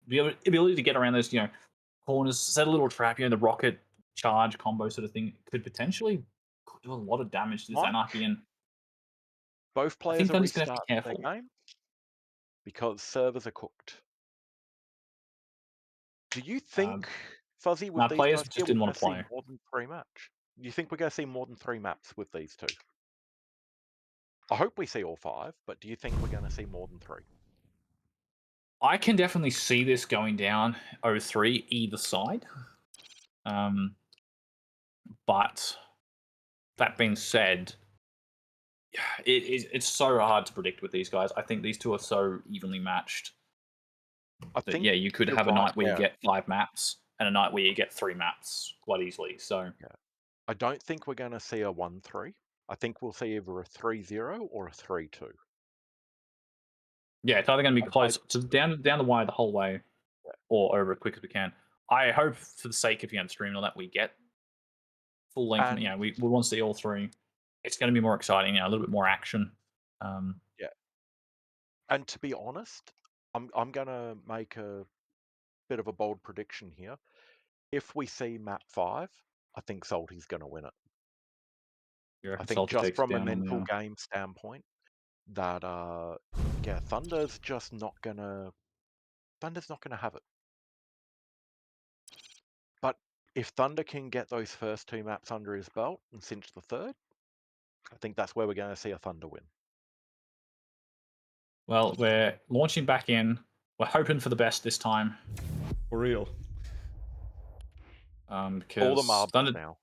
the ability to get around those corners, set a little trap, the rocket charge combo sort of thing could potentially do a lot of damage to this Mike? Anarchy. And Both I players think are Thunder's going to have to be restarting their careful. game because servers are cooked. Do you think, Fuzzy, with these players guys just here, didn't we're want going to to see play. more than 3 match? Do you think we're going to see more than 3 maps with these two? I hope we see all 5, but do you think we're going to see more than 3? I can definitely see this going down 0-3 either side. But that being said, it's so hard to predict with these guys. I think these two are so evenly matched. I That, think you could you're have a right, night where yeah. you get 5 maps and a night where you get 3 maps quite easily. So I don't think we're going to see a 1-3. I think we'll see either a 3-0 or a 3-2. yeah, it's either going to be close to down the wire the whole way, or over as quick as we can. I hope, for the sake of the stream and all that, we get full length. And- We want to see all 3. It's going to be more exciting. A little bit more action. And to be honest, I'm going to make a bit of a bold prediction here. If we see map 5, I think Salty's going to win it. I think just from a mental game standpoint, that Thunder's just not gonna have it. But if Thunder can get those first 2 maps under his belt and cinch the 3rd, I think that's where we're going to see a Thunder win. Well, we're launching back in. We're hoping for the best this time. For real. Because All the marbles Thunder, now.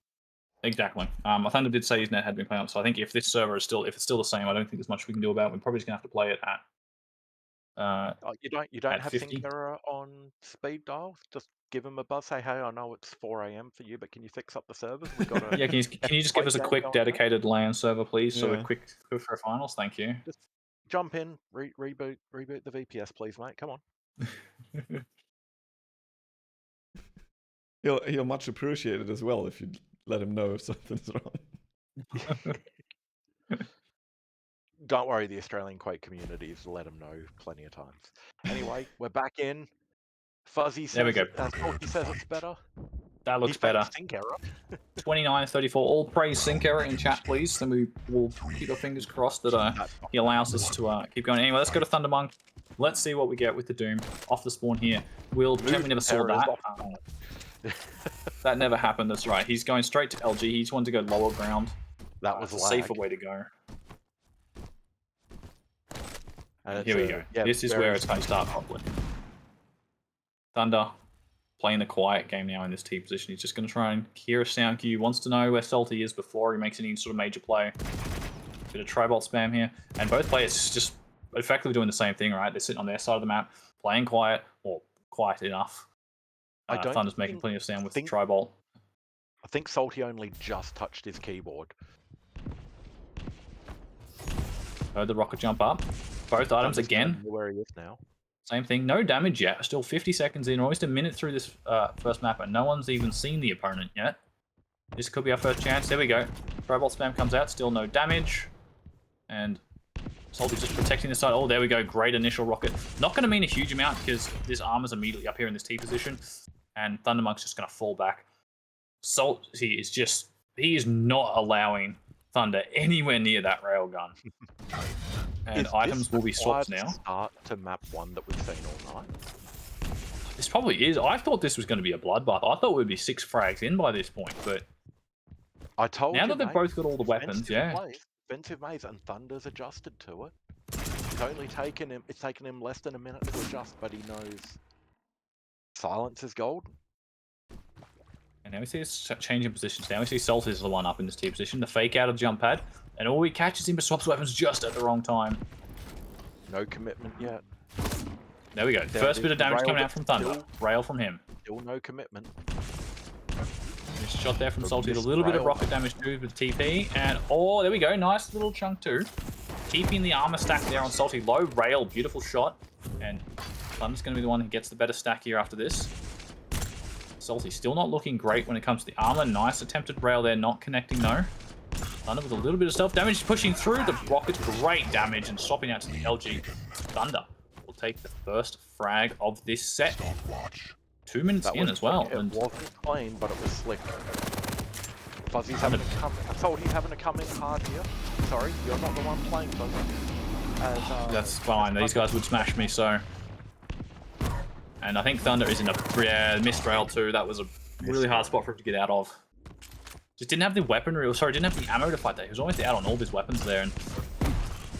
exactly. Thunder did say his net had been playing up, so I think if this server is still the same, I don't think there's much we can do about it. We're probably just gonna have to play it at. You don't at have 50? sync error on speed dial? Just give him a buzz. Say, hey, I know it's 4 AM for you, but can you fix up the servers? We got Yeah, can you just give us a quick dedicated LAN server, please? So we're Yeah. quick for finals. Thank you. Just jump in, reboot the VPS, please, mate. Come on. He'll much appreciate it as well if you let him know if something's wrong. Don't worry, the Australian Quake community has let him know plenty of times. Anyway, we're back in. Fuzzy says, There we go. Salty says it's better. That looks He faked better. sync error. 29-34. All praise sync error in chat, please. Then we will keep our fingers crossed that he allows us to keep going. Anyway, let's go to Thundermonk. Let's see what we get with the Doom off the spawn here. We'll pretend we never saw that. That never happened. That's right. He's going straight to LG. He just wanted to go lower ground. That was a lag. safer way to go. And Here we go. Yeah, this is where it's going to start properly. Thunder playing the quiet game now in this T position. He's just going to try and hear a sound cue. Wants to know where Salty is before he makes any sort of major play. Bit of tri-bolt spam here. And both players just effectively doing the same thing, right? They're sitting on their side of the map, playing quiet, or quiet enough. Thunder's making plenty of sound with the tri-bolt. I think Salty only just touched his keyboard. Heard the rocket jump up. Both items again. Where he is now. Same thing. No damage yet. Still 50 seconds in, almost a minute through this first map, and no one's even seen the opponent yet. This could be our first chance. There we go. Tri-bolt spam comes out. Still no damage. And Salty just protecting the side. Oh, there we go. Great initial rocket. Not going to mean a huge amount because this armor's immediately up here in this T position. And Thundermonk's just going to fall back. Salty is just... He is not allowing Thunder anywhere near that railgun. And items will be swapped now. Start to map 1 that we've seen all night. This probably is. I thought this was going to be a bloodbath. I thought we'd be 6 frags in by this point, but I told now you, that they've both got all the weapons, Defensive maze, and Thunder's adjusted to it. It's taken him less than a minute to adjust, but he knows silence is gold. And now we see us change in positions. Now we see Salty is the one up in this T position. The fake out of the jump pad. And all he catches him but swaps weapons just at the wrong time. No commitment yet. There we go. First bit of damage coming out from Thunder. Rail from him. Still no commitment. Missed shot there from Salty. A little bit of rocket damage too with TP. And oh, there we go. Nice little chunk too. Keeping the armor stack there on Salty. Low rail. Beautiful shot. And Thunder's going to be the one who gets the better stack here after this. Salty still not looking great when it comes to the armor. Nice attempted rail there. Not connecting though. Thunder with a little bit of self damage. Pushing through the rockets. Great damage and swapping out to the LG. Thunder will take the first frag of this set. 2 minutes in as well. It wasn't clean, but it was slick. Fuzzy's having to come. Salty's having to come in hard here. Sorry, you're not the one playing, Fuzzy. That's fine. These guys would smash me, so. And I think Thunder is in a missed rail too. That was a really hard spot for him to get out of. Just didn't have the weaponry, or sorry, didn't have the ammo to fight that. He was almost out on all of his weapons there, and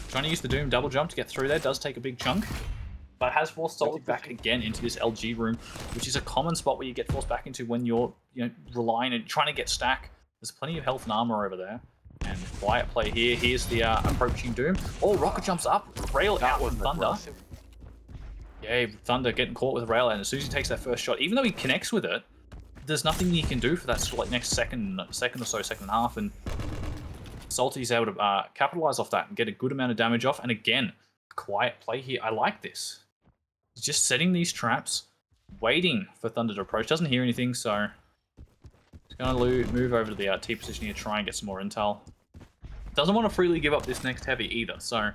trying to use the Doom double jump to get through there does take a big chunk. But has forced Salty back again into this LG room, which is a common spot where you get forced back into when you're, relying and trying to get stack. There's plenty of health and armor over there. And quiet play here. Here's the approaching Doom. Oh, rocket jumps up, rail out with Thunder. Aggressive. Yeah, Thunder getting caught with rail, and as soon as he takes that first shot, even though he connects with it, there's nothing he can do for that sort of next second or so, second and a half, and Salty's able to capitalize off that and get a good amount of damage off. And again, quiet play here. I like this. He's just setting these traps, waiting for Thunder to approach. Doesn't hear anything, so he's going to move over to the T position here, try and get some more intel. Doesn't want to freely give up this next heavy either, so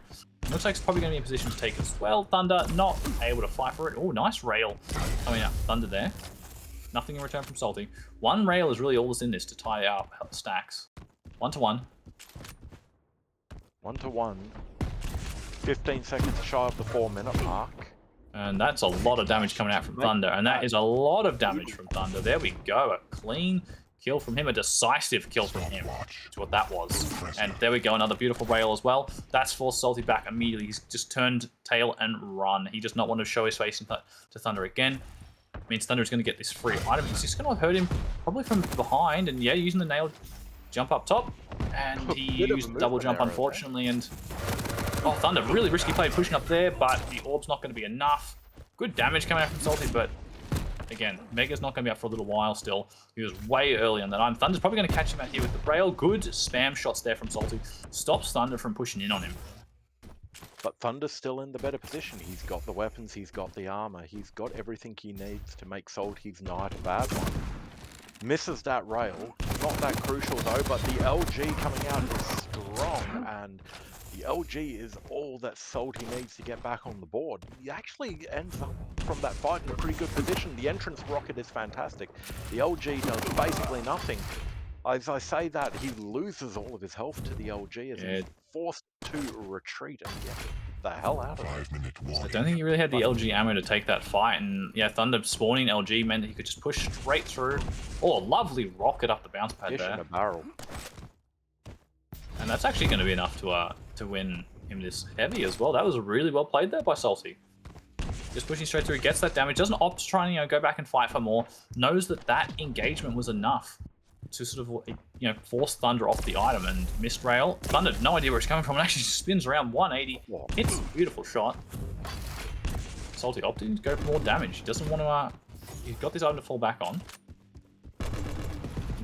looks like it's probably going to be in position to take as well. Thunder not able to fight for it. Oh, nice rail coming out. Thunder there. Nothing in return from Salty. One rail is really all that's in this to tie our stacks. 1-1. 1-1. 15 seconds shy of the 4-minute mark. And that's a lot of damage coming out from Thunder. And that is a lot of damage from Thunder. There we go. A clean kill from him. A decisive kill from him. That's what that was. And there we go. Another beautiful rail as well. That's forced Salty back immediately. He's just turned tail and run. He does not want to show his face to Thunder again. Means Thunder is going to get this free item. He's just going to hurt him probably from behind. And yeah, using the nail jump up top. And he used the double jump, unfortunately. And oh, Thunder, really risky play pushing up there, but the orb's not going to be enough. Good damage coming out from Salty, but again, Mega's not going to be up for a little while still. He was way early on that time. Thunder's probably going to catch him out here with the rail. Good spam shots there from Salty. Stops Thunder from pushing in on him. But Thunder's still in the better position. He's got the weapons, he's got the armor, he's got everything he needs to make Salty's night a bad one. Misses that rail. Not that crucial though, but the LG coming out is strong, and the LG is all that Salty needs to get back on the board. He actually ends up from that fight in a pretty good position. The entrance rocket is fantastic. The LG does basically nothing. As I say that, he loses all of his health to the LG as he's forced to retreat and get the hell out of it. I don't think he really had the LG ammo to take that fight, and yeah, Thunder spawning LG meant that he could just push straight through. Oh, lovely rocket up the bounce pad Fish there. in a barrel. And that's actually going to be enough to win him this heavy as well. That was really well played there by Salty. Just pushing straight through, gets that damage, doesn't opt to try and go back and fight for more. Knows that that engagement was enough to sort of force Thunder off the item, and missed rail. Thunder, no idea where it's coming from, and actually spins around 180. Hits a beautiful shot. Salty opting to go for more damage. He doesn't want to. He's got this item to fall back on.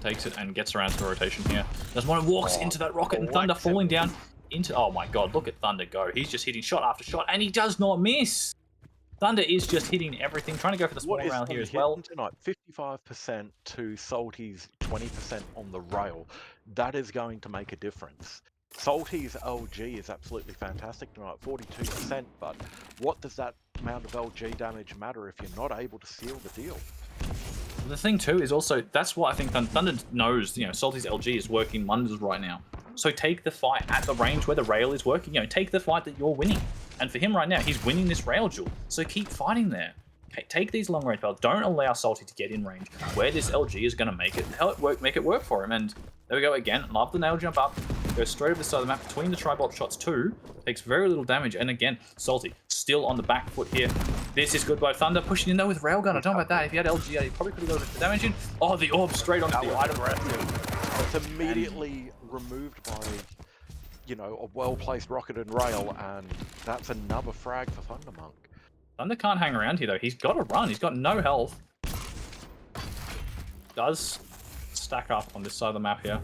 Takes it and gets around to the rotation here. Doesn't want to walks into that rocket, and Thunder falling down into. Oh my god, look at Thunder go. He's just hitting shot after shot, and he does not miss. Thunder is just hitting everything, trying to go for the small rail here as well. Tonight, 55% to Salty's 20% on the rail. That is going to make a difference. Salty's LG is absolutely fantastic tonight, 42%, but what does that amount of LG damage matter if you're not able to seal the deal? The thing too is also, that's what I think Thunder knows, Salty's LG is working wonders right now. So take the fight at the range where the rail is working, take the fight that you're winning. And for him right now, he's winning this rail duel. So keep fighting there. Okay, take these long range battles. Don't allow Salty to get in range where this LG is going to make it work for him. And there we go again. Love the nail jump up. Goes straight over the side of the map between the tri-bolt shots too. Takes very little damage. And again, Salty still on the back foot here. This is good by Thunder, pushing in though with Railgun. I don't know about that. If he had LG, he probably could have got a bit of damage in. Oh, the orb straight onto the item. It's immediately removed by, you know, a well-placed rocket and rail, and that's another frag for Thundermonk. Thunder can't hang around here though. He's got to run. He's got no health. Does stack up on this side of the map here.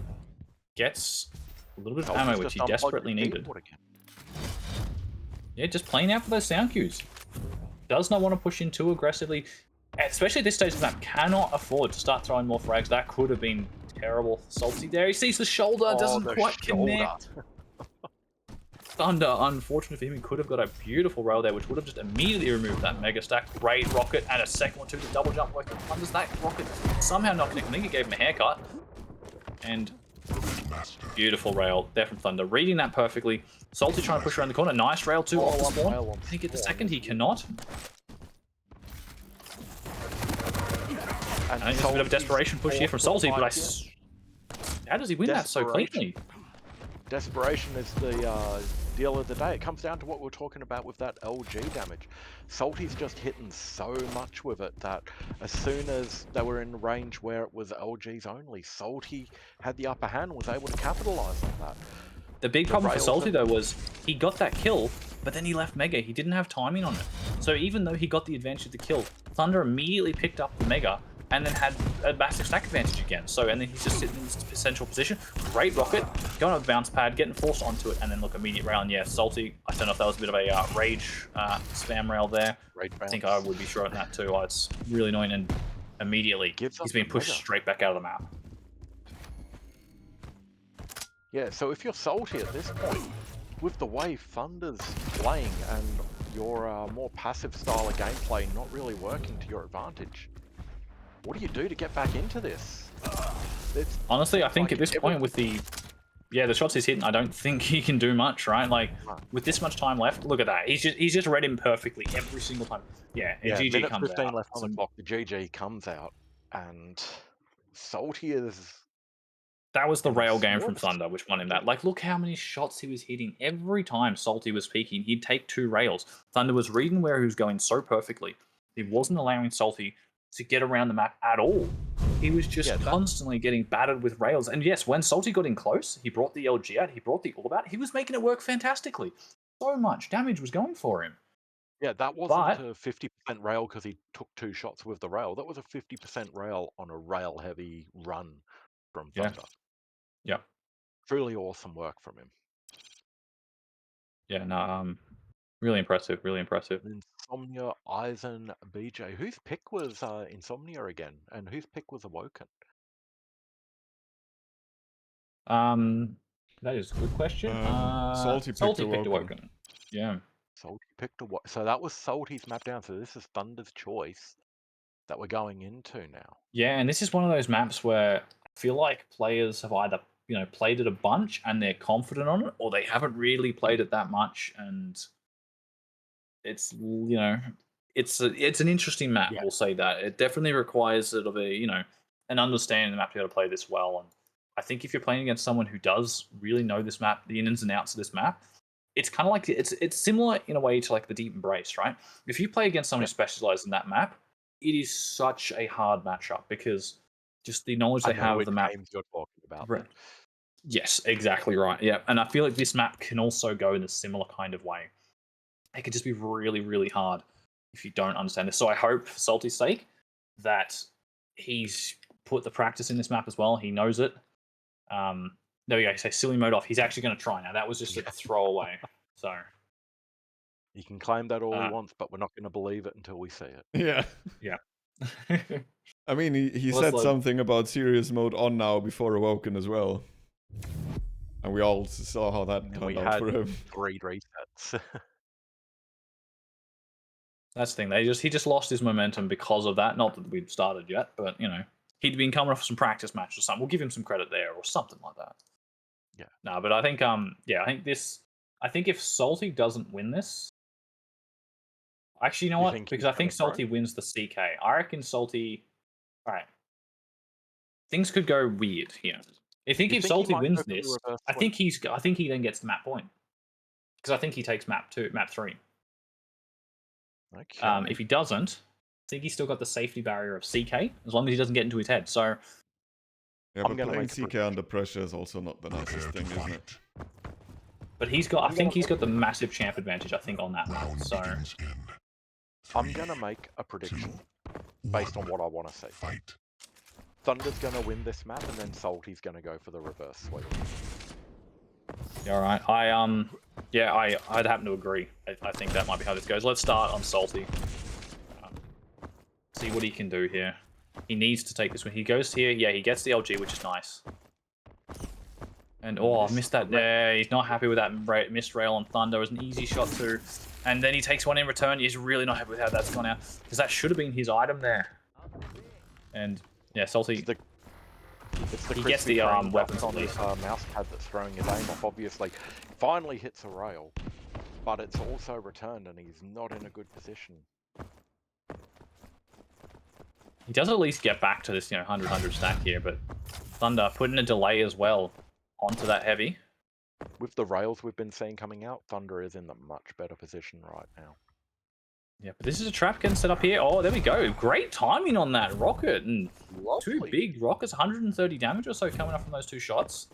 Gets a little bit of ammo, which he desperately needed. Yeah, just playing out for those sound cues. Does not want to push in too aggressively, especially at this stage of the map. Cannot afford to start throwing more frags. That could have been terrible. Salty there. He sees the shoulder, doesn't quite connect. Thunder, unfortunate for him, he could have got a beautiful rail there, which would have just immediately removed that mega stack. Great rocket, and a second one too to double jump working wonders. That rocket somehow not connecting. I think he gave him a haircut. And beautiful rail there from Thunder, reading that perfectly. Salty trying to push around the corner. Nice rail too off the spawn. Can he get the second? He cannot. And I think it's a bit of a desperation push here from Salty, but how does he win that so cleanly? Desperation is the deal of the day. It comes down to what we're talking about with that LG damage. Salty's just hitting so much with it that as soon as they were in range where it was LGs only, Salty had the upper hand and was able to capitalize on that. The big problem for Salty though was he got that kill, but then he left Mega. He didn't have timing on it. So even though he got the advantage of the kill, Thunder immediately picked up the Mega and then had a massive stack advantage again. So, and then he's just sitting in this central position. Great rocket, going on the bounce pad, getting forced onto it, and then look, immediate rail. And yeah, Salty, I don't know if that was a bit of a rage spam rail there. I think I would be sure on that too. It's really annoying, and immediately he's being pushed straight back out of the map. Yeah, so if you're Salty at this point, with the way Thunder's playing and your more passive style of gameplay not really working to your advantage, what do you do to get back into this? Honestly, I think at this point with the shots he's hitting, I don't think he can do much, right? Like with this much time left, look at that. He's just read him perfectly every single time. Yeah, GG minute comes 15 out. left on the clock. The GG comes out, and Salty is. That was the rail game from Thunder, which won him that. Like, look how many shots he was hitting. Every time Salty was peeking, he'd take 2 rails. Thunder was reading where he was going so perfectly. He wasn't allowing Salty to get around the map at all. He was just constantly getting battered with rails. And yes, when Salty got in close, he brought the LG out, he brought the orb out, he was making it work fantastically. So much damage was going for him. Yeah, that wasn't a 50% rail because he took 2 shots with the rail. That was a 50% rail on a rail-heavy run from Thunder. Yeah. Truly awesome work from him. Yeah, no, really impressive, really impressive. Insomnia, Eisen, BJ. Whose pick was Insomnia again? And whose pick was Awoken? That is a good question. Salty picked Awoken. Yeah. Salty picked Awoken. So that was Salty's map down. So this is Thunder's choice that we're going into now. Yeah, and this is one of those maps where I feel like players have either played it a bunch and they're confident on it, or they haven't really played it that much, and it's it's an interesting map. We'll say that it definitely requires sort of a an understanding of the map to be able to play this well. And I think if you're playing against someone who does really know this map, the ins and outs of this map, it's kind of like it's similar in a way to like the Deep Embrace, right? If you play against someone who specializes in that map, it is such a hard matchup because just the knowledge they have of the map. You're talking about. Right. Yes, exactly right. Yeah, and I feel like this map can also go in a similar kind of way. It could just be really, really hard if you don't understand this. So I hope, for Salty's sake, that he's put the practice in this map as well. He knows it. There we go. Say silly mode off. He's actually going to try now. That was just a throwaway. So you can claim that all he wants, but we're not going to believe it until we see it. Yeah. Yeah. I mean, he said something about serious mode on now before Awoken as well. And we all saw how that turned out for him. 3 resets. That's the thing. He just lost his momentum because of that. Not that we'd started yet, but he'd been coming off some practice match or something. We'll give him some credit there or something like that. Yeah. No, but I think I think if Salty doesn't win this, actually, you know what? Because I think Salty wins the CK. I reckon Salty. All right. Things could go weird here. I think if Salty wins this, I think he then gets the map point. Because I think he takes map 3. Okay. If he doesn't, I think he's still got the safety barrier of CK, as long as he doesn't get into his head. So Yeah, I'm but gonna playing make a CK prediction. under pressure is also not the nicest thing, isn't it? but he's got, I think he's got the massive champ advantage, I think, on that map. Round So begins in I'm 3, gonna make a prediction 2, based on 1. what I want to see. Fight. Thunder's gonna win this map, and then Salty's gonna go for the reverse sweep. yeah, all right. I'd happen to agree. I think that might be how this goes. Let's start on Salty. See what he can do here. He needs to take this one. He goes here. Yeah, he gets the LG, which is nice. And oh, I missed that there. He's not happy with that missed rail on Thunder. It was an easy shot too. And then he takes one in return. He's really not happy with how that's gone out, because that should have been his item there. And yeah, Salty. He gets the weapons on at his least. mouse pad that's throwing his aim off. Obviously, finally hits a rail, but it's also returned, and he's not in a good position. He does at least get back to this, 100-100 stack here, but Thunder putting a delay as well onto that heavy. With the rails we've been seeing coming out, Thunder is in a much better position right now. Yeah, but this is a trap getting set up here. Oh, there we go. Great timing on that rocket. And two Lovely. big rockets, 130 damage or so coming up from those two shots.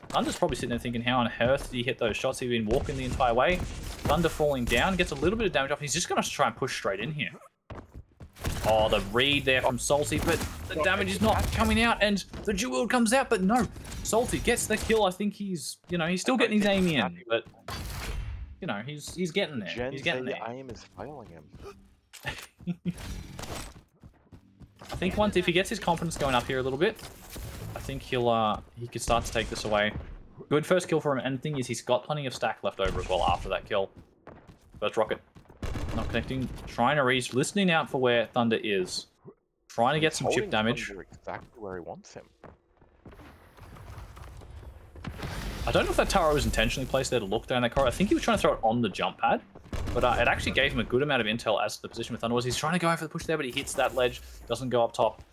Thunder's probably sitting there thinking, how on earth did he hit those shots? He'd been walking the entire way. Thunder falling down, gets a little bit of damage off. He's just going to try and push straight in here. Oh, the read there from Salty, but the damage is not coming out, and the jewel comes out, but no. Salty gets the kill. I think he's, he's still getting his aim in, but, he's getting there. He's getting there. Aim is failing him. I think once, if he gets his confidence going up here a little bit, I think he could start to take this away. Good first kill for him, and the thing is, he's got plenty of stack left over as well after that kill. First rocket. Not connecting, trying to reach, listening out for where Thunder is. Trying to get some chip damage. Thunder exactly where he wants him. I don't know if that tower was intentionally placed there to look down that corridor. I think he was trying to throw it on the jump pad. But it actually gave him a good amount of intel as to the position where Thunder was. He's trying to go for the push there, but he hits that ledge. Doesn't go up top.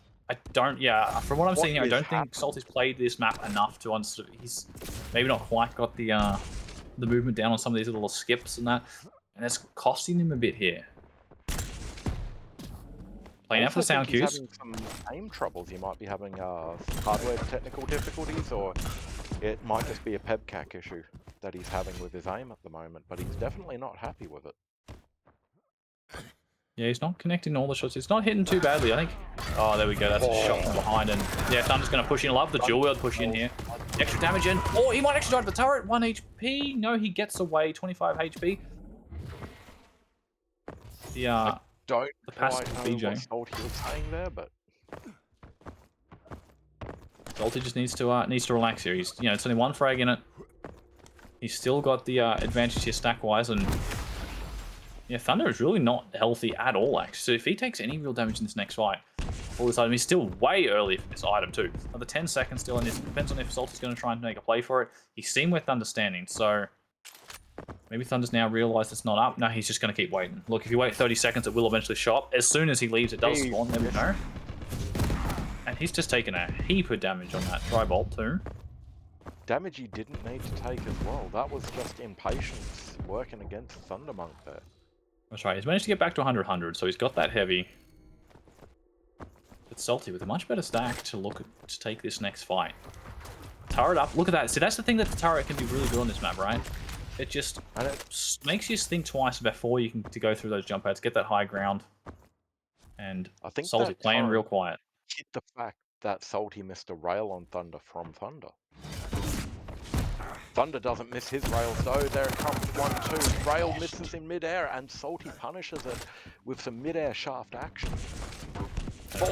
From what I'm seeing here, I don't think Salty's played this map enough to understand. He's maybe not quite got the movement down on some of these little skips and that. And it's costing him a bit here. Playing out for the sound cues. He's having some aim troubles. He might be having hardware technical difficulties, or it might just be a pebcac issue that he's having with his aim at the moment. But he's definitely not happy with it. Yeah, he's not connecting all the shots. It's not hitting too badly, I think. Oh, there we go. That's a shot from behind. And yeah, Thunder's going to push in. Love the dual wield push in here. Extra damage in. Oh, he might actually drive the turret. 1 HP. No, he gets away. 25 HP. The Don't passive quite know BJ. what Salty was saying there, but Salty just needs to relax here. He's it's only one frag in it. He's still got the advantage here stack wise, and yeah, Thunder is really not healthy at all actually. So if he takes any real damage in this next fight, for this item, he's still way early for this item too. Another 10 seconds still, and it depends on if Salty's going to try and make a play for it. He's seen where Thunder's standing, so maybe Thunder's now realised it's not up. No, he's just going to keep waiting. Look, if you wait 30 seconds, it will eventually show up. As soon as he leaves, it does spawn. There we go. And he's just taken a heap of damage on that tri-bolt too. damage he didn't need to take as well. That was just impatience working against Thundermonk there. That's right. He's managed to get back to 100-100, so he's got that heavy. But Salty with a much better stack to take this next fight. Turret up. Look at that. See, that's the thing that the turret can be really good on this map, right? It just makes you think twice before you can go through those jump pads, get that high ground. And I think Salty playing real quiet. Hit the fact that Salty missed a rail on Thunder from Thunder. Thunder doesn't miss his rails though. There it comes 1-2. Rail misses in midair and Salty punishes it with some midair shaft action.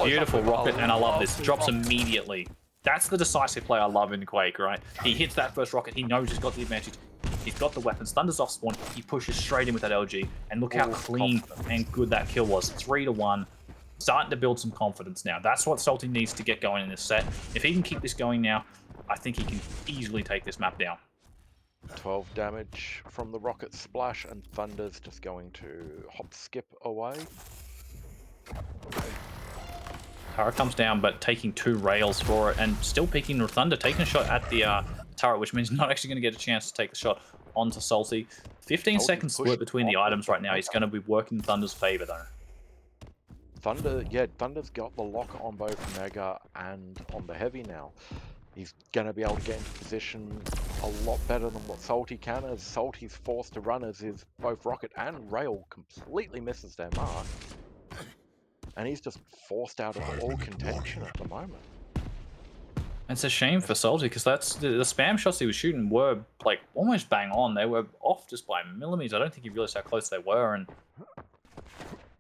Beautiful rocket, and I love this. Drops immediately. That's the decisive play I love in Quake, right? He hits that first rocket. He knows he's got the advantage. He's got the weapons. Thunder's off spawn. He pushes straight in with that LG. And look how clean and good that kill was. 3-1. Starting to build some confidence now. That's what Salty needs to get going in this set. If he can keep this going now, I think he can easily take this map down. 12 damage from the rocket splash, and Thunder's just going to hop skip away. Turret comes down, but taking 2 rails for it, and still peeking with Thunder, taking a shot at the turret, which means not actually going to get a chance to take the shot. onto Salty. 15 Salty's second split pushing between the off items right now. He's going to be working Thunder's favor though. Thunder's got the lock on both Mega and on the Heavy now. He's going to be able to get into position a lot better than what Salty can, as Salty's forced to run as his both Rocket and Rail completely misses their mark. And he's just forced out of all contention at the moment. It's a shame for Salty because that's the spam shots he was shooting were like almost bang on. They were off just by millimeters. I don't think he realized how close they were. And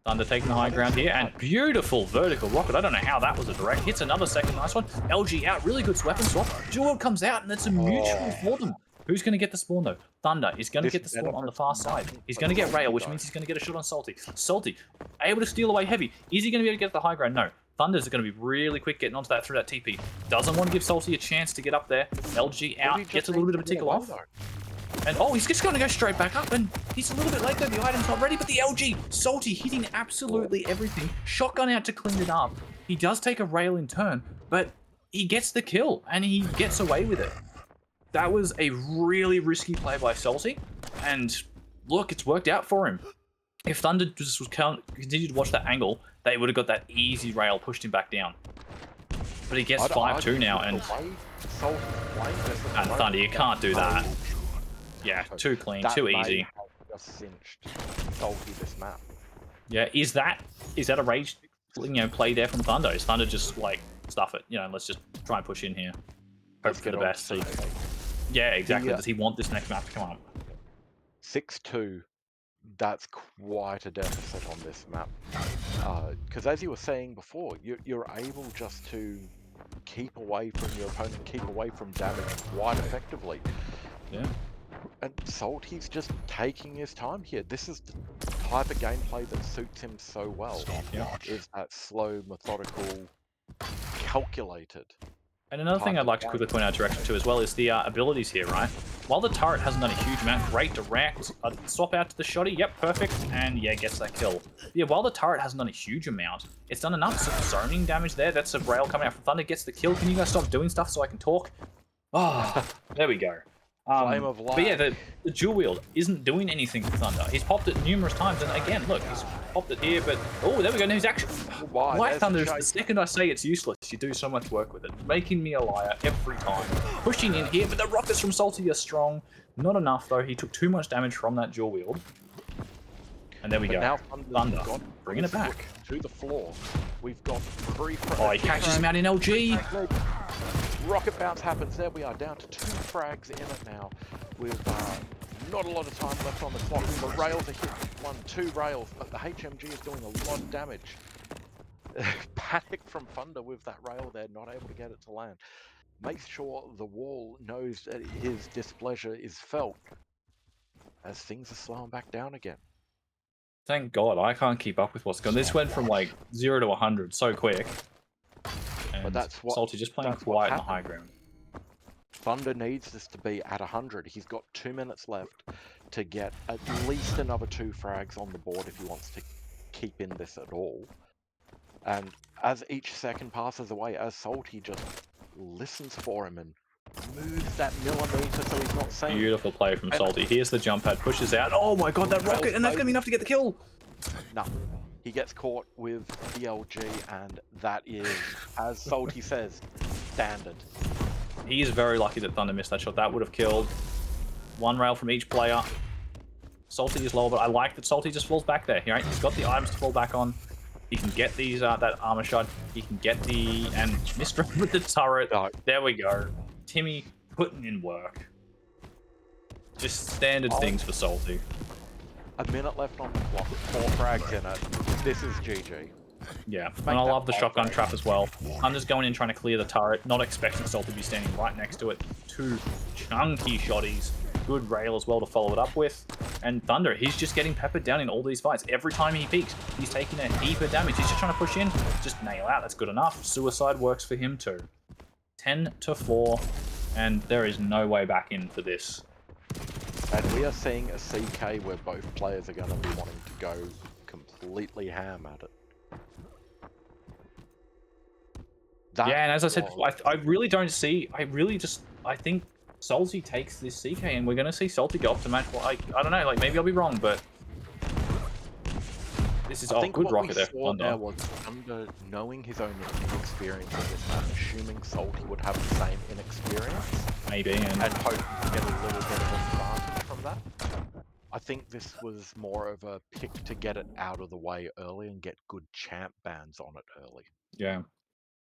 Thunder taking the high ground here, and beautiful vertical rocket. I don't know how that was a direct. Hits another second, nice one. LG out, really good weapon swap. Jewel comes out, and it's a mutual for them. Who's going to get the spawn though? Thunder is going to get the spawn on the far side. He's going to get Rail, which means he's going to get a shot on Salty. Salty, able to steal away Heavy. Is he going to be able to get the high ground? No. Thunder's going to be really quick getting onto that through that TP. Doesn't want to give Salty a chance to get up there. LG out, gets a little bit of a tickle off. And oh, he's just going to go straight back up, and he's a little bit late though. The item's not ready, but the LG, Salty hitting absolutely everything. Shotgun out to clean it up. He does take a Rail in turn, but he gets the kill, and he gets away with it. That was a really risky play by Salty, and look, it's worked out for him. If Thunder just was continued to watch that angle, they would have got that easy Rail, pushed him back down. But he gets 5-2 now, and Thunder, you can't do that. Yeah, too clean, too easy. Just cinched Salty this map. Yeah, is that a rage, play there from Thunder? Is Thunder just like stuff it? Let's just try and push in here, hope for the best. Yeah, exactly. Does he want this next map to come up? 6-2. That's quite a deficit on this map. Because as you were saying before, you're able just to keep away from your opponent, keep away from damage quite effectively. Yeah. And Salty's just taking his time here. This is the type of gameplay that suits him so well. Is that slow, methodical, calculated. And another thing I'd like to quickly point out direction to as well is the abilities here, right? While the turret hasn't done a huge amount, great direct, swap out to the shoddy, yep, perfect, and yeah, gets that kill. Yeah, while the turret hasn't done a huge amount, it's done enough zoning damage there. That's a Rail coming out from Thunder, gets the kill. Can you guys stop doing stuff so I can talk? Oh, there we go. Flame of light. But yeah, the dual wield isn't doing anything for Thunder. He's popped it numerous times, and again, look, he's popped it here, but oh, there we go. Now he's actually White Thunder. The second I say it's useless, you do so much work with it, making me a liar every time. Pushing in here, but the rockets from Salty are strong. Not enough though. He took too much damage from that dual wield. And there we go. Now Thunder bringing it back to the floor. We've got 3. Oh, he catches him out in LG. Rocket bounce happens. There we are, down to 2 frags in it now. With not a lot of time left on the clock. The rails are hit. 2 rails, but the HMG is doing a lot of damage. Panic from Thunder with that rail there, not able to get it to land. Makes sure the wall knows that his displeasure is felt as things are slowing back down again. Thank God, I can't keep up with what's going on. This went from like 0 to 100 so quick. And but that's what Salty just playing quiet in the high ground. Thunder needs this to be at 100. He's got 2 minutes left to get at least another 2 frags on the board if he wants to keep in this at all. And as each second passes away, as Salty just listens for him and moves that millimeter so he's not saying. Beautiful play from Salty. Here's the jump pad, pushes out. Oh my God, that rocket, and that's gonna be enough to get the kill. No, he gets caught with the LG, and that is, as Salty says, standard. He is very lucky that Thunder missed that shot. That would have killed. 1 rail from each player. Salty is low, but I like that Salty just falls back there. Right? He's got the items to fall back on. He can get these that armor shot. He can get the missed with the turret. No. There we go. Timmy putting in work. Just standard things for Salty. A minute left on the clock, 4 frags in it. This is GG. Yeah, and I love the shotgun trap as well. Thunder's going in trying to clear the turret, not expecting Salty to be standing right next to it. 2 chunky shotties. Good rail as well to follow it up with. And Thunder, he's just getting peppered down in all these fights. Every time he peeks, he's taking a heap of damage. He's just trying to push in, just nail out. That's good enough. Suicide works for him too. 10-4, and there is no way back in for this. And we are seeing a CK where both players are going to be wanting to go completely ham at it. Yeah, and as I said, I really don't see. I think Salty takes this CK, and we're going to see Salty go up to match. Like, I don't know, like maybe I'll be wrong, but this is good rocket there. There was Thunder knowing his own inexperience in this match, assuming Salty would have the same inexperience, Maybe, and hoping to get a little bit of advantage from that. I think this was more of a pick to get it out of the way early and get good champ bans on it early. Yeah.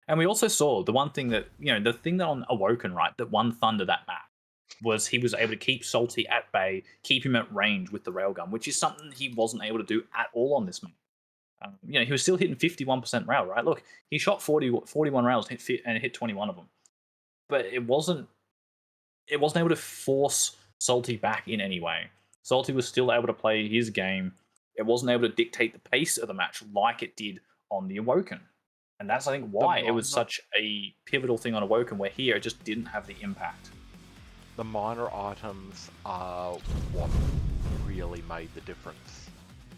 And we also saw the one thing that, the thing that on Awoken, right, that won Thunder that map was he was able to keep Salty at bay, keep him at range with the railgun, which is something he wasn't able to do at all on this map. He was still hitting 51% rail, right? Look, he shot 41 rails and hit 21 of them. But it wasn't able to force Salty back in any way. Salty was still able to play his game. It wasn't able to dictate the pace of the match like it did on the Awoken. And that's, I think, why it was such a pivotal thing on Awoken, where here it just didn't have the impact. The minor items are what really made the difference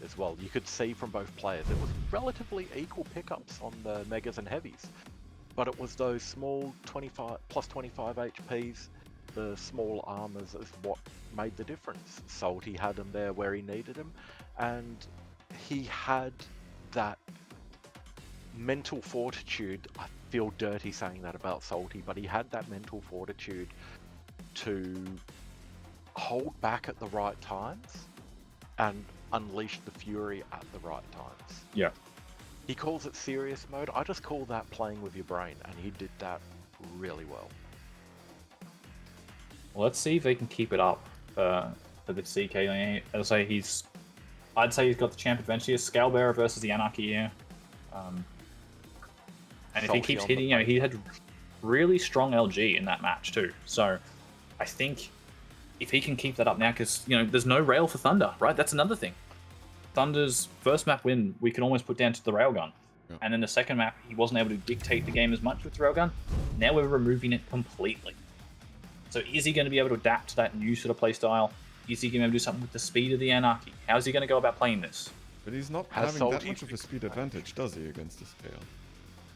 as well. You could see from both players, it was relatively equal pickups on the Megas and Heavies. But it was those small 25 HPs, the small armors is what made the difference. Salty had them there where he needed them, and he had that mental fortitude. I feel dirty saying that about Salty, but he had that mental fortitude to hold back at the right times and unleash the fury at the right times. Yeah. He calls it serious mode. I just call that playing with your brain, and he did that really well. Well, let's see if they can keep it up for the CK. I'd say he's got the champ advantage here. Scale Bearer versus the Anarchy here. And if he keeps hitting, he had really strong LG in that match too. So I think if he can keep that up now, because there's no rail for Thunder, right? That's another thing. Thunder's first map win, we can almost put down to the railgun. Yeah. And then the second map, he wasn't able to dictate the game as much with the railgun. Now we're removing it completely. So is he going to be able to adapt to that new sort of play style? Is he going to be able to do something with the speed of the Anarchy? How's he going to go about playing this? But he's not having that much of a speed advantage, does he, against the Scale?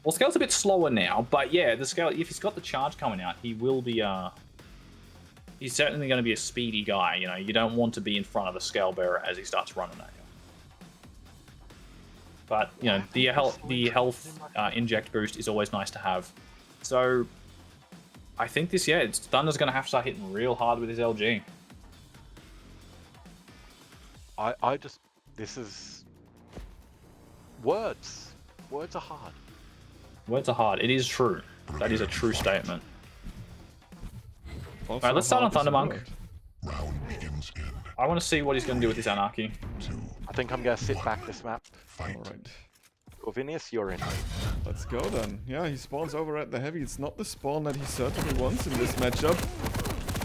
Well, Scale's a bit slower now, but yeah, the Scale, if he's got the charge coming out, he will be, he's certainly going to be a speedy guy. You don't want to be in front of the Scale Bearer as he starts running at you. But, the health inject boost is always nice to have. So I think Thunder's going to have to start hitting real hard with his LG. This is words. Words are hard. Words are hard. It is true. That is a true statement. Also, Alright, let's start on Thundermonk. Round begins in I want to see what he's going to do with his Anarchy. 2. I think I'm going to sit back this map. Fight. Alright. Corvinius, you're in. Let's go then. Yeah, he spawns over at the Heavy. It's not the spawn that he certainly wants in this matchup.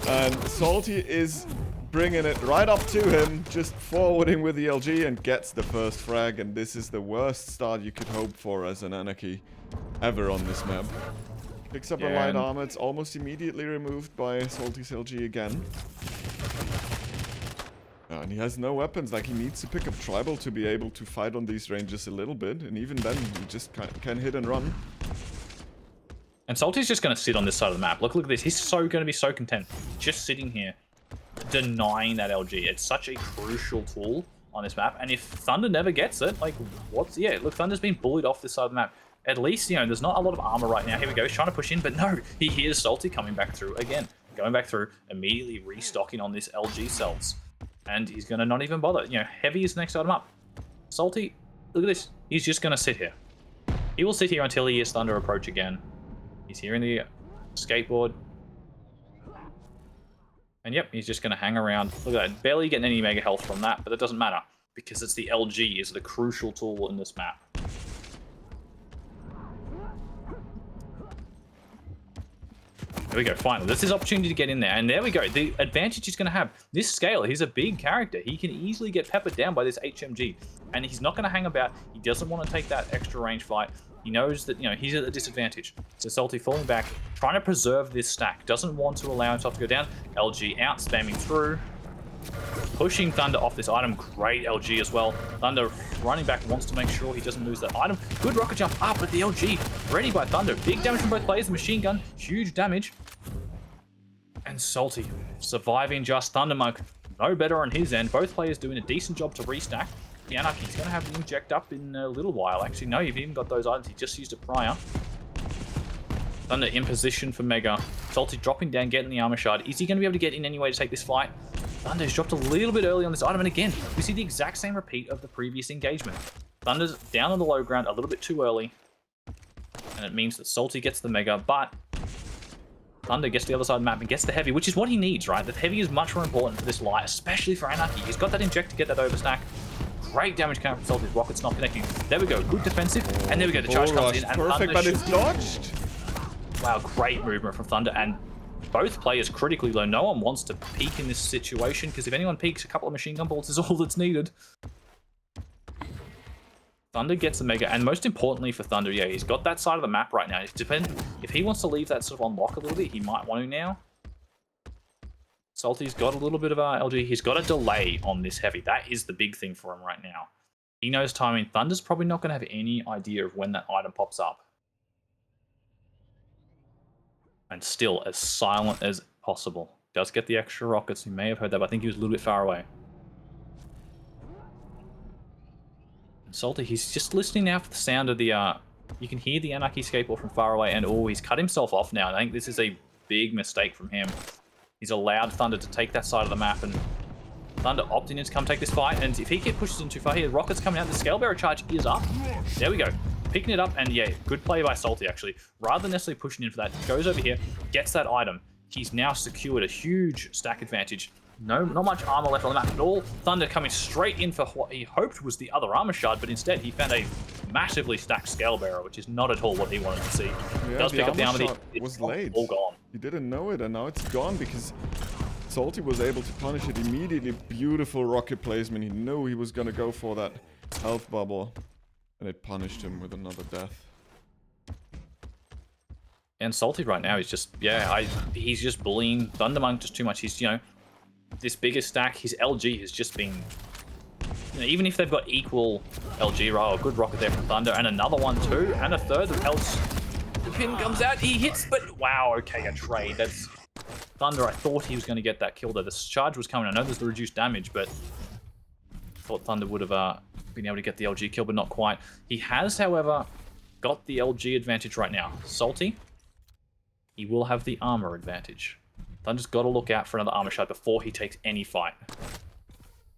And Salty is bringing it right up to him, just forwarding with the LG and gets the first frag. And this is the worst start you could hope for as an Anarchy ever on this map. Picks up a light armor. It's almost immediately removed by Salty's LG again. And he has no weapons. Like, he needs to pick up Tribal to be able to fight on these ranges a little bit. And even then, he just can hit and run. And Salty's just going to sit on this side of the map. Look at this. He's going to be so content just sitting here, denying that LG. It's such a crucial tool on this map. And if Thunder never gets it, like, look, Thunder's been bullied off this side of the map. At least, there's not a lot of armor right now. Here we go. He's trying to push in, but no. He hears Salty coming back through again. Going back through, immediately restocking on this LG cells. And he's going to not even bother. Heavy is the next item up. Salty, look at this. He's just going to sit here. He will sit here until he hears Thunder approach again. He's here in the skateboard. And yep, he's just going to hang around. Look at that. Barely getting any mega health from that, but that doesn't matter. Because it's the LG is the crucial tool in this map. There we go, finally. This is his opportunity to get in there. And there we go. The advantage he's going to have. This Scale, he's a big character. He can easily get peppered down by this HMG. And he's not going to hang about. He doesn't want to take that extra range fight. He knows that, he's at a disadvantage. So Salty falling back, trying to preserve this stack. Doesn't want to allow himself to go down. LG out, spamming through. Pushing Thunder off this item. Great LG as well. Thunder running back, wants to make sure he doesn't lose that item. Good rocket jump up, but the LG ready by Thunder. Big damage from both players. The machine gun, huge damage. And Salty surviving just. Thundermonk no better on his end. Both players doing a decent job to restack. The Anarchy's going to have to inject up in a little while. Actually, no, you've even got those items. He just used it prior. Thunder in position for Mega. Salty dropping down, getting the armor shard. Is he going to be able to get in any way to take this fight? Thunder's dropped a little bit early on this item. And again, we see the exact same repeat of the previous engagement. Thunder's down on the low ground a little bit too early. And it means that Salty gets the Mega, but Thunder gets the other side of the map and gets the heavy, which is what he needs, right? The heavy is much more important for this light, especially for Anarchy. He's got that inject to get that overstack. Great damage coming from Salty's rocket's not connecting. There we go, good defensive, and there we go, the charge comes in, and perfect, Thunder but it's dodged. Wow, great movement from Thunder, and both players critically low. No one wants to peek in this situation, because if anyone peeks, a couple of machine gun bolts is all that's needed. Thunder gets the Mega, and most importantly for Thunder, yeah, he's got that side of the map right now. If he wants to leave that sort of on lock a little bit, he might want to now. Salty's got a little bit of LG. He's got a delay on this heavy. That is the big thing for him right now. He knows timing. Thunder's probably not going to have any idea of when that item pops up. And still as silent as possible. Does get the extra rockets. You may have heard that, but I think he was a little bit far away. Salty, he's just listening now for the sound of the, you can hear the Anarchy skateboard from far away, and oh, he's cut himself off now. I think this is a big mistake from him. He's allowed Thunder to take that side of the map, and Thunder opting in to come take this fight, and if he pushes in too far here, Rocket's coming out, the Scale Bearer charge is up. There we go. Picking it up, and yeah, good play by Salty, actually. Rather than necessarily pushing in for that, goes over here, gets that item. He's now secured a huge stack advantage. No, not much armor left on the map at all. Thunder coming straight in for what he hoped was the other armor shard, but instead he found a massively stacked Scale Bearer, which is not at all what he wanted to see. Yeah, Does pick up the armor, it was late. All gone. He didn't know it, and now it's gone because Salty was able to punish it immediately. Beautiful rocket placement. He knew he was gonna go for that health bubble, and it punished him with another death. And Salty right now is just, yeah, he's just bullying Thundermonk just too much. He's, you know, this bigger stack, his LG has just been, you know, even if they've got equal LG, right, a good rocket there from Thunder, and another one too, and a third. The pin comes out, he hits, but wow, okay, a trade. That's Thunder. I thought he was going to get that kill there. The charge was coming. I know there's the reduced damage, but I thought Thunder would have been able to get the LG kill, but not quite. He has, however, got the LG advantage right now. Salty, he will have the armor advantage. Thunder's got to look out for another armor shot before he takes any fight.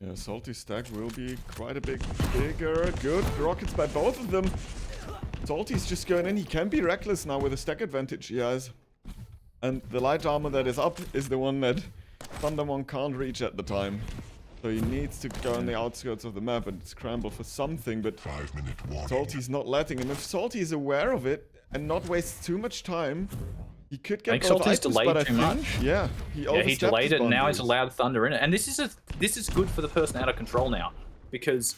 Yeah, Salty's stack will be quite a bit bigger. Good rockets by both of them. Salty's just going in. He can be reckless now with the stack advantage he has. And the light armor that is up is the one that Thundermonk can't reach at the time. So he needs to go on the outskirts of the map and scramble for something, but 5-minute warning. Salty's not letting him. If Salty is aware of it and not waste too much time, he could get both items, delayed but I too think, much. yeah, he delayed it, and now he's allowed Thunder in it. And this is good for the person out of control now, because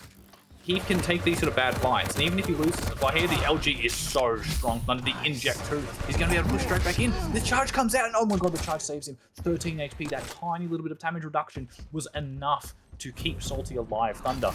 he can take these sort of bad fights, and even if he loses the fight here, the LG is so strong. Thunder, the inject too, he's going to be able to push straight back in. The charge comes out, and oh my god, the charge saves him. 13 HP. That tiny little bit of damage reduction was enough to keep Salty alive. Thunder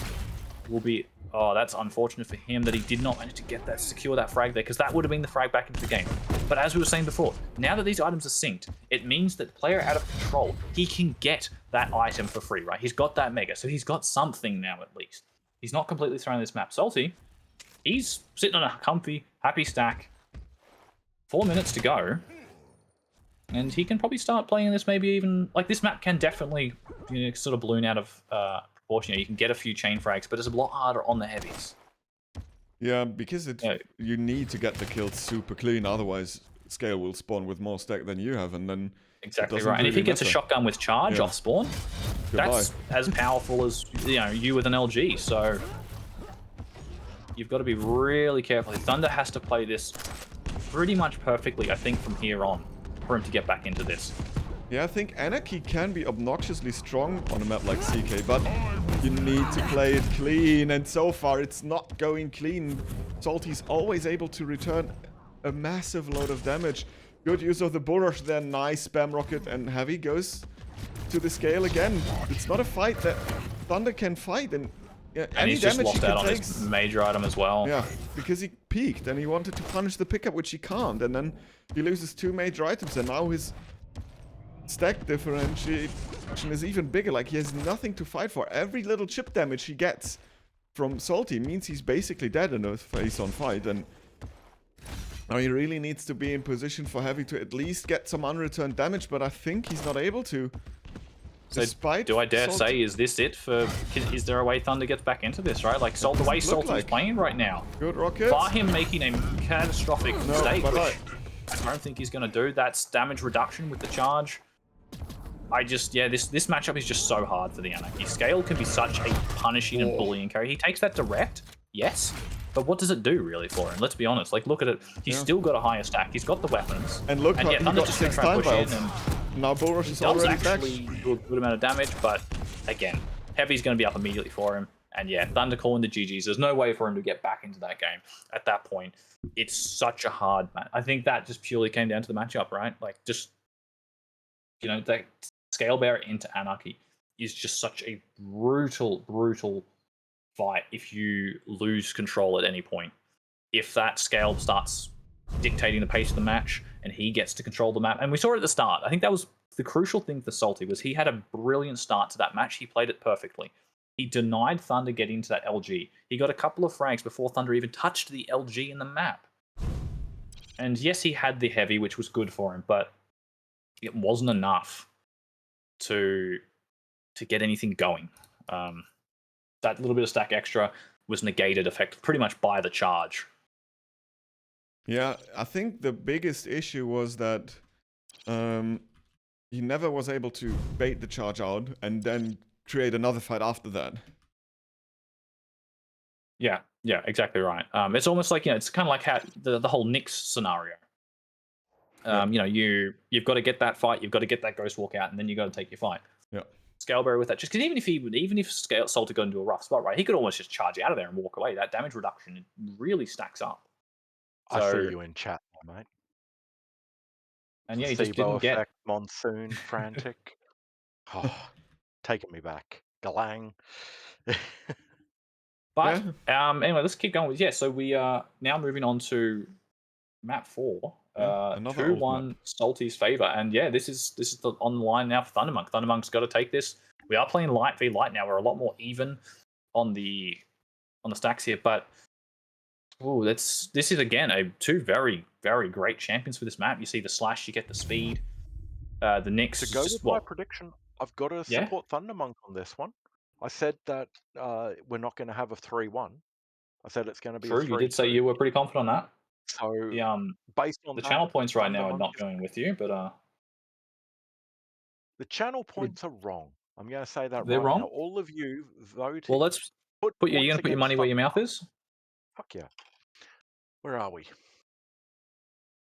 will be. Oh, that's unfortunate for him that he did not manage to get that, secure that frag there, because that would have been the frag back into the game. But as we were saying before, now that these items are synced, it means that the player out of control, he can get that item for free, right? He's got that Mega, so he's got something now at least. He's not completely thrown this map. Salty, he's sitting on a comfy, happy stack. 4 minutes to go. And he can probably start playing this maybe even... Like, this map can definitely, you know, sort of balloon out of proportion. You can get a few chain frags, but it's a lot harder on the heavies. Yeah, because you need to get the kills super clean, otherwise Scale will spawn with more stack than you have, and then... Exactly right. And if he gets a shotgun with charge off spawn, that's as powerful as, you know, you with an LG. So you've got to be really careful. Thunder has to play this pretty much perfectly, I think, from here on for him to get back into this. Yeah, I think Anarchy can be obnoxiously strong on a map like CK, but you need to play it clean, and so far it's not going clean. Salty's always able to return a massive load of damage. Good use of the bull rush there, nice spam rocket, and Heavy goes to the Scale again. It's not a fight that Thunder can fight, and any he's damage just lost he out on takes, his major item as well. Yeah, because he peeked and he wanted to punish the pickup, which he can't, and then he loses 2 major items, and now his stack differentiation is even bigger. Like, he has nothing to fight for. Every little chip damage he gets from Salty means he's basically dead in a face-on fight, and now he really needs to be in position for Heavy to at least get some unreturned damage, but I think he's not able to. So do I dare say, is this it for... Is there a way Thunder gets back into this, right? Like, the way Salty's playing right now. Good rocket. Bar him making a catastrophic mistake, but which I don't think he's going to do. That's damage reduction with the charge. Yeah, this matchup is just so hard for the Anarchy. Scale can be such a punishing and bullying carry. He takes that direct, yes, but what does it do really for him? Let's be honest. Like, look at it. He's still got a higher stack. He's got the weapons. And look, how he got 6 time belts. Now Bull Rush is already back. He does actually do a good amount of damage, but again, Heavy's going to be up immediately for him. And yeah, Thunder calling the GGs. There's no way for him to get back into that game at that point. It's such a hard match. I think that just purely came down to the matchup, right? Like, just, you know, that Scale Bearer into Anarchy is just such a brutal fight if you lose control at any point. If that Scale starts dictating the pace of the match and he gets to control the map, and we saw it at the start. I think that was the crucial thing for Salty, was he had a brilliant start to that match. He played it perfectly. He denied Thunder getting into that LG. He got a couple of frags before Thunder even touched the LG in the map. And yes, he had the Heavy, which was good for him, but it wasn't enough to get anything going. That little bit of stack extra was negated effect pretty much by the charge. Yeah, I think the biggest issue was that he never was able to bait the charge out and then create another fight after that. Yeah, exactly right. It's almost like, you know, it's kind of like how the whole Nyx scenario. You know, you've got to get that fight, you've got to get that Ghost Walk out, and then you got to take your fight. Yeah. Scaleberry with that, just because even if Salty got into a rough spot, right, he could almost just charge out of there and walk away. That damage reduction really stacks up. So, I see you in chat, mate. And yeah, he just didn't get Monsoon frantic. Oh, taking me back. Galang. But anyway, let's keep going. So we are now moving on to map 4. 2-1 Salty's favor, and yeah, this is on the line now for Thundermonk. Thundermonk's got to take this. We are playing light v light now. We're a lot more even on the stacks here, but this is again two very great champions for this map. You see the slash, you get the speed. The Nyx. To go with my prediction, I've got to support Thundermonk on this one. I said that we're not going to have a 3-1. I said it's going to be true. A 3-2. You did say you were pretty confident on that. So based on the channel points right now are not going with you, but the channel points are wrong. I'm going to say that they're wrong. Now, all of you voted. Well, let's put you're going to put your money where your mouth is. Fuck yeah. Where are we?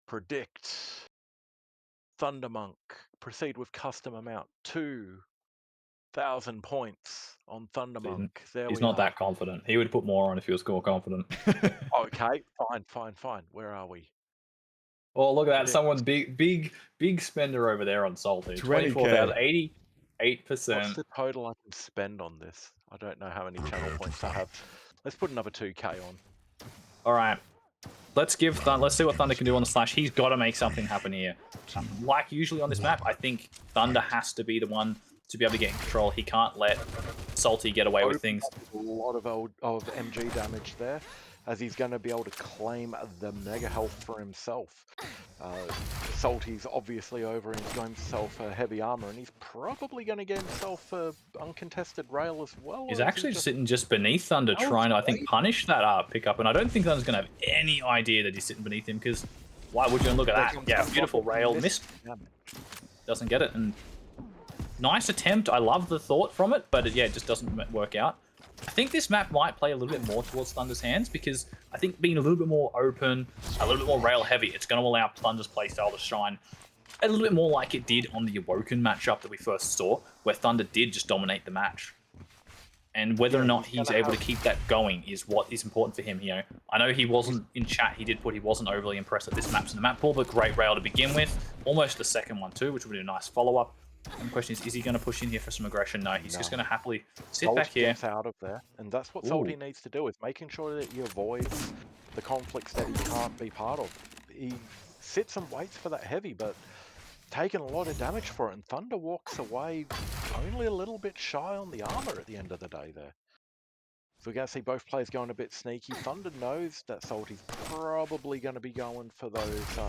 Predict. Thundermonk. Proceed with custom amount. 2,000 points on Thundermonk. He's not that confident. He would put more on if he was more confident. Okay, fine. Where are we? Oh, look at that. Someone big spender over there on Salty. 24,000, 88%. What's the total I can spend on this? I don't know how many channel points I have. Let's put another 2k on. All right. Let's see what Thunder can do on the slash. He's got to make something happen here. Like usually on this map, I think Thunder has to be the one to be able to get in control. He can't let Salty get away with things. A lot of MG damage there, as he's going to be able to claim the mega health for himself. Salty's obviously over and he's going himself heavy armor, and he's probably going to get himself uncontested rail as well. He's actually sitting just beneath Thunder, trying to, I think, punish that pickup, and I don't think Thunder's going to have any idea that he's sitting beneath him, because why would you? Look at that. Yeah, beautiful rail. Missed. Doesn't get it, and nice attempt. I love the thought from it, but it just doesn't work out. I think this map might play a little bit more towards Thunder's hands, because I think being a little bit more open, a little bit more rail heavy, it's going to allow Thunder's playstyle to shine a little bit more like it did on the Awoken matchup that we first saw, where Thunder did just dominate the match. And whether or not he's able to keep that going is what is important for him. You know, I know he wasn't in chat. He did put he wasn't overly impressed at this map's in the map pool, but great rail to begin with. Almost the second one too, which would be a nice follow-up. And the question is he going to push in here for some aggression? No, he's just going to happily sit back here. Gets out of there, and that's what Salty needs to do, is making sure that he avoids the conflicts that he can't be part of. He sits and waits for that heavy, but taking a lot of damage for it, and Thunder walks away only a little bit shy on the armor at the end of the day there. So we're going to see both players going a bit sneaky. Thunder knows that Salty's probably going to be going for those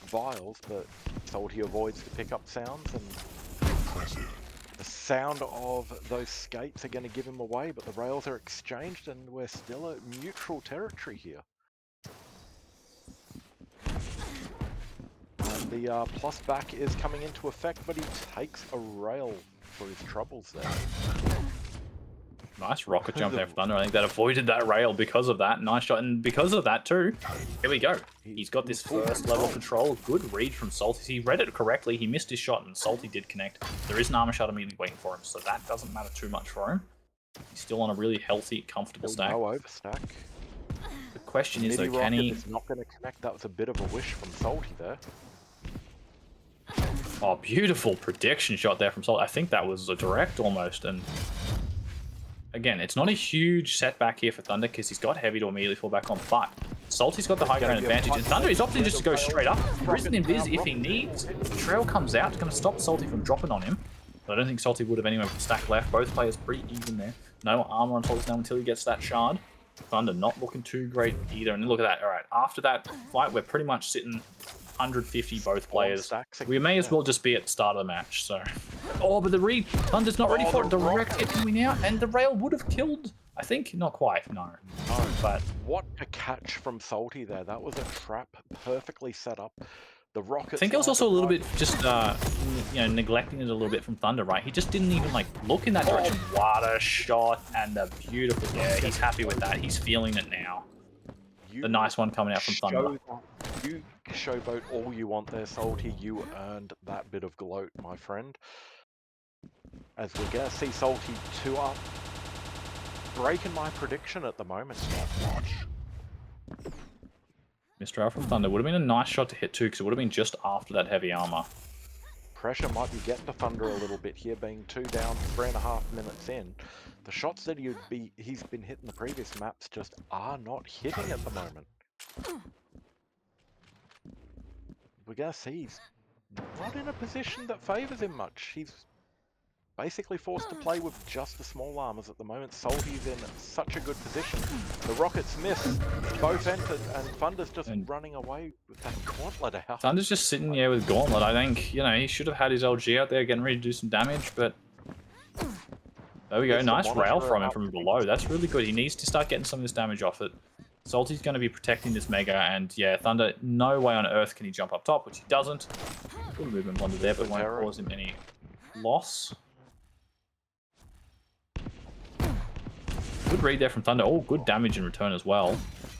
vials, but Salty avoids the pickup sounds, and the sound of those skates are going to give him away, but the rails are exchanged and we're still at neutral territory here. And the plus back is coming into effect, but he takes a rail for his troubles there. Nice rocket jump there for Thunder. I think that avoided that rail because of that. Nice shot. And because of that too, here we go. He's got this first level control. Good read from Salty. He read it correctly. He missed his shot and Salty did connect. There is an armor shot immediately waiting for him, so that doesn't matter too much for him. He's still on a really healthy, comfortable stack. No overstack. The question is though, can he... It's not going to connect. That was a bit of a wish from Salty there. Oh, beautiful prediction shot there from Salty. I think that was a direct almost, and... Again, it's not a huge setback here for Thunder because he's got heavy to immediately fall back on, but Salty's got the high ground advantage, and Thunder is opting just to go straight up. Risen Invis if he needs. Trail comes out, going to stop Salty from dropping on him. But I don't think Salty would have anyway with the stack left. Both players pretty even there. No armor on Salty now until he gets that shard. Thunder not looking too great either. And look at that. All right, after that fight, we're pretty much sitting 150 both players. We may as well just be at the start of the match. So, oh, but the read, Thunder's not ready for it. Direct hit coming out, and the rail would have killed. I think not quite. No, but what a catch from Salty there. That was a trap, perfectly set up. The rocket. I think it was also a little bit just you know, neglecting it a little bit from Thunder, right? He just didn't even like look in that direction. What a shot and a beautiful. Yeah, he's happy with that. He's feeling it now. The nice one coming out from Thunder. You showboat all you want there, Salty. You earned that bit of gloat, my friend. As we're going to see Salty 2 up. Breaking my prediction at the moment. Mistrial from Thunder. Would have been a nice shot to hit too, because it would have been just after that heavy armor. Pressure might be getting to Thunder a little bit here, being 2 down, 3.5 minutes in. The shots that he's been hitting the previous maps just are not hitting at the moment. We're going to see he's not in a position that favours him much. He's basically forced to play with just the small armors at the moment. Salty's in such a good position. The rockets miss, both entered, and Thunder's just running away with that gauntlet out. Thunder's just sitting here with Gauntlet. I think, you know, he should have had his LG out there getting ready to do some damage, but there we go. Nice rail from him from below. That's really good. He needs to start getting some of this damage off it. Salty's going to be protecting this Mega, and yeah, Thunder, no way on earth can he jump up top, which he doesn't. Good movement blunder there, but won't cause him any loss. Good read there from Thunder. Oh, good damage in return as well.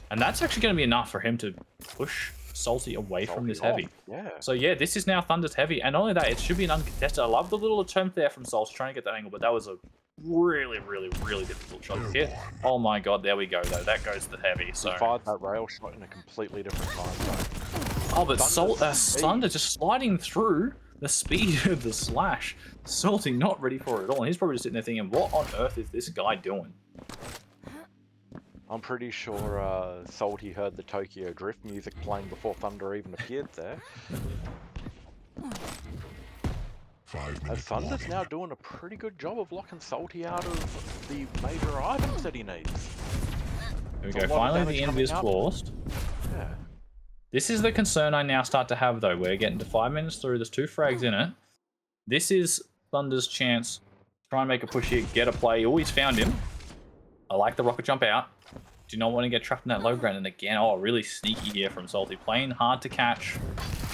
And that's actually going to be enough for him to push Salty away from this heavy. Yeah. So yeah, this is now Thunder's heavy. And not only that, it should be an uncontested. I love the little attempt there from Salty trying to get that angle, but that was a really, really, really difficult shot to hit. Oh my god, there we go though. That goes to the heavy. So fired that rail shot in a completely different time zone. Oh, but Thunder just sliding through the speed of the slash. Salty not ready for it at all. And he's probably just sitting there thinking, what on earth is this guy doing? I'm pretty sure Salty heard the Tokyo Drift music playing before Thunder even appeared there. As Thunder's now doing a pretty good job of locking Salty out of the major items that he needs. There we go, finally the invis forced. Yeah. This is the concern I now start to have though. We're getting to 5 minutes through, there's 2 frags in it. This is Thunder's chance to try and make a push here, get a play. Oh, he's found him. I like the rocket jump out. Do not want to get trapped in that low ground. And again, oh, really sneaky here from Salty. Playing hard to catch.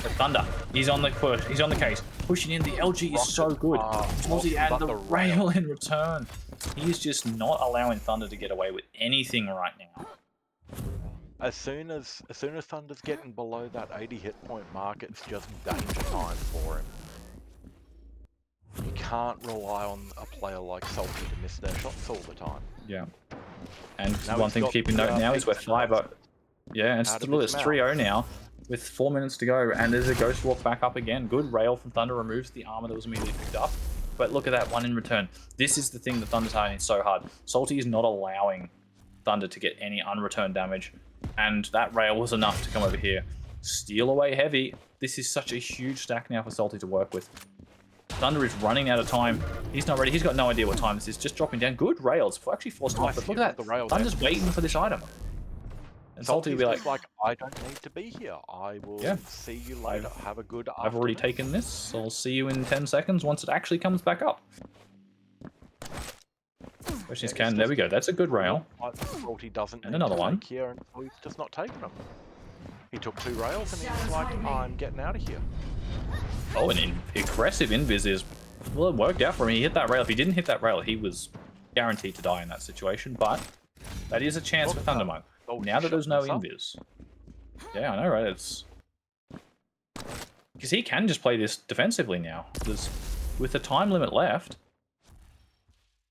But Thunder, he's on the push. He's on the case. Pushing in. The LG is so good. Salty and the rail in return. He's just not allowing Thunder to get away with anything right now. As soon as Thunder's getting below that 80 hit point mark, it's just danger time for him. You can't rely on a player like Salty to miss their shots all the time. Yeah. And one thing to keep in note now is we're 5-0. Yeah, and still it's 3-0 now with 4 minutes to go. And there's a Ghost Walk back up again. Good rail from Thunder, removes the armor that was immediately picked up. But look at that one in return. This is the thing that Thunder's having so hard. Salty is not allowing Thunder to get any unreturned damage. And that rail was enough to come over here. steal away heavy. This is such a huge stack now for Salty to work with. Thunder is running out of time. He's not ready. He's got no idea what time this is. Just dropping down. Good rails. Actually forced off. But look at that. Thunder's waiting for this item. And Salty will be like, I don't need to be here. I will see you later. Have a good afternoon. I've already taken this. So I'll see you in 10 seconds once it actually comes back up. Question is, there we go. That's a good rail. Salty doesn't and another one. Here, and he's just not taking them. He took 2 rails and he was like, I'm getting out of here. Oh, an aggressive invis is, well, it worked out for him. He hit that rail. If he didn't hit that rail, he was guaranteed to die in that situation. But that is a chance for Thundermonk. Now that there's no invis. Yeah, I know, right? It's because he can just play this defensively now. Because with the time limit left,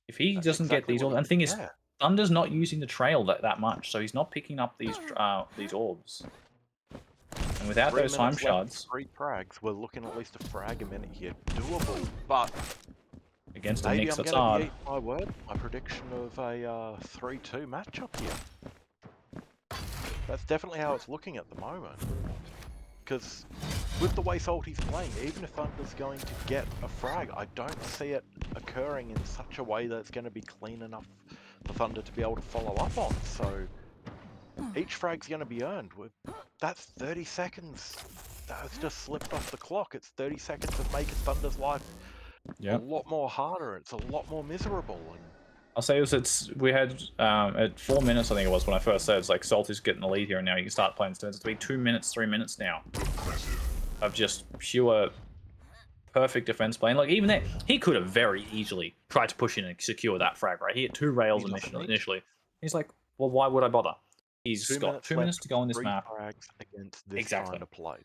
if he doesn't get these orbs, and the thing is, Thunder's not using the trail that much, so he's not picking up these orbs. And without those time shards, 3 frags, we're looking at least a frag a minute here. Doable, but against a Nix, that's hard. Eat my word, my prediction of a 3-2 matchup here. That's definitely how it's looking at the moment. Because with the way Salty's playing, even if Thunder's going to get a frag, I don't see it occurring in such a way that it's going to be clean enough for Thunder to be able to follow up on. So each frag's going to be earned. That's 30 seconds. That's just slipped off the clock. It's 30 seconds of making Thunder's life a lot more harder. It's a lot more miserable. And I'll say this, we had at 4 minutes, I think it was when I first said, it's like Salty's getting the lead here, and now you can start playing turns. It's been 2 minutes, 3 minutes now of just pure perfect defense playing. Like even there, he could have very easily tried to push in and secure that frag, right? He hit 2 rails initially. He's like, well, why would I bother? He's got 2 minutes to go on this map. Exactly. Play.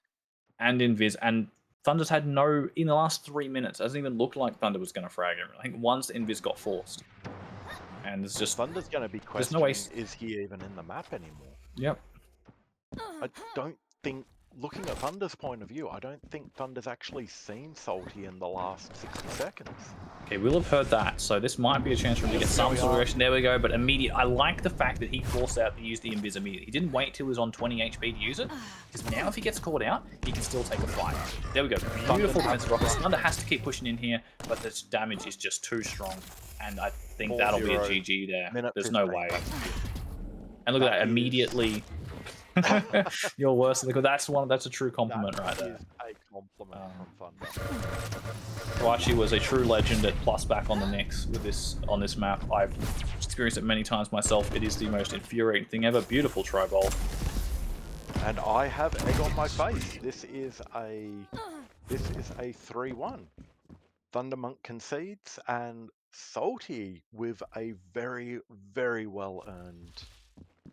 And invis, and Thunder's had no, in the last 3 minutes, it doesn't even look like Thunder was going to frag him. I think once invis got forced. And it's just, Thunder's going to be questioning, no is he even in the map anymore? Yep. I don't think, looking at Thunder's point of view, I don't think Thunder's actually seen Salty in the last 60 seconds. Okay, we'll have heard that, so this might be a chance for him to get some sort of reaction. There we go, but immediate. I like the fact that he forced out to use the invis immediately. He didn't wait till he was on 20 HP to use it, because now if he gets caught out, he can still take a fight. There we go. Beautiful defensive rockets. Thunder has to keep pushing in here, but this damage is just too strong, and I think that'll be a GG there. There's no way. And look at that, immediately. You're worse than that's a true compliment right there. A compliment from Thunder. Kuachi was a true legend at plus back on the Nix with this on this map. I've experienced it many times myself. It is the most infuriating thing ever. Beautiful try ball. And I have egg on my face. This is a 3-1. Thundermonk concedes, and Salty with a very, very well earned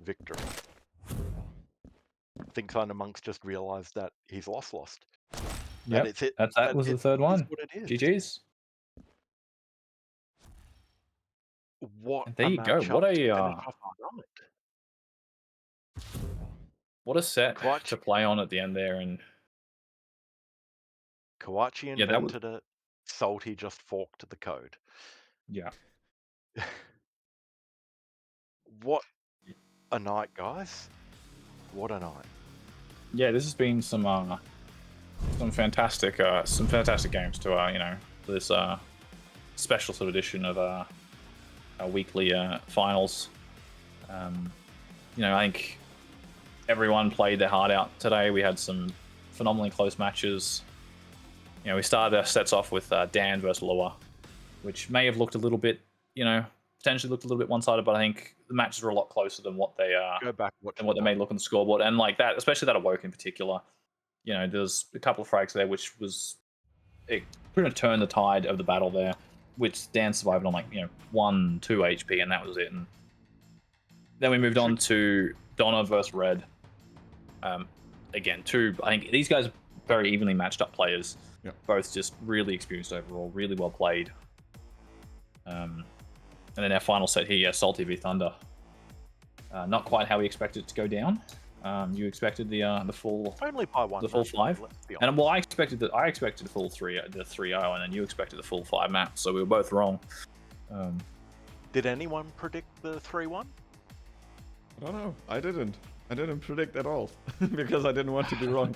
victory. I think Thundermonk's just realised that he's lost. Yeah, that was the third one. GG's. There you go. What a set to play on at the end there, and Kuachi invented it. Salty just forked the code. Yeah. What a night, guys! What a night. Yeah, this has been some fantastic games to for this special sort of edition of our weekly finals. I think everyone played their heart out today. We had some phenomenally close matches. We started our sets off with Dan versus Lua, which may have looked a little bit, potentially looked a little bit one-sided, but I think the matches were a lot closer than what they they may look on the scoreboard. And like that, especially that Awoke in particular, there's a couple of frags there, which was it pretty much turned the tide of the battle there, which Dan survived on 1-2 HP, and that was it. And then we moved on to Donna versus Red. Again, I think these guys are very evenly matched up players. Yeah. Both just really experienced overall, really well played. And then our final set here, Salty v Thunder. Not quite how we expected it to go down. You expected the full only by one, the full 5, and well, I expected the full 3, the 3-0, and then you expected the full 5 map. So we were both wrong. Did anyone predict the 3-1? I don't know. I didn't. I didn't predict at all because I didn't want to be wrong.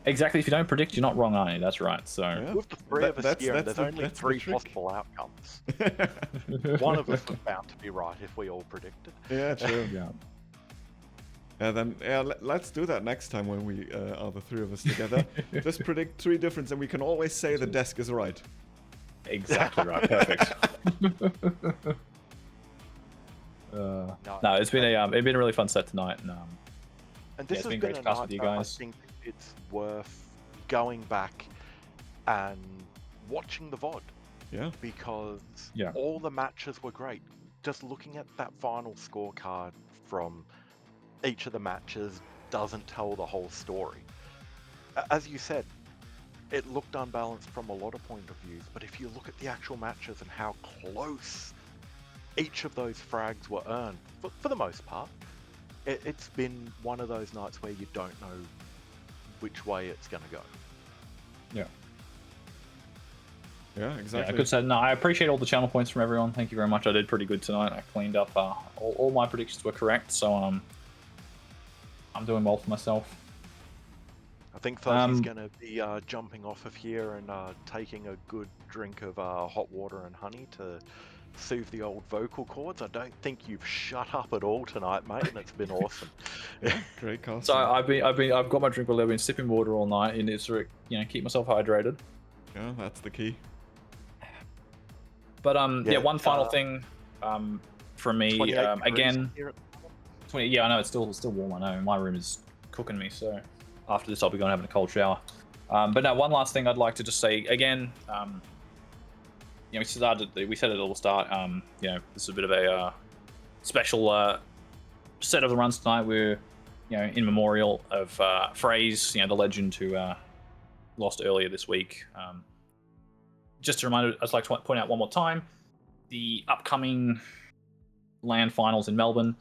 Exactly. If you don't predict, you're not wrong, are you? That's right. So Yeah. With the three of us That's- here, that's there's the- only that's the 3 trick. possible outcomes. One of us was bound to be right if we all predicted. Yeah, true. yeah. Then let's do that next time when we are the 3 of us together. Just predict 3 different, and we can always say the desk is right. Exactly right. Perfect. No, it's been a really fun set tonight, And this it's has been been great a to pass night with you that I guys. think it's worth going back and watching the VOD Yeah. because Yeah. all the matches were great. Just looking at that final scorecard from each of the matches doesn't tell the whole story. As you said, it looked unbalanced from a lot of point of views, but if you look at the actual matches and how close each of those frags were earned, for the most part, it's been one of those nights where you don't know which way it's going to go. Yeah. Yeah, Yeah, exactly. good set. No, I appreciate all the channel points from everyone. Thank you very much. I did pretty good tonight. I cleaned up. All my predictions were correct, so I'm doing well for myself. I think Fuzzy's going to be jumping off of here and taking a good drink of hot water and honey to soothe the old vocal cords. I don't think you've shut up at all tonight, mate, and it's been awesome. Yeah, great cast. So I've got my drink. I've been sipping water all night, and it's keep myself hydrated. Yeah, that's the key. But Yeah, one final thing from me. 28 degrees Again, here at- 20. Yeah, I know it's still warm. I know my room is cooking me. So after this, I'll be going having a cold shower. But no, one last thing I'd like to just say again. We said it at the start. This is a bit of a special set of the runs tonight. We're in memorial of Fraze, the legend who lost earlier this week. Just a reminder, I'd like to point out one more time, the upcoming LAN finals in Melbourne,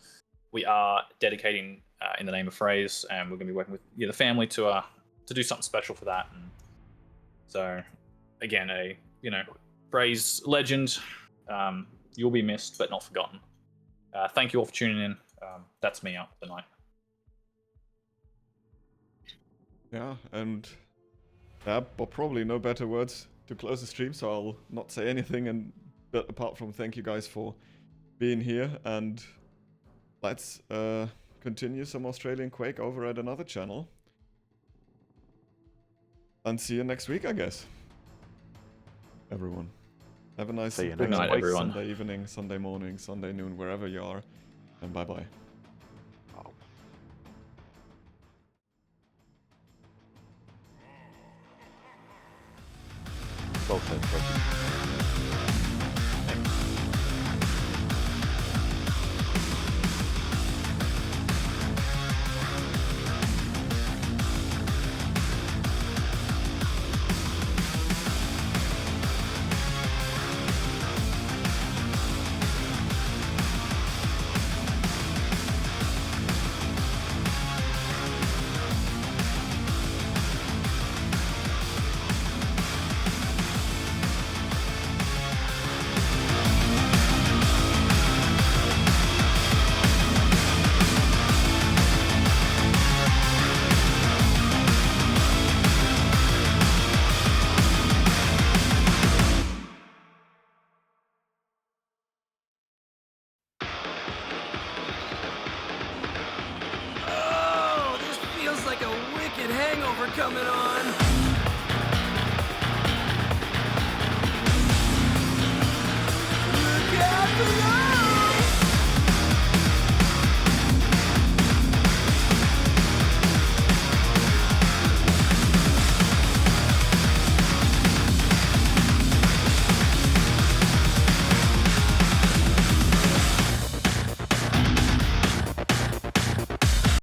we are dedicating in the name of Fraze, and we're going to be working with the family to do something special for that. And so, again, Fraze legend, you'll be missed but not forgotten. Thank you all for tuning in. That's me out tonight. Yeah, and but probably no better words to close the stream, so I'll not say anything but apart from thank you guys for being here, and let's continue some Australian Quake over at another channel. And see you next week, I guess. Everyone. Have a nice See you Good next night, week. everyone. Sunday evening, Sunday morning, Sunday noon, wherever you are. And bye-bye. Well said, Fuzzy. Oh, this feels like a wicked hangover coming on.